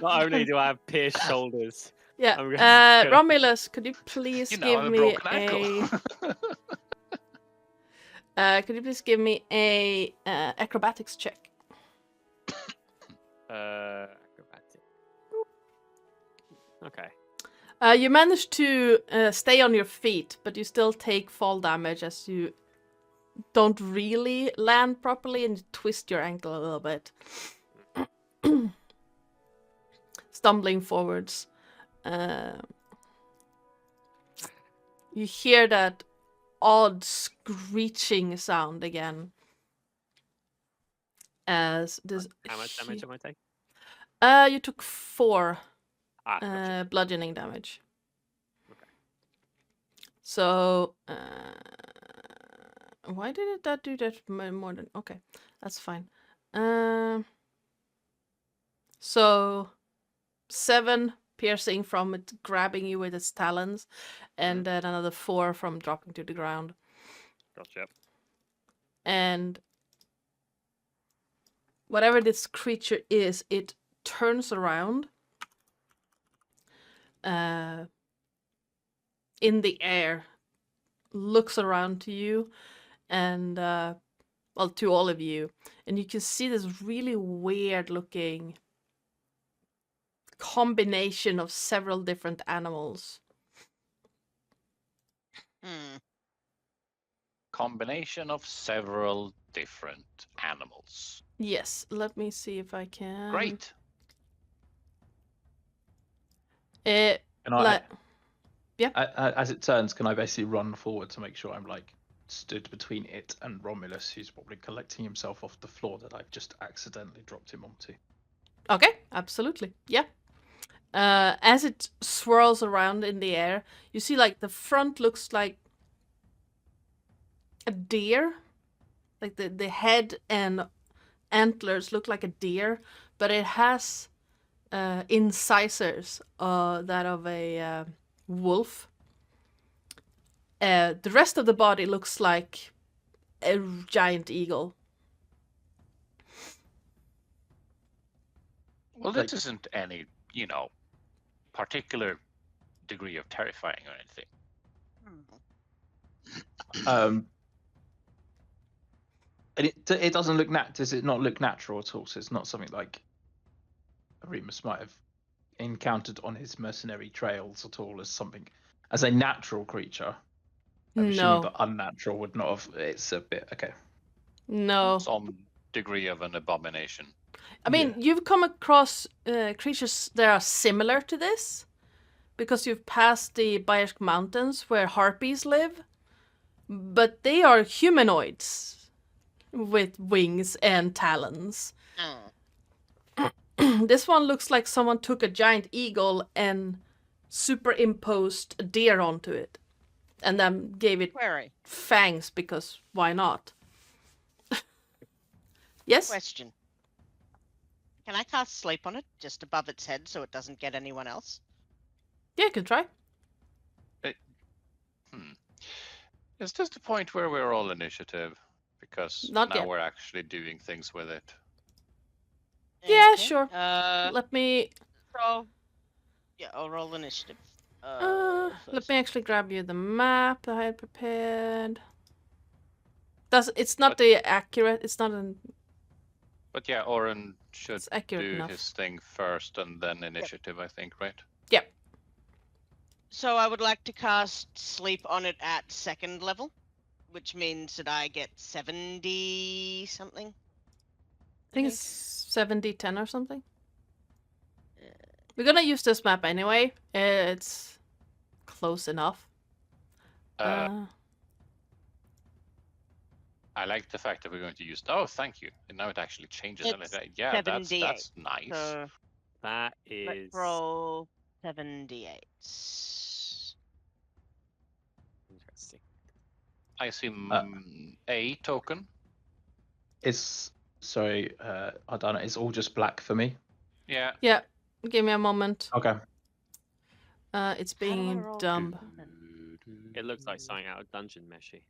Not only do I have pierced shoulders. Yeah, I'm gonna- Romulus, could you please You now give have a me broken a... ankle. Could you please give me a acrobatics check? Acrobatic. Okay. You manage to stay on your feet, but you still take fall damage as you don't really land properly and you twist your ankle a little bit. Stumbling forwards. You hear that odd screeching sound again. As this. How much damage am I taking? You took 4 Gotcha. bludgeoning damage. Okay. So, why did that do that more than? Okay, that's fine. So 7 piercing from it grabbing you with its talons, and then another 4 from dropping to the ground. Gotcha. And whatever this creature is, it turns around in the air, looks around to you, and well, to all of you, and you can see this really weird looking combination of several different animals. Combination of several different animals. Yes, let me see if I can. Great. Can I, Like, yeah. as it turns, can I basically run forward to make sure I'm like stood between it and Romulus, who's probably collecting himself off the floor that I've just accidentally dropped him onto? Okay, absolutely. Yeah. As it swirls around in the air, you see like the front looks like a deer. Like the head and antlers look like a deer, but it has incisors that of a wolf. The rest of the body looks like a giant eagle. Well, this isn't any, particular degree of terrifying or anything. And it doesn't look does it not look natural at all? So it's not something like Remus might have encountered on his mercenary trails at all as a natural creature. I'm assuming that unnatural would not have. It's a bit okay. No. Some degree of an abomination. I mean, you've come across creatures that are similar to this because you've passed the Bayersk Mountains where harpies live, but they are humanoids with wings and talons. This one looks like someone took a giant eagle and superimposed a deer onto it, and then gave it fangs because why not? Yes? Question. Can I cast sleep on it just above its head so it doesn't get anyone else? Yeah, you can try. Is this the point where we're all initiative? Because Not now yet. we're actually doing things with it. Yeah, Okay. sure. Let me. I'll roll initiative. Let me actually grab you the map that I had prepared. It's not the accurate. It's not an. But yeah, Oren should It's accurate do enough. his thing first and then initiative, I think, right? Yep. So I would like to cast sleep on it at 2nd level, which means that I get 70 something. I think it's 70-10 or something. We're gonna use this map anyway. It's close enough. I like the fact that we're going to use. Oh, thank you. And now it actually changes. It's Yeah, 78, that's nice. So That let's is roll 78. interesting. I assume a token. Sorry, I don't know. It's all just black for me. Yeah. Yeah. Give me a moment. Okay. It's being dumb. It looks like something out of Dungeon Meshy.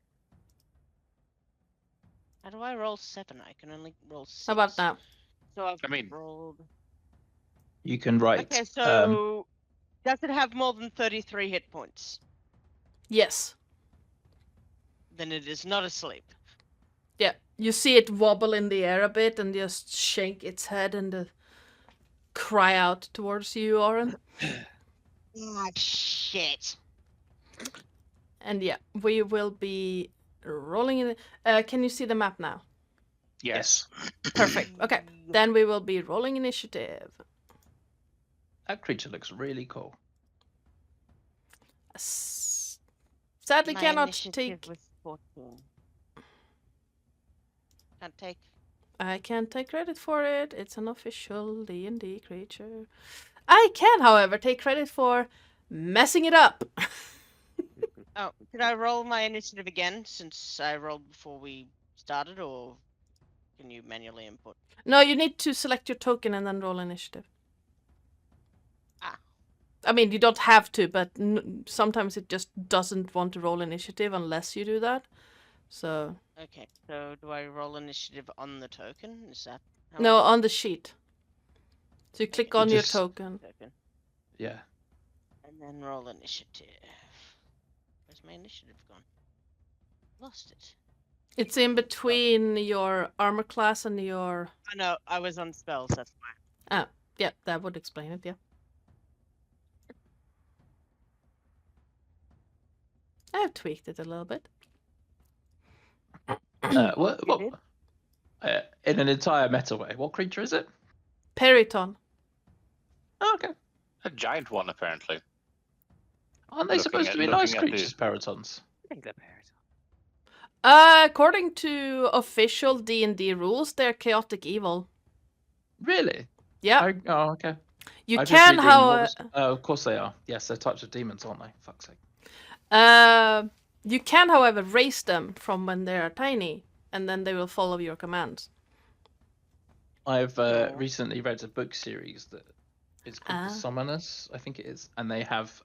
How do I roll 7? I can only roll 6. How about now? So I've I mean- rolled. You can write. Okay, so does it have more than 33 hit points? Yes. Then it is not asleep. Yeah, you see it wobble in the air a bit and just shake its head and cry out towards you, Oren. Ah, shit. And yeah, we will be rolling in. Can you see the map now? Yes. Perfect. Okay, then we will be rolling initiative. That creature looks really cool. Sadly, My cannot initiative take. was 14. Can't take. I can't take credit for it. It's an official D&D creature. I can, however, take credit for messing it up. Oh, could I roll my initiative again since I rolled before we started, or can you manually input? No, you need to select your token and then roll initiative. Ah. I mean, you don't have to, but sometimes it just doesn't want to roll initiative unless you do that. So. Okay, so do I roll initiative on the token? Is that how No, I do it? on the sheet. So you click Okay. on your Just- token. Token. Yeah. And then roll initiative. Where's my initiative gone? Lost it. It's in between your armor class and your. Oh no, I was on spells, that's why. Yeah, that would explain it, yeah. I've tweaked it a little bit. What? did? In an entire meta way. What creature is it? Periton. Oh, okay. A giant one, apparently. Aren't they Looking supposed at- to be looking nice at the- creatures, Peritons? I think they're pairs. According to official D&D rules, they're chaotic evil. Really? Yeah, Oh, okay. you I just can, reading what however. was- Oh, of course they are. Yes, they're types of demons, aren't they? Fuck's sake. You can, however, raise them from when they are tiny, and then they will follow your commands. I've Oh. recently read a book series that is called The Ah. Summoners, I think it is, and they have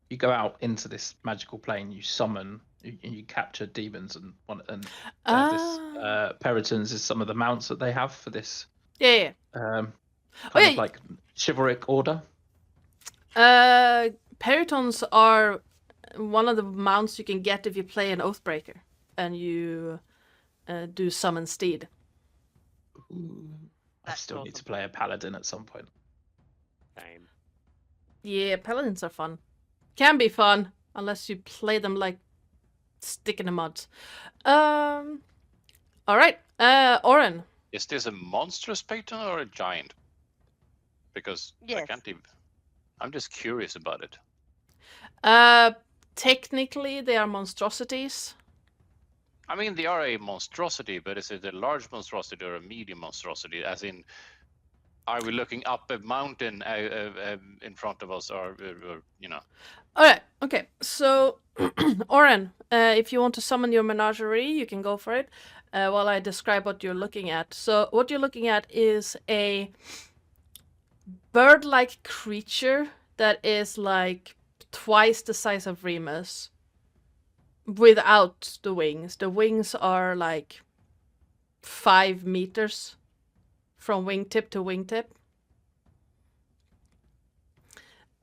you go out into this magical plane, you summon, you capture demons, and this Peritons is some of the mounts that they have for this Yeah. kind yeah. of like chivalric order. Peritons are one of the mounts you can get if you play an Oathbreaker, and you do summon steed. I still need to play a paladin at some point. Same. Yeah, paladins are fun. Can be fun, unless you play them like stick in the mud. Alright, Oren. Is this a monstrous patron or a giant? Because I Yes. can't even. I'm just curious about it. Technically, they are monstrosities. I mean, they are a monstrosity, but is it a large monstrosity or a medium monstrosity? As in, are we looking up a mountain in front of us, or you know? Alright, okay. So, Oren, if you want to summon your menagerie, you can go for it while I describe what you're looking at. So, what you're looking at is a bird-like creature that is like twice the size of Remus without the wings. The wings are like 5 meters from wingtip to wingtip.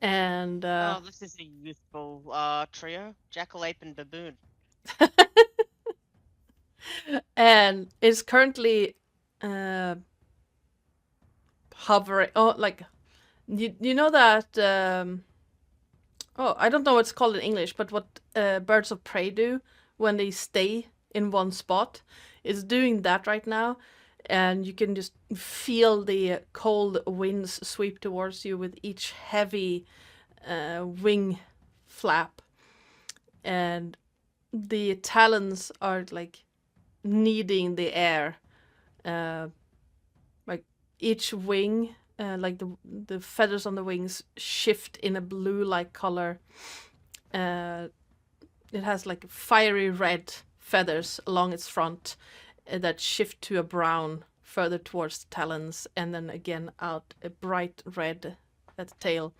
And Oh, this is a useful trio. Jackal, ape, and baboon. and is currently hovering. Oh, like you know that. I don't know what's called in English, but what birds of prey do when they stay in one spot is doing that right now, and you can just feel the cold winds sweep towards you with each heavy wing flap, and the talons are like kneading the air, like each wing. Like the feathers on the wings shift in a blue-like color. It has like fiery red feathers along its front that shift to a brown further towards the talons, and then again out a bright red at the tail.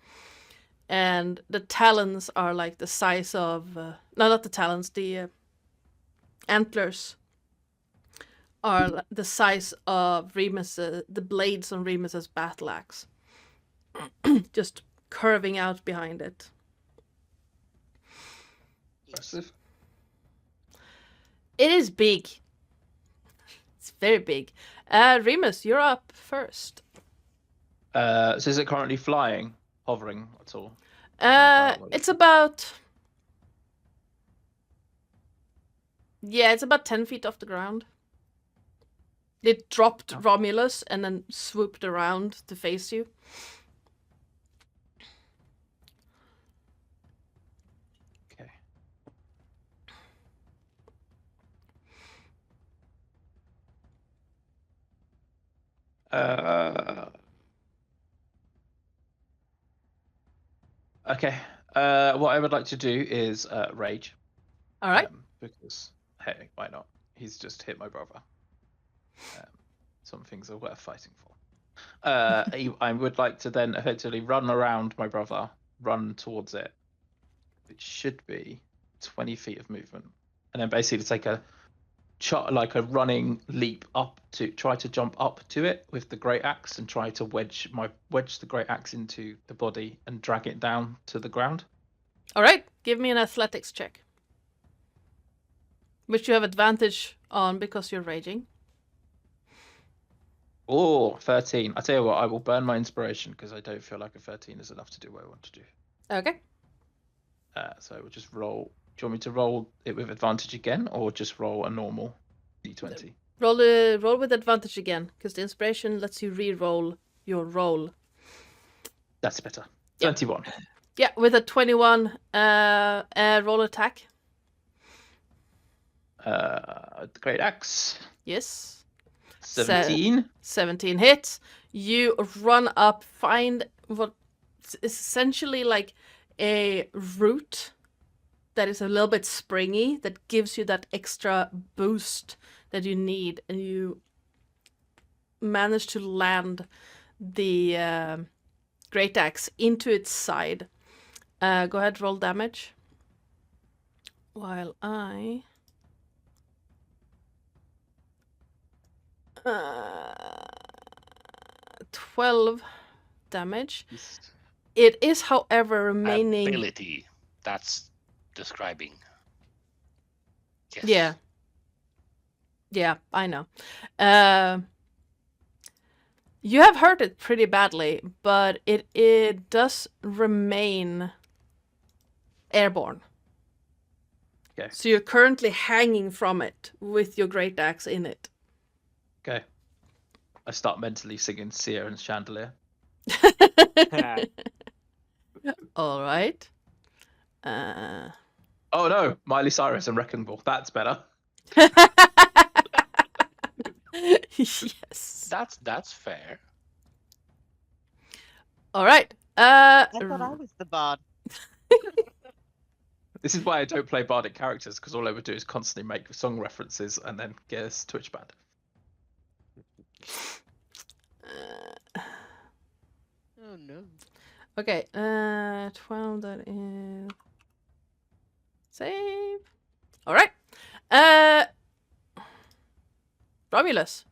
And the talons are like the size of no, not the talons. The antlers are the size of Remus, the blades on Remus's battle axe, just curving out behind it. Impressive. It is big. It's very big. Remus, you're up first. So is it currently flying, hovering at all? How far It's about... Yeah, it's about 10 feet off the ground. It dropped Romulus and then swooped around to face you. Okay. Okay. What I would like to do is rage. All right. Because hey, why not? He's just hit my brother. Some things are worth fighting for. I would like to then effectively run around my brother, run towards it. It should be 20 feet of movement, and then basically take a like a running leap up to try to jump up to it with the great axe and try to wedge the great axe into the body and drag it down to the ground. All right. Give me an athletics check. Which you have advantage on because you're raging. Oh, 13. I tell you what, I will burn my inspiration because I don't feel like a 13 is enough to do what I want to do. Okay. So we'll just roll. Do you want me to roll it with advantage again, or just roll a normal d20? Roll with advantage again, because the inspiration lets you re-roll your roll. That's better. Yeah. 21. Yeah, with a 21 roll attack. The great axe. Yes. 17. 17 hits. You run up, find what is essentially like a root that is a little bit springy, that gives you that extra boost that you need, and you manage to land the great axe into its side. Go ahead, roll damage. While I... 12 damage. Yes. It is, however, remaining... Ability. That's describing. Yes. Yeah. Yeah, I know. You have hurt it pretty badly, but it does remain airborne. Okay. So you're currently hanging from it with your great axe in it. Okay. I start mentally singing Seer and Chandelier. All right. Oh no, Miley Cyrus and Wrecking Ball. That's better. Yes. That's fair. All right. I thought I was the bard. This is why I don't play bardic characters, because all I would do is constantly make song references and then get us Twitch banned. Oh no. Okay. 12. That is save. All right. Romulus.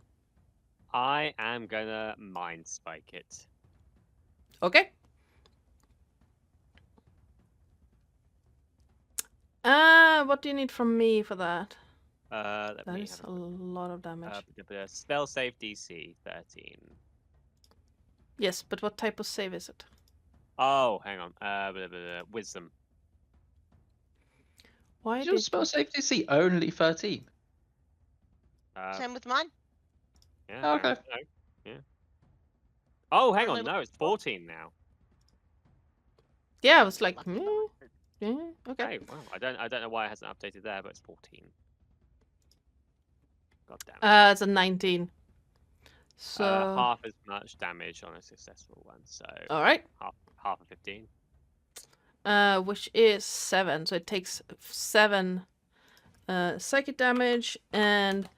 I am gonna mind spike it. Okay. What do you need from me for that? Let That me is have a lot of damage. spell save DC 13. Yes, but what type of save is it? Oh, hang on. Wisdom. Why Is your did spell save DC only 13? Same with mine. Yeah, Oh, okay. apparently so, yeah. Oh, hang on. Only No, it's 14 now. Yeah, I was like, Lucky yeah, okay. Okay, wow. I don't know why it hasn't updated there, but it's 14. God damn it. It's a 19. So Half as much damage on a successful one, so all right. half of 15. Which is 7. So it takes 7 psychic damage, and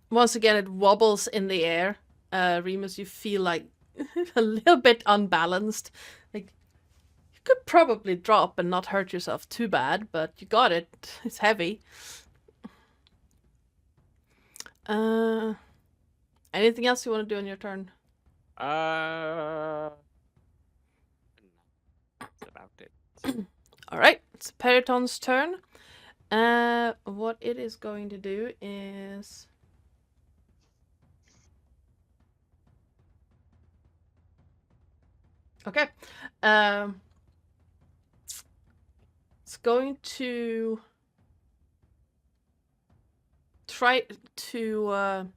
once again it wobbles in the air. Remus, you feel like a little bit unbalanced. Like you could probably drop and not hurt yourself too bad, but you got it. It's heavy. Anything else you want to do on your turn? That's about it. All right, it's Periton's turn. What it is going to do is... Okay. It's going to try to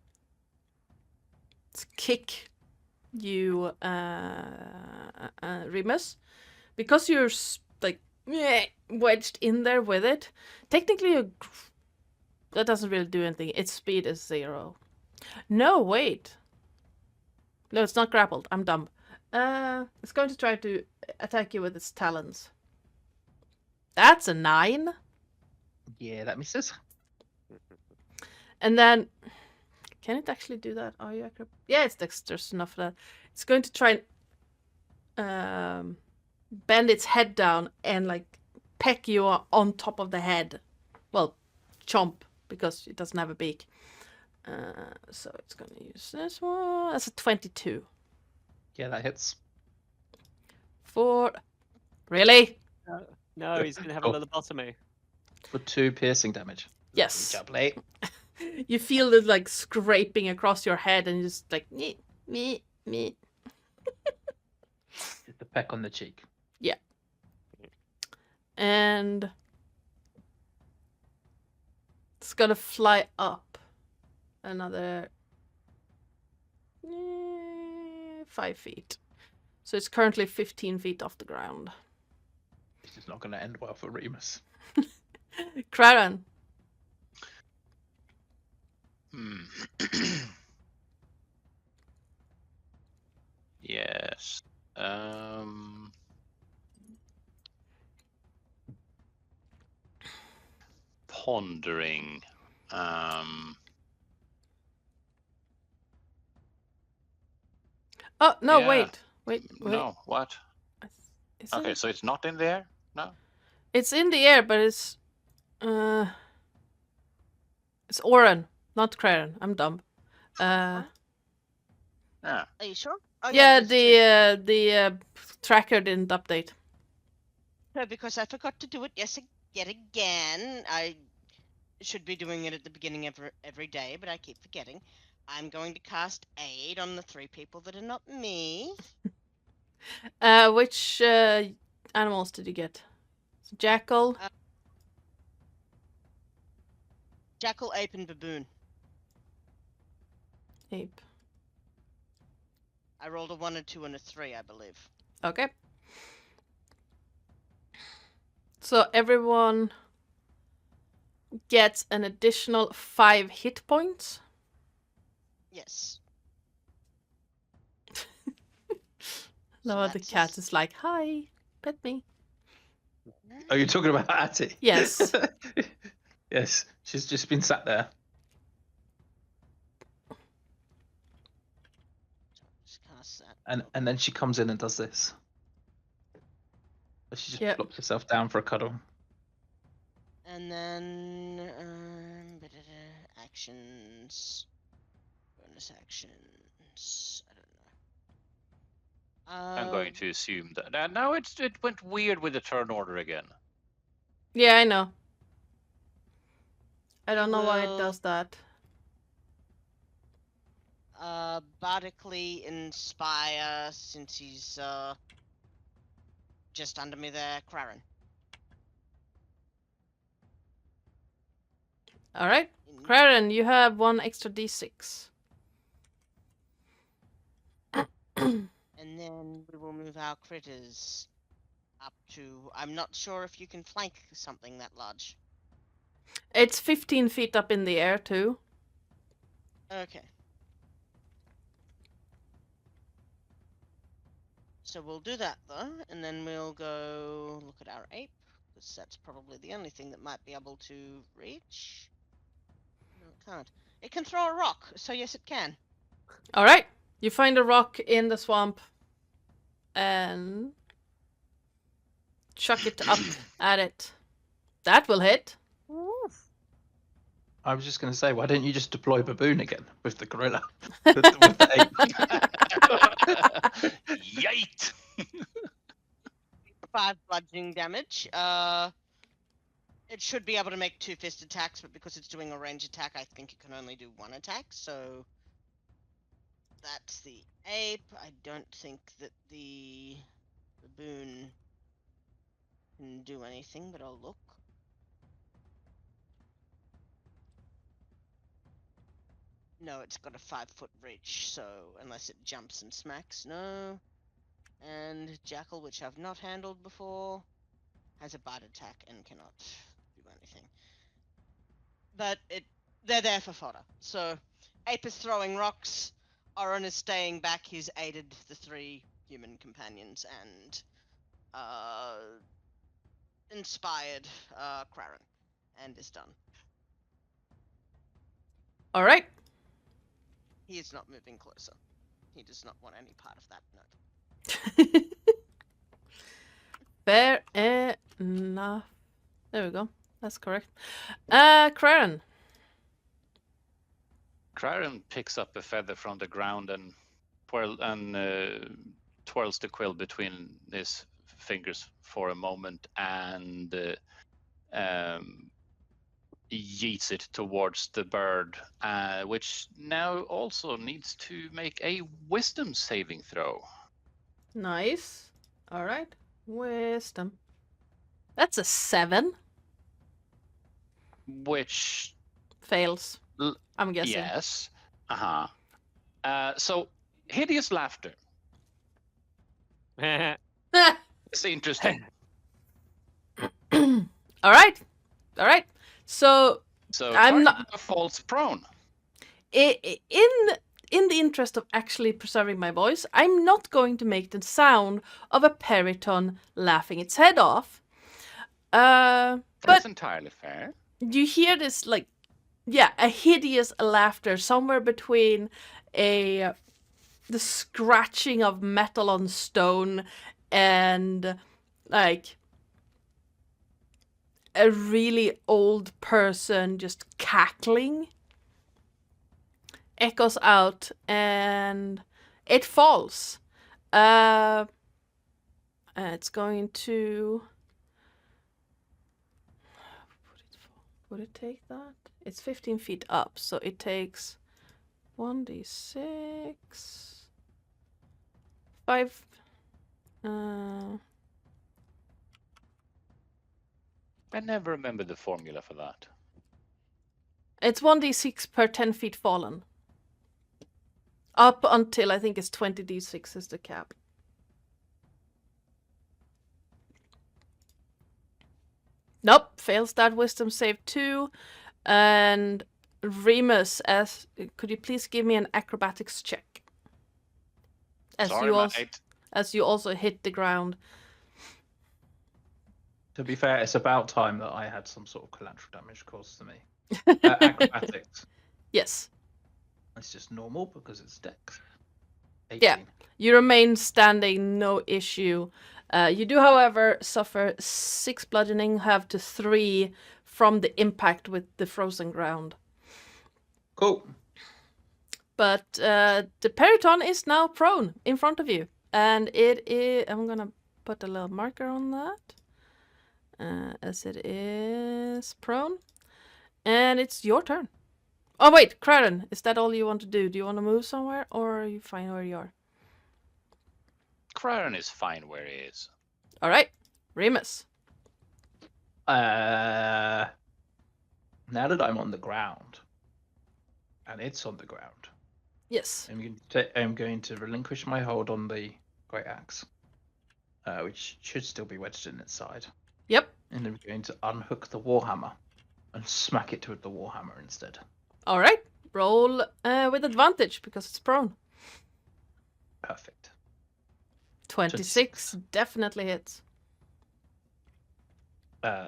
kick you, Remus, because you're like wedged in there with it. Technically, that doesn't really do anything. Its speed is 0. No, wait. No, it's not grappled. I'm dumb. It's going to try to attack you with its talons. That's a 9. Yeah, that misses. And then, can it actually do that? Are you accurate? Yeah, it's dexterous enough for that. It's going to try and bend its head down and like peck you on top of the head. Well, chomp, because it doesn't have a beak. So it's going to use this one. That's a 22. Yeah, that hits. Really? No, he's gonna have a Oh. lobotomy. For 2 piercing damage. Yes. Lovely. You feel it like scraping across your head, and you just like me. Just the peck on the cheek. And it's gonna fly up another 5 feet. So it's currently 15 feet off the ground. This is not going to end well for Remus. Kraran. Yes. Pondering. Oh no! Yeah. Wait. No, what? Is Okay, it? so it's not in there? No? It's in the air, but it's Oren, not Kraran. I'm dumb. Yeah. Are you sure? Oh, Yeah, there's two. the tracker didn't update. No, because I forgot to do it yet again. I should be doing it at the beginning of every day, but I keep forgetting. I'm going to cast Aid on the 3 people that are not me. Which animals did you get? Jackal. Jackal, Ape, and Baboon. Ape. I rolled a 1, a 2, and a 3, I believe. Okay. So everyone gets an additional 5 hit points. Yes. Love how the that's cat just- is like, hi, pet me. Are you talking about Atty? Yes. Yes, she's just been sat there. Just cast that. And then she comes in and does this. She just Yep. flops herself down for a cuddle. And then actions, bonus actions. I don't know. I'm going to assume that. Now it went weird with the turn order again. Yeah, I know. I don't know why it Well- does that. Bardically inspire, since he's just under me there, Kraran. All right. Kraran, you have 1 extra d6. And then we will move our critters up to. I'm not sure if you can flank something that large. It's 15 feet up in the air, too. Okay. So we'll do that though, and then we'll go look at our ape, because that's probably the only thing that might be able to reach. No, it can't. It can throw a rock, so yes, it can. All right. You find a rock in the swamp and chuck it up at it. That will hit. I was just going to say, why don't you just deploy Baboon again with the gorilla? with the ape? Yite! 5 bludgeoning damage. It should be able to make 2 fist attacks, but because it's doing a range attack, I think it can only do 1 attack, so... That's the ape. I don't think that the baboon can do anything, but I'll look. No, it's got a 5-foot reach, so unless it jumps and smacks, no. And Jackal, which I've not handled before, has a bite attack and cannot do anything. But they're there for fodder. So, Ape is throwing rocks, Oren is staying back, he's aided the 3 human companions, and inspired Krarin, and is done. All right. He is not moving closer. He does not want any part of that note. Fair enough. There we go. That's correct. Krarin. Krarin picks up a feather from the ground and twirls the quill between his fingers for a moment and yeets it towards the bird, which now also needs to make a wisdom saving throw. Nice. All right. Wisdom. That's a 7. Which Fails. I'm guessing. yes. So hideous laughter. It's interesting. All right. All right. So I'm not falls prone. in the interest of actually preserving my voice, I'm not going to make the sound of a periton laughing its head off. That's But entirely fair. you hear this a hideous laughter somewhere between the scratching of metal on stone and like a really old person just cackling. Echoes out and it falls. It's going to... Would it take that? It's 15 feet up, so it takes 1d6... 5... I never remember the formula for that. It's 1d6 per 10 feet fallen. Up until I think it's 20d6 is the cap. Nope, fails that wisdom save too. And Remus, could you please give me an acrobatics check? As you also hit the ground. To be fair, it's about time that I had some sort of collateral damage caused to me. Acrobatics. Yes. It's just normal because it's dex. 18. Yeah. You remain standing, no issue. You do, however, suffer 6 bludgeoning, have to 3 from the impact with the frozen ground. Cool. But the periton is now prone in front of you. And it is... I'm going to put a little marker on that. As it is prone. And it's your turn. Oh, wait, Krarin, is that all you want to do? Do you want to move somewhere, or are you fine where you are? Krarin is fine where he is. All right, Remus. Now that I'm on the ground, and it's on the ground, Yes. I'm going to relinquish my hold on the great axe, which should still be wedged in its side. Yep. And I'm going to unhook the warhammer and smack it with the warhammer instead. All right, roll with advantage because it's prone. Perfect. 26 definitely hits.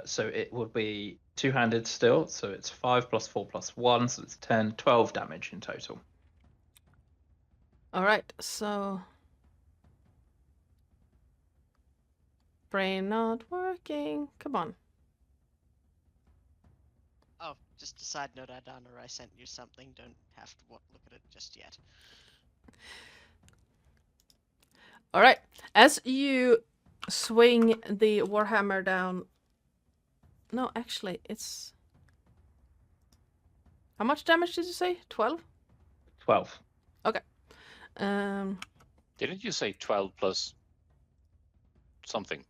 So it will be two-handed still, so it's 5 plus 4 plus 1, so it's 10, 12 damage in total. All right, so... Brain not working. Come on. Oh, just a side note, Adana, I sent you something. Don't have to look at it just yet. All right, as you swing the warhammer down No, actually, it's... How much damage did you say? 12? 12. Didn't you say 12 plus something?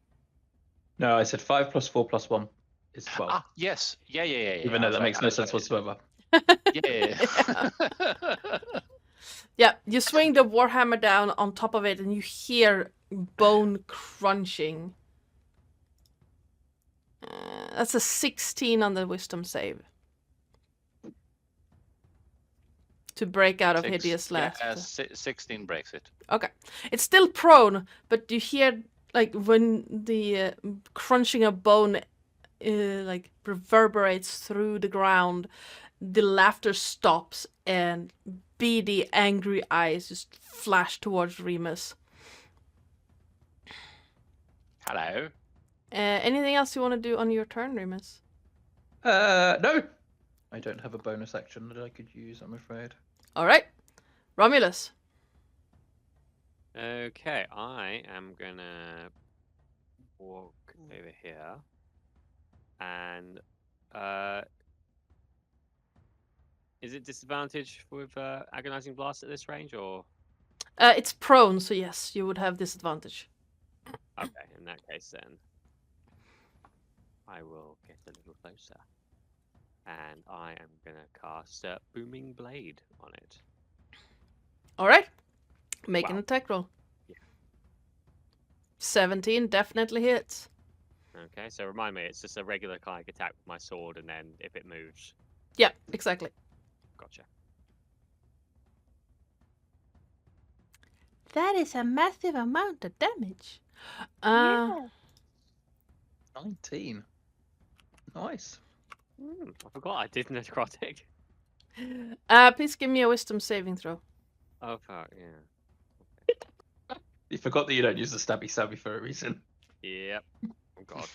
No, I said 5 plus 4 plus 1 is 12. Ah, yes. Yeah. Even though that makes no sense whatsoever. Yeah. Yeah, you swing the warhammer down on top of it and you hear bone crunching. That's a 16 on the wisdom save. To break out of hideous laughter. 16 breaks it. Okay. It's still prone, but you hear, like, when the crunching of bone, like, reverberates through the ground, the laughter stops and beady, angry eyes just flash towards Remus. Hello. Anything else you want to do on your turn, Remus? No. I don't have a bonus action that I could use, I'm afraid. All right. Romulus. Okay, I am gonna walk over here, and is it disadvantage with agonizing blast at this range, or? It's prone, so yes, you would have disadvantage. Okay, in that case then, I will get a little closer, and I am gonna cast Booming Blade on it. All right. Make an Wow. attack roll. Yeah. 17 definitely hits. Okay, so remind me, it's just a regular kind of attack with my sword, and then if it moves, Yeah, exactly. gotcha. That is a massive amount of damage. 19. Nice. I forgot I did necrotic. Please give me a wisdom saving throw. Oh fuck, yeah. You forgot that you don't use the stabby for a reason. Yep. Oh god.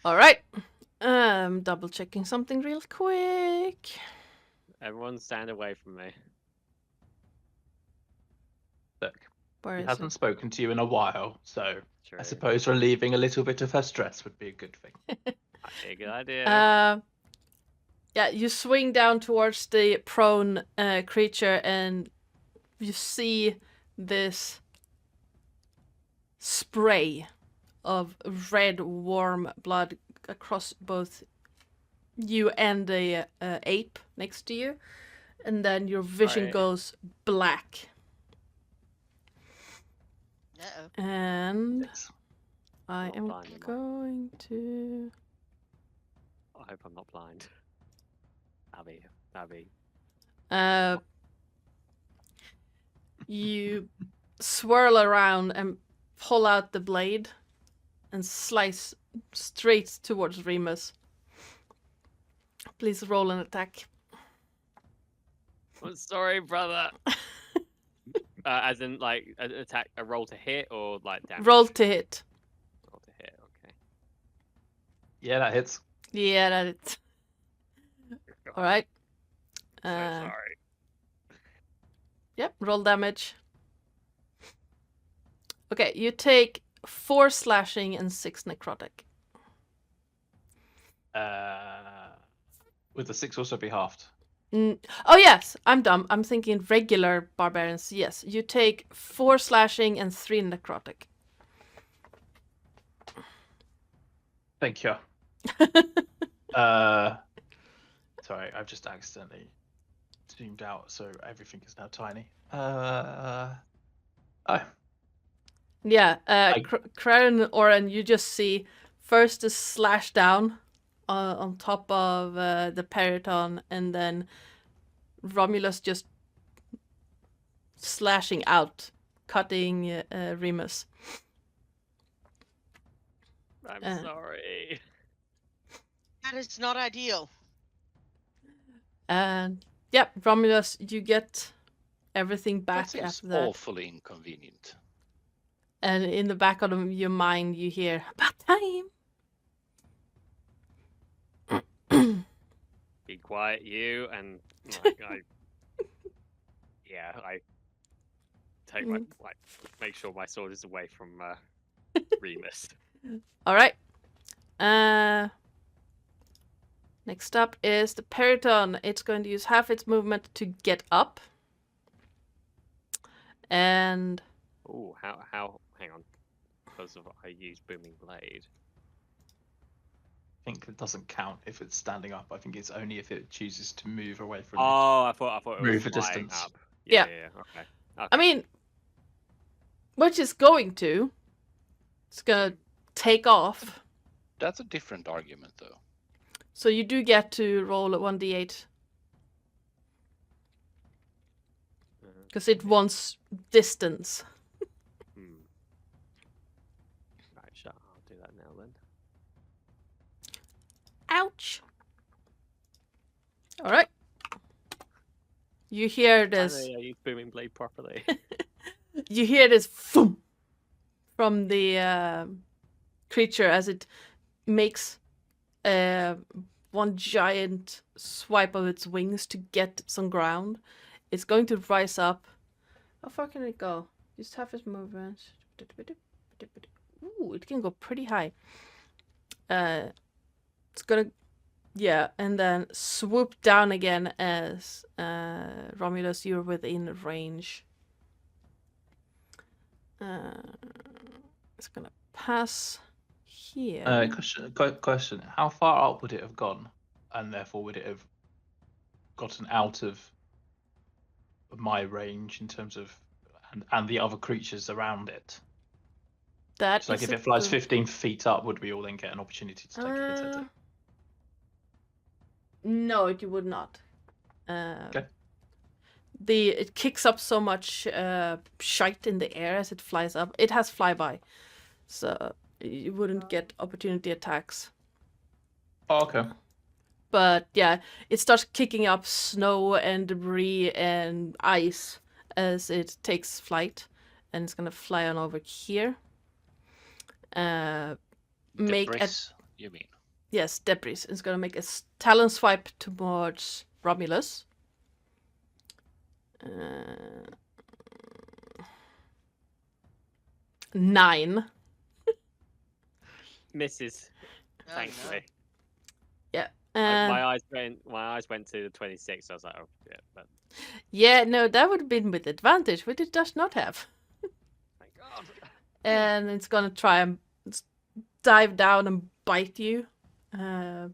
All right. Double checking something real quick. Everyone stand away from me. Look, Where he is hasn't it? spoken to you in a while, so True. I suppose relieving a little bit of her stress would be a good thing. That'd be a good idea. Yeah, you swing down towards the prone creature and you see this spray of red, warm blood across both you and the ape next to you. And then your vision Right. goes black. Uh-oh. And Yes. I Not am blind, am I? going to... I hope I'm not blind. That'd be. You swirl around and pull out the blade and slice straight towards Remus. Please roll an attack. I'm sorry, brother. As in, like, an attack, a roll to hit, or like damage? Roll to hit. Roll to hit. Okay. Yeah, that hits. Yeah, that it. All right. So sorry. Yep, roll damage. Okay, you take 4 slashing and 6 necrotic. Would the 6 also be halved? Oh yes, I'm dumb. I'm thinking regular barbarians. Yes, you take 4 slashing and 3 necrotic. Thank you. Sorry, I've just accidentally zoomed out, so everything is now tiny. Oh, Yeah, Kraren and Oren, you just see first a slash down on top of the Periton, and then Romulus just slashing out, cutting Remus. I'm sorry. That is not ideal. And yep, Romulus, you get everything back That is after that. awfully inconvenient. And in the back of your mind, you hear, about time! Be quiet, you, and like, I take my make sure my sword is away from Remus. All right. Next up is the Periton. It's going to use half its movement to get up. And Oh, how? Hang on. Because I use Booming Blade. I think it doesn't count if it's standing up. I think it's only if it chooses to move away from Oh, I thought it was Move a flying distance. up. Yeah. Okay. I mean, which is going to. It's gonna take off. That's a different argument, though. So you do get to roll a 1d8. Because it wants distance. Right, sure. I'll do that now then. Ouch. Alright. You hear this. Finally, I use Booming Blade properly. You hear this boom from the creature as it makes one giant swipe of its wings to get some ground. It's going to rise up. How far can it go? Just half its movement. Ooh, it can go pretty high. It's gonna, yeah, and then swoop down again as Romulus, you're within range. It's gonna pass here. Question: how far up would it have gone, and therefore would it have gotten out of my range in terms of, and the other creatures around it? That So, like, is if a it flies good- 15 feet up, would we all then get an opportunity to take a hit at it? No, it would not. Okay. It kicks up so much shite in the air as it flies up. It has flyby, so you wouldn't get opportunity attacks. Oh, okay. But yeah, it starts kicking up snow and debris and ice as it takes flight, and it's gonna fly on over here. Make a Debris, you mean? Yes, debris. It's gonna make a talon swipe towards Romulus. 9. Misses. Oh, no. Thankfully. Yeah. My eyes went to the 26. I was like, oh yeah, but Yeah, no, that would have been with advantage, which it does not have. thank God. And it's gonna try and dive down and bite you. Across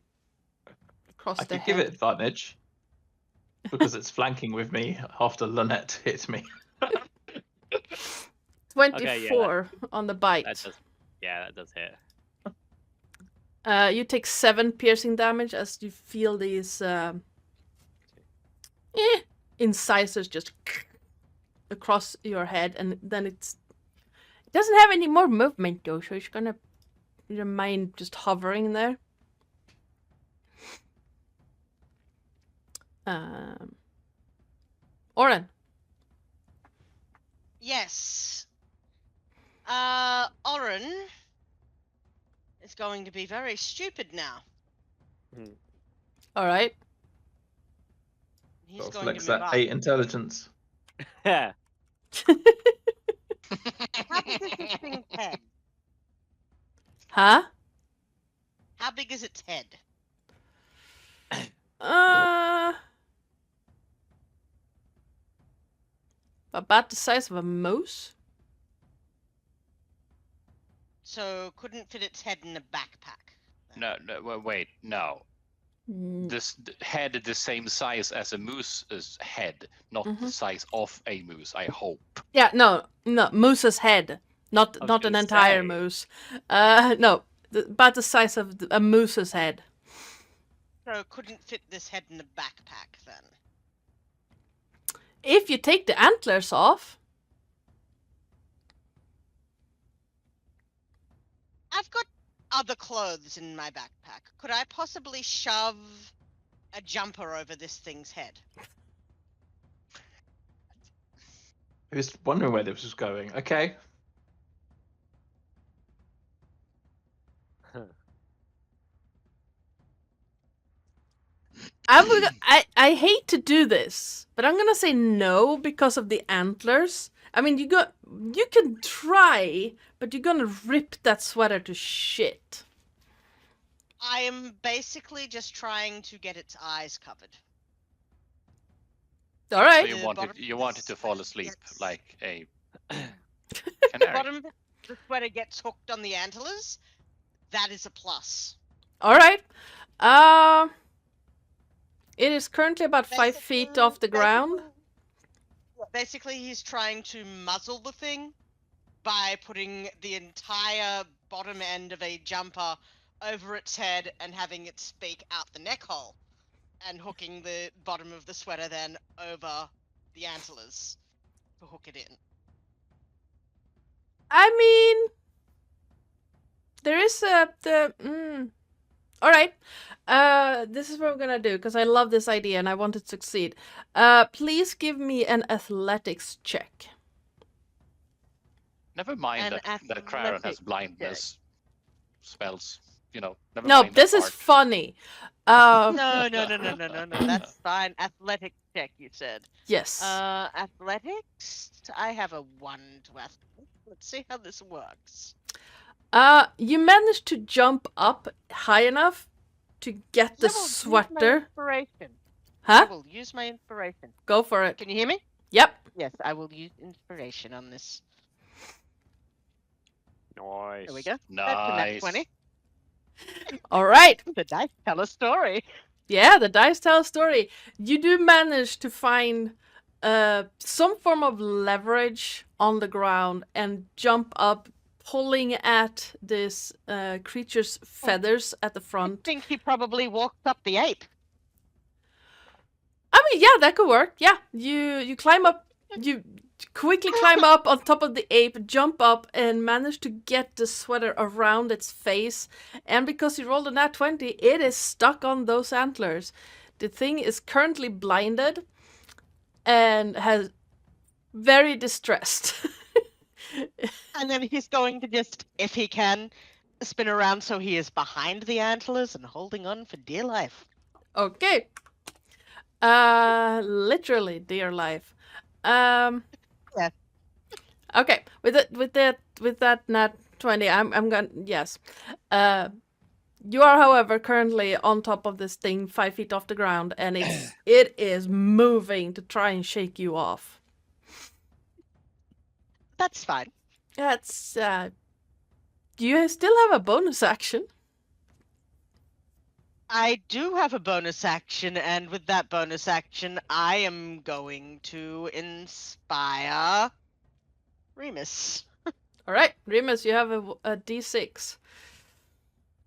I the could give head. it advantage because it's flanking with me after Lynette hit me. 24 on the bite. That does hit. You take 7 piercing damage as you feel these incisors just across your head, and then it doesn't have any more movement though, so it's gonna remain just hovering there. Oren. Yes. Oren is going to be very stupid now. All right. He's Got to going flex to move that up. 8 intelligence. Yeah. How big is this thing's head? Huh? How big is its head? About the size of a mouse. So couldn't fit its head in a backpack. No, wait, no. This head the same size as a moose's head, not the size of a moose. I hope. Yeah, no, moose's head, not I was an gonna entire say. moose. No, about the size of a moose's head. So couldn't fit this head in a backpack then. If you take the antlers off, I've got other clothes in my backpack. Could I possibly shove a jumper over this thing's head? I was wondering where this was going. Okay. I hate to do this, but I'm gonna say no because of the antlers. I mean, you can try, but you're gonna rip that sweater to shit. I am basically just trying to get its eyes covered. All So right. you The wanted bottom you of wanted the to fall sweater asleep gets- like a The canary. bottom of the sweater gets hooked on the antlers. That is a plus. All right. It is currently about 5 feet off the ground. Basically, he's trying to muzzle the thing by putting the entire bottom end of a jumper over its head and having it speak out the neck hole, and hooking the bottom of the sweater then over the antlers to hook it in. I mean, there is All right. This is what I'm gonna do because I love this idea and I want it to succeed. Please give me an athletics check. Never mind An that Craren has athletic blindness spells. You know, never No, mind this that is part. funny. No. That's fine. Athletic check, you said. Yes. Athletics. I have a 1 to athletics. Let's see how this works. You managed to jump up high enough to get the I will use my sweater. inspiration. Huh? I will use my inspiration. Go for it. Can you hear me? Yep. Yes, I will use inspiration on this. Nice. There we go. That's a nat Nice. 20. All right. The dice tell a story. Yeah, the dice tell a story. You do manage to find some form of leverage on the ground and jump up, pulling at this creature's feathers at the I front. think he probably walked up the ape. I mean, yeah, that could work. Yeah, you climb up, you quickly climb up on top of the ape, jump up, and manage to get the sweater around its face. And because you rolled a nat 20, it is stuck on those antlers. The thing is currently blinded and has very distressed. And then he's going to just, if he can, spin around so he is behind the antlers and holding on for dear life. Okay. Literally, dear life. Yeah. Okay, with that nat 20, I'm gonna yes. You are, however, currently on top of this thing, 5 feet off the ground, and it is moving to try and shake you off. That's fine. That's you still have a bonus action. I do have a bonus action, and with that bonus action, I am going to inspire Remus. All right, Remus, you have a d6.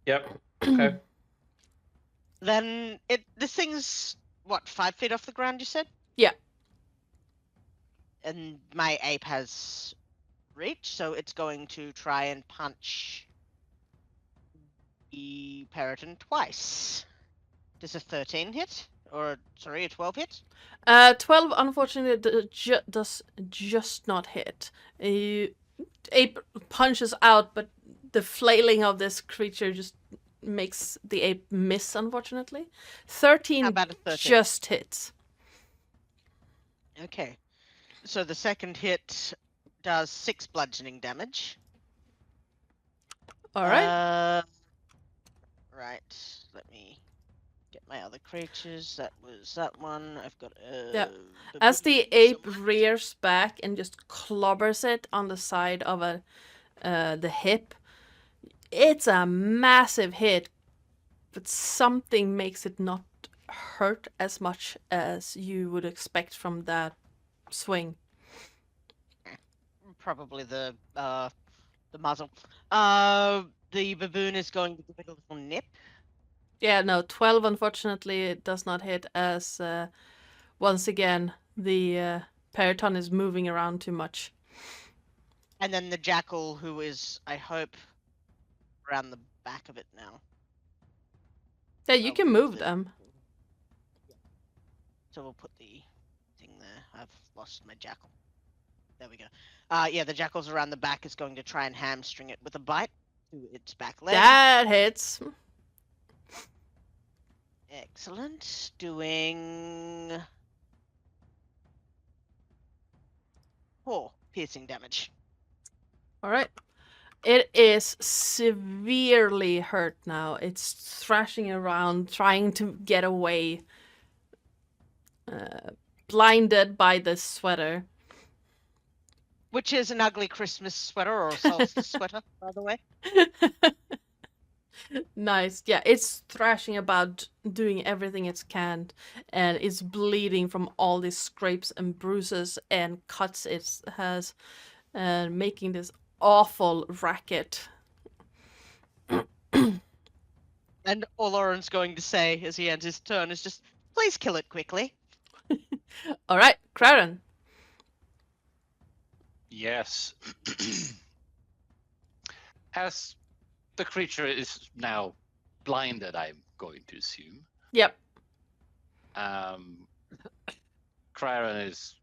Yep. Okay. Then this thing's what, 5 feet off the ground, you said? Yeah. And my ape has reach, so it's going to try and punch the Periton twice. Does a 13 hit? Or, sorry, a 12 hit? 12, unfortunately, does just not hit. Ape punches out, but the flailing of this creature just makes the ape miss, unfortunately. 13 How about a 13? just hits. Okay. So the second hit does 6 bludgeoning damage. All right. Right. Let me get my other creatures. That was that one. I've got Yeah. As the ape rears back and just clobbers it on the side of the hip, it's a massive hit, but something makes it not hurt as much as you would expect from that swing. Probably the muzzle. The baboon is going to give it a little nip. Yeah, no, 12 unfortunately it does not hit, as once again the periton is moving around too much. And then the jackal, who is, I hope, around the back of it now. Yeah, you can move them. So we'll put the thing there. I've lost my jackal. There we go. Yeah, the jackal's around the back is going to try and hamstring it with a bite to its back leg. That hits. Excellent. Doing 4 piercing damage. All right. It is severely hurt now. It's thrashing around, trying to get away. Blinded by this sweater. Which is an ugly Christmas sweater or a solstice sweater, by the way. Nice. Yeah, it's thrashing about, doing everything it can, and it's bleeding from all these scrapes and bruises and cuts it has, and making this awful racket. And all Oren's going to say as he ends his turn is just, please kill it quickly. All right, Craren. Yes. As the creature is now blinded, I'm going to assume. Yep. Craren is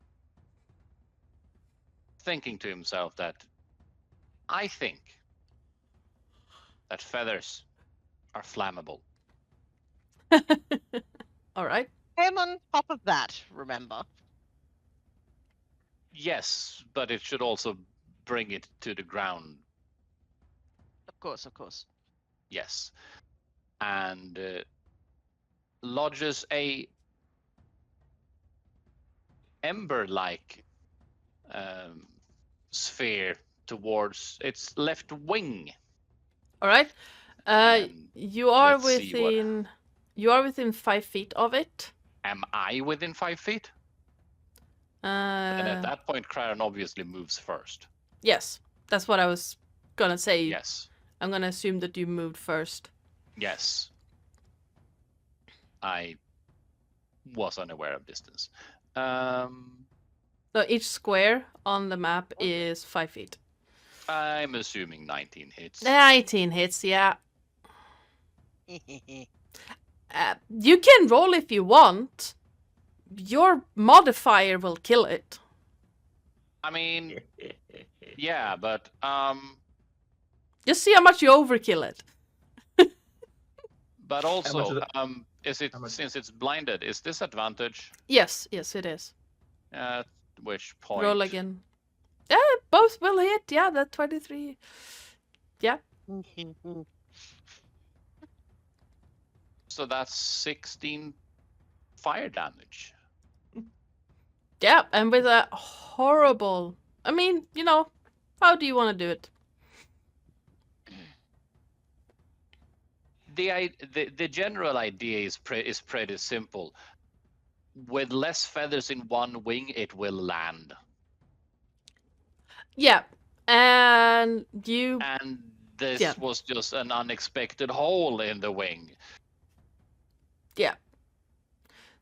thinking to himself that I think that feathers are flammable. All right. I'm on top of that, remember. Yes, but it should also bring it to the ground. Of course. Yes. And lodges a ember-like sphere towards its left wing. All right. And You are let's see what- within. You are within 5 feet of it. Am I within 5 feet? And at that point, Craren obviously moves first. Yes, that's what I was gonna say. Yes. I'm gonna assume that you moved first. Yes. I was unaware of distance. So each square on the map is 5 feet. I'm assuming 19 hits. 19 hits, yeah. You can roll if you want. Your modifier will kill it. I mean, yeah, but Just see how much you overkill it. but also, much is it how much- since it's blinded? Is this advantage? Yes, it is. At which point? Roll again. Yeah, both will hit. Yeah, that 23. Yeah. So that's 16 fire damage. Yeah, and with a horrible... I mean, you know, how do you want to do it? The general idea is pretty simple. With less feathers in one wing, it will land. Yeah, and you... And this Yeah. was just an unexpected hole in the wing. Yeah.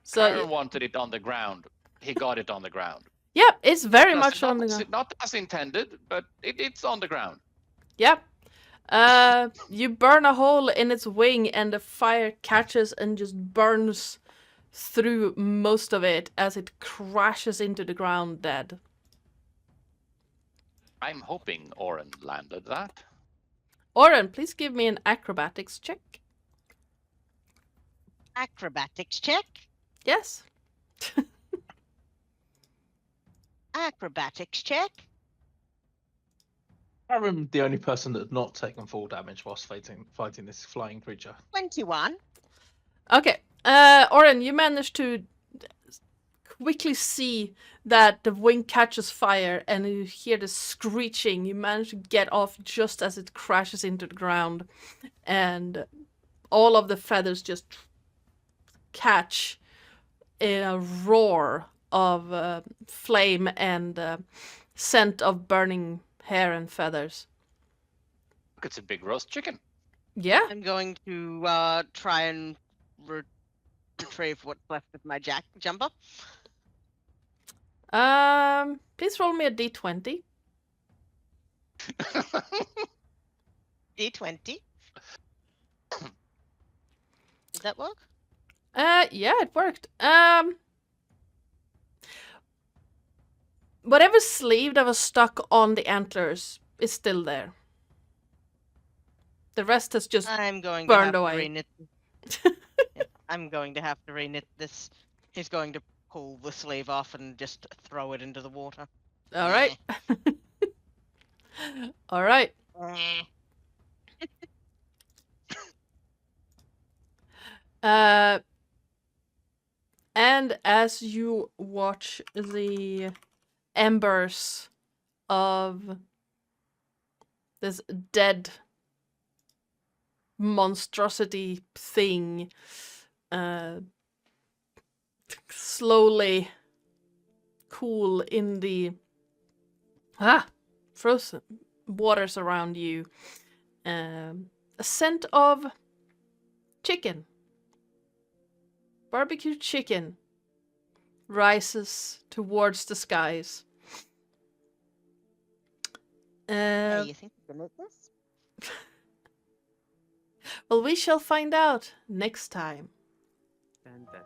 So, Karen wanted it on the ground. He got it on the ground. yeah, it's very Not- much on the not, ground. not as intended, but it's on the ground. Yep. You burn a hole in its wing and the fire catches and just burns through most of it as it crashes into the ground dead. I'm hoping Oren landed that. Oren, please give me an acrobatics check. Acrobatics check. Yes. Acrobatics check. I'm the only person that had not taken full damage whilst fighting this flying creature. 21. Okay. Oren, you manage to quickly see that the wing catches fire and you hear the screeching. You manage to get off just as it crashes into the ground. And all of the feathers just catch in a roar of flame and scent of burning hair and feathers. Look, it's a big roast chicken. Yeah. I'm going to try and retrieve what's left of my jumper. Please roll me a d20. D20. Did that work? Yeah, it worked. Whatever sleeve that was stuck on the antlers is still there. The rest has just I'm going burned to have away. to reknit. Yeah, I'm going to have to reknit this. He's going to pull the sleeve off and just throw it into the water. all right. All right. And as you watch the embers of this dead monstrosity thing slowly cool in the frozen waters around you, a scent of chicken, barbecue chicken, rises towards the skies. Hey, you think we can make this? Well, we shall find out next time. Dun, dun,